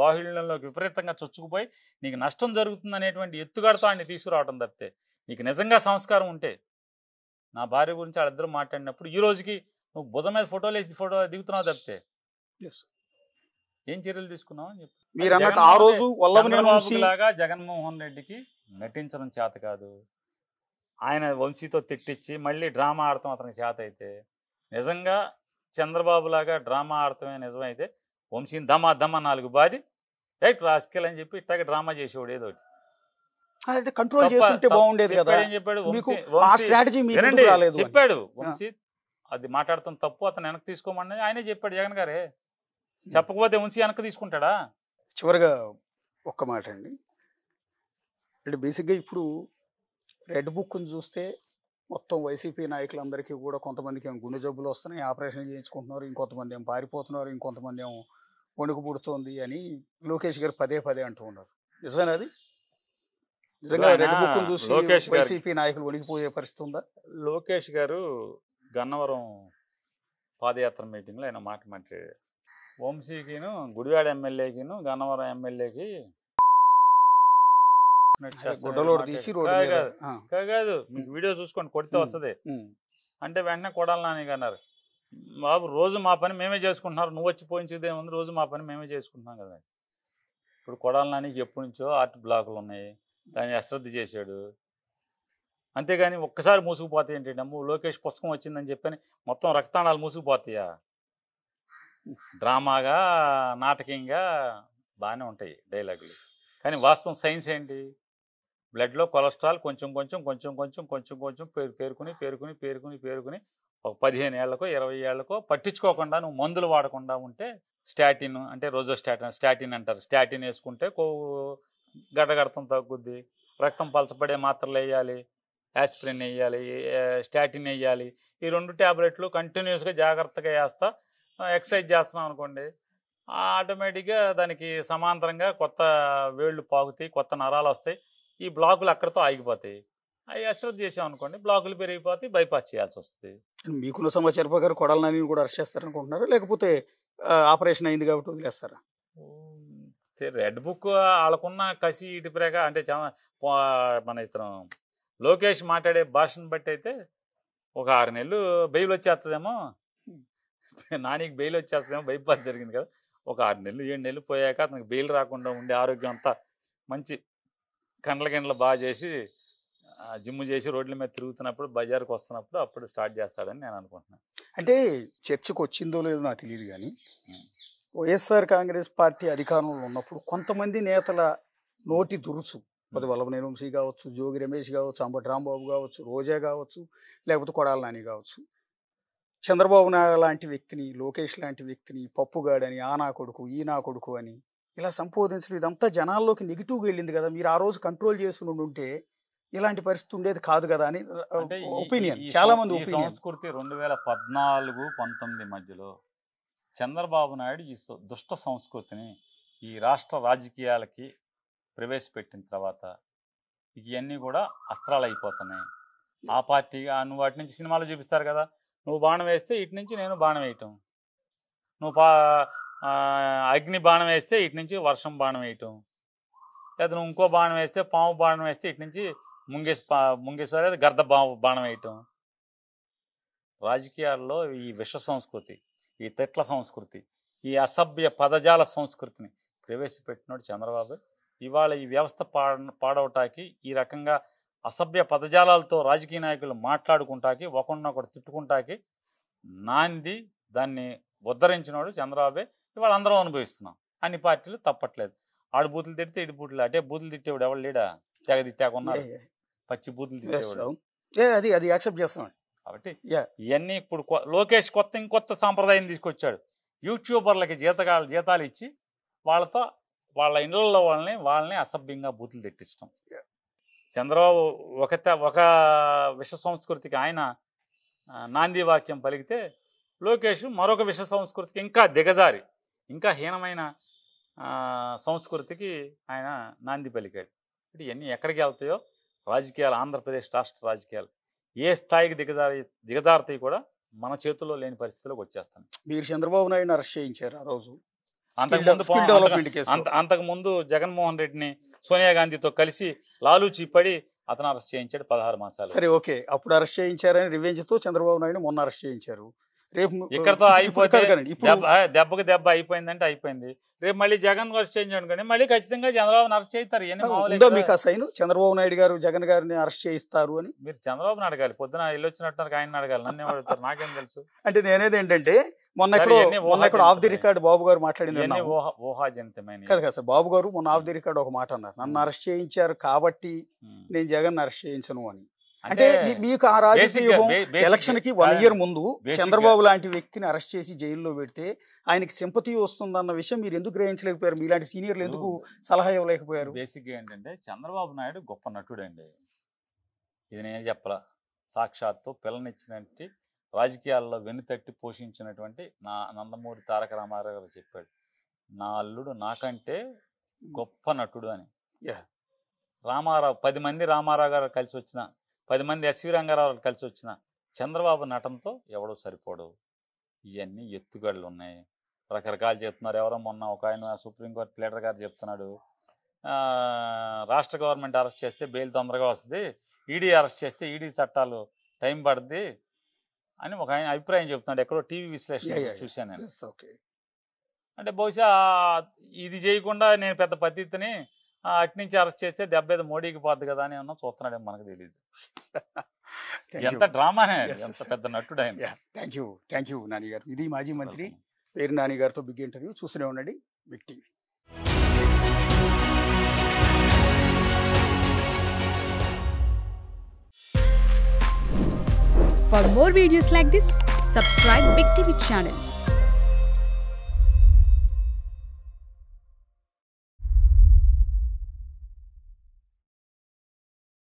బాహుళ్యంలోకి విపరీతంగా చొచ్చుకుపోయి నీకు నష్టం జరుగుతుంది అనేటువంటి ఎత్తుగడతో ఆయన్ని తీసుకురావడం తప్పితే, నీకు నిజంగా సంస్కారం ఉంటే నా భార్య గురించి వాళ్ళిద్దరూ మాట్లాడినప్పుడు ఈ రోజుకి నువ్వు భుజం మీద ఫోటోలు వేసి దిగుతున్నావు తప్పితే ఏం చర్యలు తీసుకున్నావు అని చెప్పి. లాగా జగన్మోహన్ రెడ్డికి నటించడం చేత కాదు, ఆయన వంశీతో తిట్టించి మళ్ళీ డ్రామా ఆడటం అతనికి చేత అయితే, నిజంగా చంద్రబాబు లాగా డ్రామా ఆడటమే నిజమైతే వంశీని దమా 4 బాది రైట్ రాసుకెళ్ళి అని చెప్పి ఇట్లాగే డ్రామా చేసేవాడు ఏదో కంట్రోల్ చేస్తుంటే బాగుండేది కదా. ఏం చెప్పాడు చెప్పాడు వంశీ అది మాట్లాడతాం తప్పు, అతను వెనక్కి తీసుకోమని ఆయనే చెప్పాడు జగన్ గారే. చెప్పకపోతే వంశీ వెనక్కి తీసుకుంటాడా? చివరిగా ఒక్క మాట అండి, అంటే బేసిక్గా ఇప్పుడు రెడ్ బుక్ని చూస్తే మొత్తం వైసీపీ నాయకులందరికీ కూడా కొంతమందికి ఏమో గుండె జబ్బులు వస్తున్నాయి, ఆపరేషన్ చేయించుకుంటున్నారు, ఇంకొంతమంది ఏమో పారిపోతున్నారు, ఇంకొంతమంది ఏమో వణుకు పుడుతోంది అని లోకేష్ గారు పదే అంటూ ఉన్నారు. నిజమేనా అది? నిజంగా రెడ్ బుక్ని చూసి వైసీపీ నాయకులు వణికిపోయే పరిస్థితి ఉందా? లోకేష్ గారు గన్నవరం పాదయాత్ర మీటింగ్లో ఆయన మాట మాట్లాడారు. వంశీకిను గుడివాడ ఎమ్మెల్యేకిను గన్నవరం ఎమ్మెల్యేకి కాదు, మీకు వీడియో చూసుకోండి, కొడితే వస్తుంది అంటే వెంటనే కొడాలి నాని అన్నారు. బాబు రోజు మా పని మేమే చేసుకుంటున్నారు, నువ్వు వచ్చి పోయించేదేముంది, రోజు మా పని మేమే చేసుకుంటున్నాం కదా. ఇప్పుడు కొడాలి నానికి ఎప్పటి నుంచో ఆర్ట్ బ్లాకులు ఉన్నాయి, దాన్ని అశ్రద్ధ చేశాడు. అంతేగాని ఒక్కసారి మూసుకుపోతాయి ఏంటంటే, అమ్మ లోకేష్ పుస్తకం వచ్చిందని చెప్పని మొత్తం రక్తాణాలు మూసుకుపోతాయా? డ్రామాగా నాటకంగా బాగానే ఉంటాయి డైలాగులు, కానీ వాస్తవం సైన్స్ ఏంటి? బ్లడ్లో కొలెస్ట్రాల్ కొంచెం పేరుకుని ఒక 15 ఏళ్లకో 20 ఏళ్లకో పట్టించుకోకుండా నువ్వు మందులు వాడకుండా ఉంటే, స్టాటిన్ అంటే స్టాటిన్ అంటారు, స్టాటిన్ వేసుకుంటే కొవ్వు గడ్డగడతం తగ్గుద్ది, రక్తం పలచబడే మాత్రలు వేయాలి, యాస్పిరిన్ వేయాలి, స్టాటిన్ వేయాలి, ఈ 2 ట్యాబ్లెట్లు కంటిన్యూస్గా జాగ్రత్తగా వేస్తా ఎక్సర్సైజ్ చేస్తున్నాం అనుకోండి, ఆటోమేటిక్గా దానికి సమాంతరంగా కొత్త వేళ్ళు పాకుతాయి, కొత్త నరాలు వస్తాయి. ఈ బ్లాకులు అక్కడితో ఆగిపోతాయి. అవి అశ్రద్ధ చేసాం అనుకోండి, బ్లాకులు పెరిగిపోతాయి, బైపాస్ చేయాల్సి వస్తుంది. మీకున్న సమాచారం ప్రకారం కొడాలి నాని కూడా అరెస్ట్ చేస్తారనుకుంటున్నారా, లేకపోతే ఆపరేషన్ అయింది కాబట్టి వదిలేస్తారా? రెడ్ బుక్ వాళ్ళకున్న కసి ఇటు ప్రకారం అంటే మన ఇతను లోకేష్ మాట్లాడే భాషను బట్టి అయితే ఒక 6 నెలలు బెయిల్ వచ్చేస్తుందేమో, నానికి బెయిల్ వచ్చేస్తుందేమో, బైపాస్ జరిగింది కదా, ఒక 6 నెలలు 7 నెలలు పోయాక అతనికి బెయిల్ రాకుండా ఉండే ఆరోగ్యం అంతా మంచి కండ్ల బాగా చేసి జిమ్ చేసి రోడ్ల మీద తిరుగుతున్నప్పుడు బజార్కి వస్తున్నప్పుడు అప్పుడు స్టార్ట్ చేస్తాడని నేను అనుకుంటున్నాను. అంటే చర్చకు వచ్చిందో లేదో నాకు తెలియదు, కానీ వైఎస్ఆర్ కాంగ్రెస్ పార్టీ అధికారంలో ఉన్నప్పుడు కొంతమంది నేతల నోటి దురుసు, అది వల్లభనేని వంశీ కావచ్చు, జోగి రమేష్ కావచ్చు, అంబటి రాంబాబు కావచ్చు, రోజా కావచ్చు, లేకపోతే కొడాలి నాని కావచ్చు, చంద్రబాబు నాయుడు లాంటి వ్యక్తిని, లోకేష్ లాంటి వ్యక్తిని పప్పుగాడని, ఆ నా కొడుకు, ఈ నా కొడుకు అని ఇలా సంబోధించడం, ఇదంతా జనాల్లోకి నెగిటివ్గా వెళ్ళింది కదా. మీరు ఆ రోజు కంట్రోల్ చేసుకుని ఉంటే ఇలాంటి పరిస్థితి ఉండేది కాదు కదా అని ఒపీనియన్, చాలా మంది ఒపీనియన్. సంస్కృతి 2014-19 మధ్యలో చంద్రబాబు నాయుడు ఈ దుష్ట సంస్కృతిని ఈ రాష్ట్ర రాజకీయాలకి ప్రవేశపెట్టిన తర్వాత ఇవన్నీ కూడా అస్త్రాలు అయిపోతున్నాయి. ఆ పార్టీగా నువ్వు వాటి నుంచి సినిమాలు చూపిస్తారు కదా, నువ్వు బాణం వేస్తే ఇటు నుంచి నేను బాణం వేయటం, నువ్వు అగ్ని బాణం వేస్తే ఇటు నుంచి వర్షం బాణం వేయటం, లేదా నువ్వు ఇంకో బాణం వేస్తే పాము బాణం వేస్తే ఇటు నుంచి ముంగేశ్వర గర్ద బాణం వేయటం. రాజకీయాల్లో ఈ విష సంస్కృతి, ఈ తెట్ల సంస్కృతి, ఈ అసభ్య పదజాల సంస్కృతిని ప్రవేశపెట్టినోడు చంద్రబాబు. ఇవాళ ఈ వ్యవస్థ పాడవటానికి, ఈ రకంగా అసభ్య పదజాలాలతో రాజకీయ నాయకులు మాట్లాడుకుంటాకి, ఒకరినొకరు తిట్టుకుంటాకి నాంది దాన్ని ఉద్ధరించినోడు చంద్రబాబే. ఇవాళ అందరం అనుభవిస్తున్నాం. అన్ని పార్టీలు తప్పట్లేదు. ఆడు బూతులు తిడితే ఇటు బూతులు, అంటే బూతులు తిట్టేవాడు ఎవరు లేడా, తెగ తిట్టాకున్నారు, పచ్చి బూతులు తిట్టేవాడు. అది యాక్సెప్ట్ చేస్తాం. కాబట్టి ఇవన్నీ ఇప్పుడు లోకేష్ ఇంకొత్త సాంప్రదాయం తీసుకొచ్చాడు. యూట్యూబర్లకి జీతాలు ఇచ్చి వాళ్ళతో వాళ్ళ ఇళ్లలో వాళ్ళని అసభ్యంగా బూతులు తిట్టిస్తాం. చంద్రబాబు ఒక విష సంస్కృతికి ఆయన నాంది వాక్యం పలికితే, లోకేష్ మరొక విష సంస్కృతికి, ఇంకా దిగజారి ఇంకా హీనమైన సంస్కృతికి ఆయన నాంది పలికాడు. ఇవన్నీ ఎక్కడికి వెళ్తాయో రాజకీయాలు, ఆంధ్రప్రదేశ్ రాష్ట్ర రాజకీయాలు ఏ స్థాయికి దిగజారుతాయి కూడా మన చేతుల్లో లేని పరిస్థితిలోకి వచ్చేస్తాను. మీరు చంద్రబాబు నాయుడు అరెస్ట్ చేయించారు ఆ రోజు. అంతకుముందు జగన్మోహన్ రెడ్డిని సోనియా గాంధీతో కలిసి లాలూచి పడి అతను అరెస్ట్ చేయించాడు 16 మాసాలు. సరే, ఓకే, అప్పుడు అరెస్ట్ చేయించారని రివెంజ్ తో చంద్రబాబు నాయుడు మొన్న అరెస్ట్ చేయించారు. రేపు ఇక్కడతో అయిపోతే దెబ్బకి దెబ్బ అయిపోయిందంటే అయిపోయింది. రేపు మళ్ళీ జగన్ అరెస్ట్ చేయించాడు కానీ మళ్ళీ ఖచ్చితంగా చంద్రబాబుని అరెస్ట్ చేయిస్తారు. మీకు ఆ సైన్ చంద్రబాబు నాయుడు గారు జగన్ గారిని అరెస్ట్ చేయిస్తారు అని మీరు చంద్రబాబుని అడగాలి. పొద్దున వెళ్ళొచ్చినట్టు ఆయన అడగాలి, నన్ను అడుగుతారు, నాకేం తెలుసు. అంటే నేనేది ఏంటంటే మొన్న ఎక్కడ ఆఫ్ ది రికార్డ్ బాబు గారు మాట్లాడింది ఊహాజనితమైన కదా సార్. బాబు గారు మొన్న ఆఫ్ ది రికార్డ్ ఒక మాట అన్నారు, నన్ను అరెస్ట్ చేయించారు కాబట్టి నేను జగన్ అరెస్ట్ చేయించను అని. అంటే మీకు ఆ రాజకీయ ఎలక్షన్ కి 1 year ముందు చంద్రబాబు లాంటి వ్యక్తిని అరెస్ట్ చేసి జైల్లో పెడితే ఆయనకి సింపతి వస్తుందన్న విషయం మీరు ఎందుకు గ్రహించలేకపోయారు? మీలాంటి సీనియర్లు ఎందుకు సలహా ఇవ్వలేకపోయారు? బేసిక్ గా ఏంటంటే చంద్రబాబు నాయుడు గొప్ప నటుడు అండి. ఇది నేను చెప్పలా, సాక్షాత్తు పిల్లనిచ్చినట్టు రాజకీయాల్లో వెనుతట్టి పోషించినటువంటి నా నందమూరి తారక రామారావు గారు చెప్పాడు, నా అల్లుడు నాకంటే గొప్ప నటుడు అని. రామారావు 10 మంది రామారావు గారు కలిసి వచ్చిన, 10 మంది ఎస్వి రంగారావు కలిసి వచ్చిన చంద్రబాబు నటనతో ఎవడో సరిపోడు. ఇవన్నీ ఎత్తుగడలు ఉన్నాయి, రకరకాలు చెప్తున్నారు. ఎవరో మొన్న ఒక ఆయన సుప్రీంకోర్టు ప్లేటర్ గారు చెప్తున్నాడు, రాష్ట్ర గవర్నమెంట్ అరెస్ట్ చేస్తే బెయిల్ తొందరగా వస్తుంది, ఈడీ అరెస్ట్ చేస్తే ఈడీ చట్టాలు టైం పడుతుంది అని ఒక ఆయన అభిప్రాయం చెప్తున్నాడు. ఎక్కడో టీవీ విశ్లేషణ చూశాను నేను. అంటే బహుశా ఇది చేయకుండా నేను పెద్ద పద్ధతిని అట్నుంచి అరెస్ట్ చేస్తే దెబ్బేది మోడీకి పోద్ది కదా అని ఏమన్నా చూస్తున్నాడేమో మనకు తెలియదు. ఎంత డ్రామానే, ఎంత పెద్ద నటుడు ఆయన. థ్యాంక్ యూ నాని గారు. ఇది మాజీ మంత్రి పేరు నాని గారితో బిగ్ ఇంటర్వ్యూ. చూస్తూనే ఉండండి big TV. For more videos like this, subscribe Big TV channel.